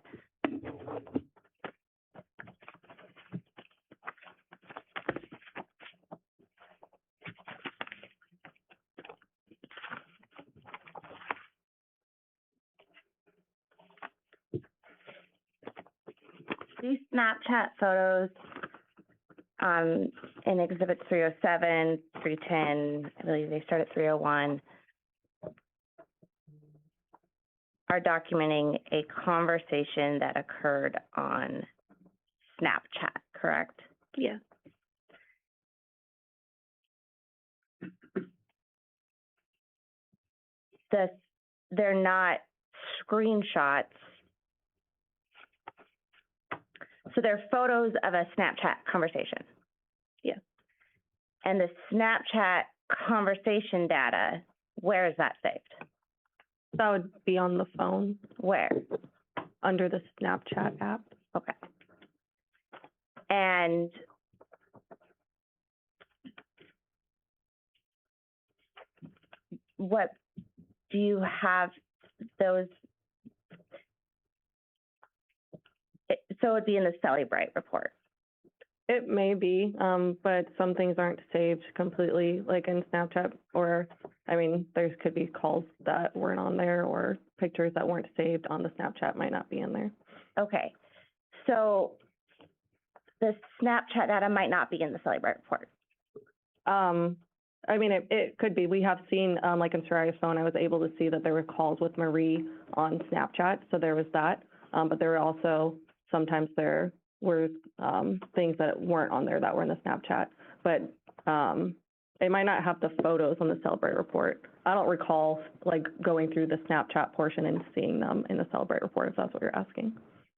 These Snapchat photos in Exhibit 307, 310, I believe they start at 301, are documenting a conversation that occurred on Snapchat, correct? Yes. They're not screenshots. So they're photos of a Snapchat conversation. Yes. And the Snapchat conversation data, where is that saved? That would be on the phone Where? under the Snapchat app. Okay. And do you have those? So it'd be in the Celebrate report. It may be, but some things aren't saved completely, like in Snapchat, or, I mean, there could be calls that weren't on there, or pictures that weren't saved on the Snapchat might not be in there. Okay, so the Snapchat data might not be in the Celebrate report. I mean, it could be. We have seen, like in Saria's phone, I was able to see that there were calls with Marie on Snapchat, so there was that. But there were also, sometimes there were things that weren't on there that were in the Snapchat. But it might not have the photos on the Celebrate report. I don't recall, like, going through the Snapchat portion and seeing them in the Celebrate report, if that's what you're asking.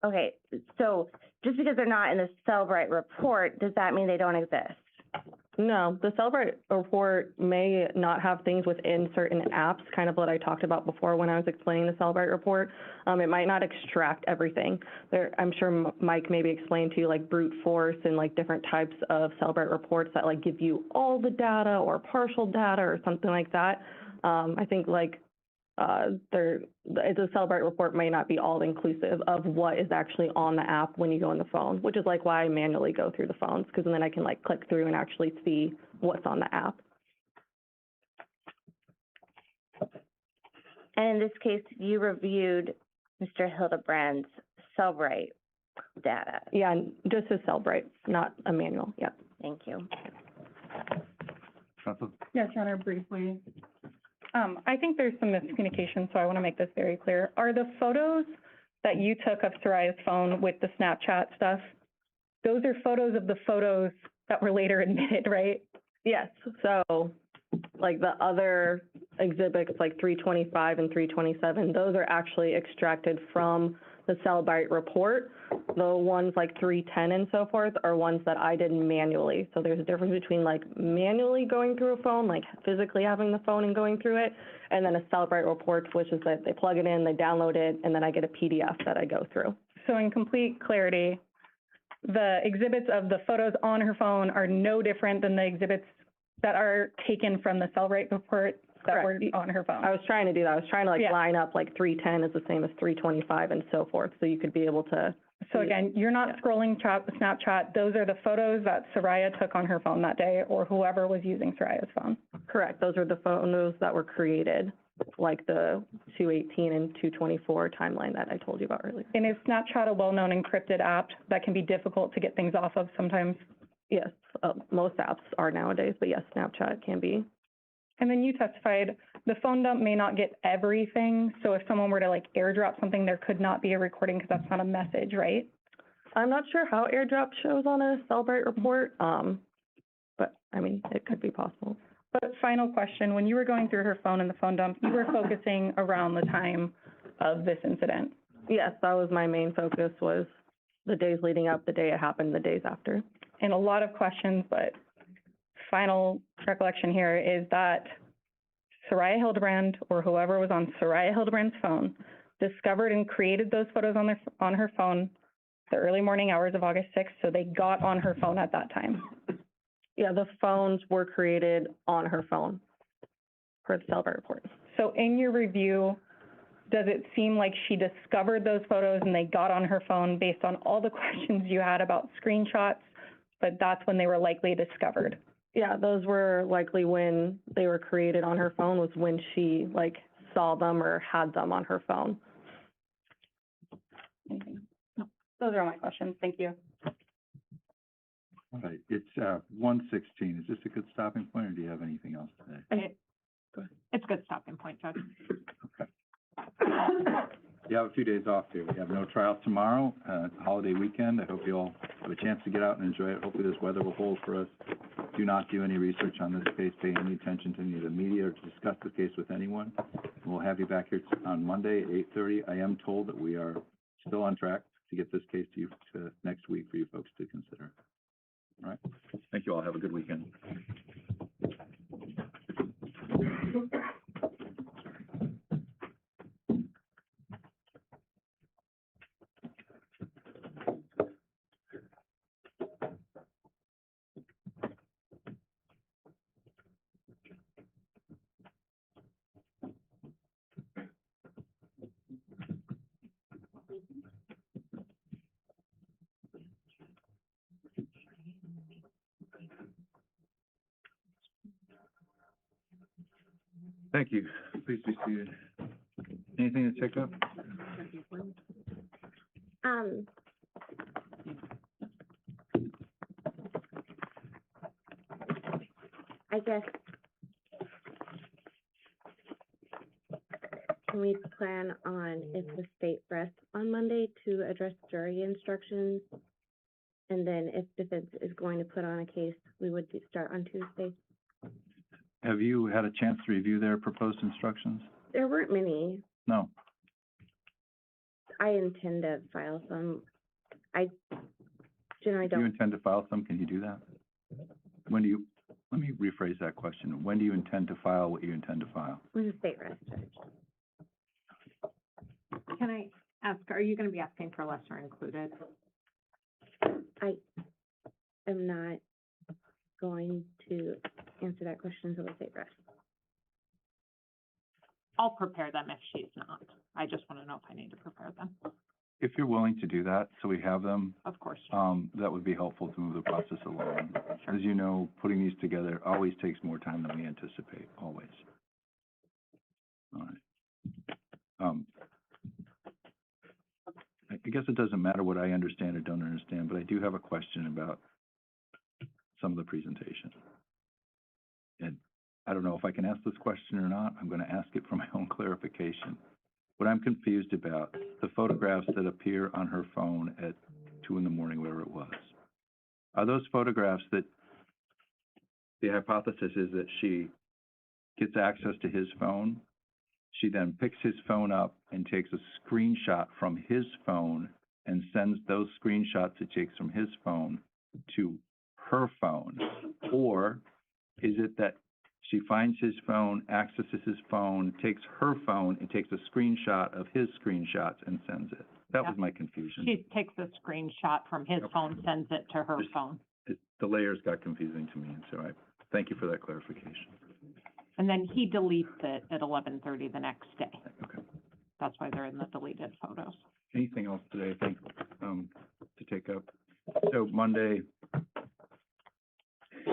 Okay, so just because they're not in the Celebrate report, does that mean they don't exist? No, the Celebrate report may not have things within certain apps, kind of what I talked about before when I was explaining the Celebrate report. It might not extract everything. I'm sure Mike maybe explained to you like brute force and like different types of Celebrate reports that like give you all the data or partial data or something like that. I think like the Celebrate report may not be all inclusive of what is actually on the app when you go on the phone, which is like why I manually go through the phones, because then I can like click through and actually see what's on the app. And in this case, you reviewed Mr. Hildebrand's Celebrate data. Yeah, and just a Celebrate, not a manual. Yeah. Thank you. Counsel? Yes, Your Honor, briefly. I think there's some miscommunication, so I want to make this very clear. Are the photos that you took of Saria's phone with the Snapchat stuff, those are photos of the photos that were later admitted, right? Yes, so like the other exhibits, like 325 and 327, those are actually extracted from the Celebrate report. The ones like 310 and so forth are ones that I did manually. So there's a difference between like manually going through a phone, like physically having the phone and going through it, and then a Celebrate report, which is that they plug it in, they download it, and then I get a PDF that I go through. So in complete clarity, the exhibits of the photos on her phone are no different than the exhibits that are taken from the Celebrate report that were on her phone. I was trying to do that. I was trying to like Yeah. line up like 310 is the same as 325 and so forth, so you could be able to. So again, you're not scrolling Snapchat. Those are the photos that Saria took on her phone that day, or whoever was using Saria's phone. Correct. Those are the photos that were created, like the 218 and 224 timeline that I told you about earlier. And is Snapchat a well-known encrypted app that can be difficult to get things off of sometimes? Yes, most apps are nowadays, but yes, Snapchat can be. And then you testified the phone dump may not get everything. So if someone were to like airdrop something, there could not be a recording because that's not a message, right? I'm not sure how airdrop shows on a Celebrate report, but I mean, it could be possible. But final question, when you were going through her phone in the phone dump, you were focusing around the time of this incident. Yes, that was my main focus, was the days leading up, the day it happened, the days after. And a lot of questions, but final recollection here is that Saria Hildabrand, or whoever was on Saria Hildabrand's phone, discovered and created those photos on her phone the early morning hours of August 6th, so they got on her phone at that time. Yeah, the phones were created on her phone per the Celebrate report. So in your review, does it seem like she discovered those photos and they got on her phone based on all the questions you had about screenshots, but that's when they were likely discovered? Yeah, those were likely when they were created on her phone, was when she like saw them or had them on her phone. Anything? No, those are all my questions. Thank you. All right, it's 1:16. Is this a good stopping point, or do you have anything else today? It's a good stopping point, Judge. Okay. You have a few days off here. We have no trial tomorrow. It's a holiday weekend. I hope you all have a chance to get out and enjoy it. Hopefully this weather will hold for us. Do not do any research on this case, pay any attention to any of the media, or to discuss the case with anyone. We'll have you back here on Monday at 8:30. I am told that we are still on track to get this case to you next week for you folks to consider. All right? Thank you all. Have a good weekend. Thank you. Please be seated. Anything to take up? I guess, can we plan on, if the state rests on Monday, to address jury instructions? And then if defense is going to put on a case, we would start on Tuesday? Have you had a chance to review their proposed instructions? There weren't many. No. I intend to file some. I generally If you don't. intend to file some, can you do that? When do you, let me rephrase that question. When do you intend to file what you intend to file? When the state rests, Judge. Can I ask, are you gonna be asking for lesser included? I am not going to answer that question until the state rests. I'll prepare them if she's not. I just wanna know if I need to prepare them, If you're willing to do that, so we have them, of course. that would be helpful to move the process along. As you know, putting these together always takes more time than we anticipate, always. All right. I guess it doesn't matter what I understand or don't understand, but I do have a question about some of the presentation. And I don't know if I can ask this question or not. I'm gonna ask it for my own clarification. What I'm confused about, the photographs that appear on her phone at 2 in the morning, whatever it was, are those photographs that the hypothesis is that she gets access to his phone, she then picks his phone up and takes a screenshot from his phone and sends those screenshots it takes from his phone to her phone? Or is it that she finds his phone, accesses his phone, takes her phone, and takes a screenshot of his screenshots and sends it? That was my confusion. She takes a screenshot from his phone, sends it to her phone, The layers got confusing to me, and so I thank you for that clarification. and then he deletes it at 11:30 the next day. Okay. That's why they're in the deleted photos. Anything else today, I think, to take up? So Monday,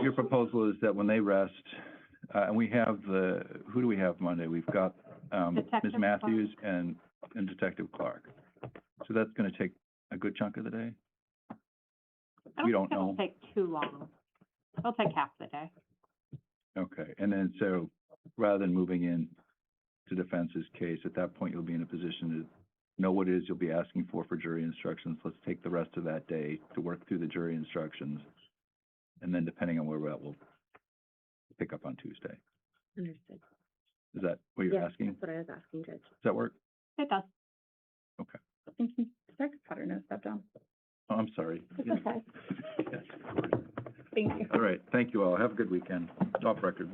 your proposal is that when they rest, and we have who do we have Monday? We've got, Ms. Detective Matthews and Detective Clark. So that's gonna take a good chunk of the day? I We don't don't think it'll take too long. It'll take half the day. Okay, and then so rather than moving in to defense's case, at that point, you'll be in a position to know what it is you'll be asking for jury instructions. Let's take the rest of that day to work through the jury instructions. And then depending on where we're at, we'll pick up on Tuesday. Understood. Is that what you're Yes, asking? that's what I was asking, Judge. Does that work? It does. Okay. Thank you. Secretary Potter, no, step down. Oh, I'm sorry. It's okay. Yes, of course. Thank you. All right, thank you all. Have a good weekend. Off record.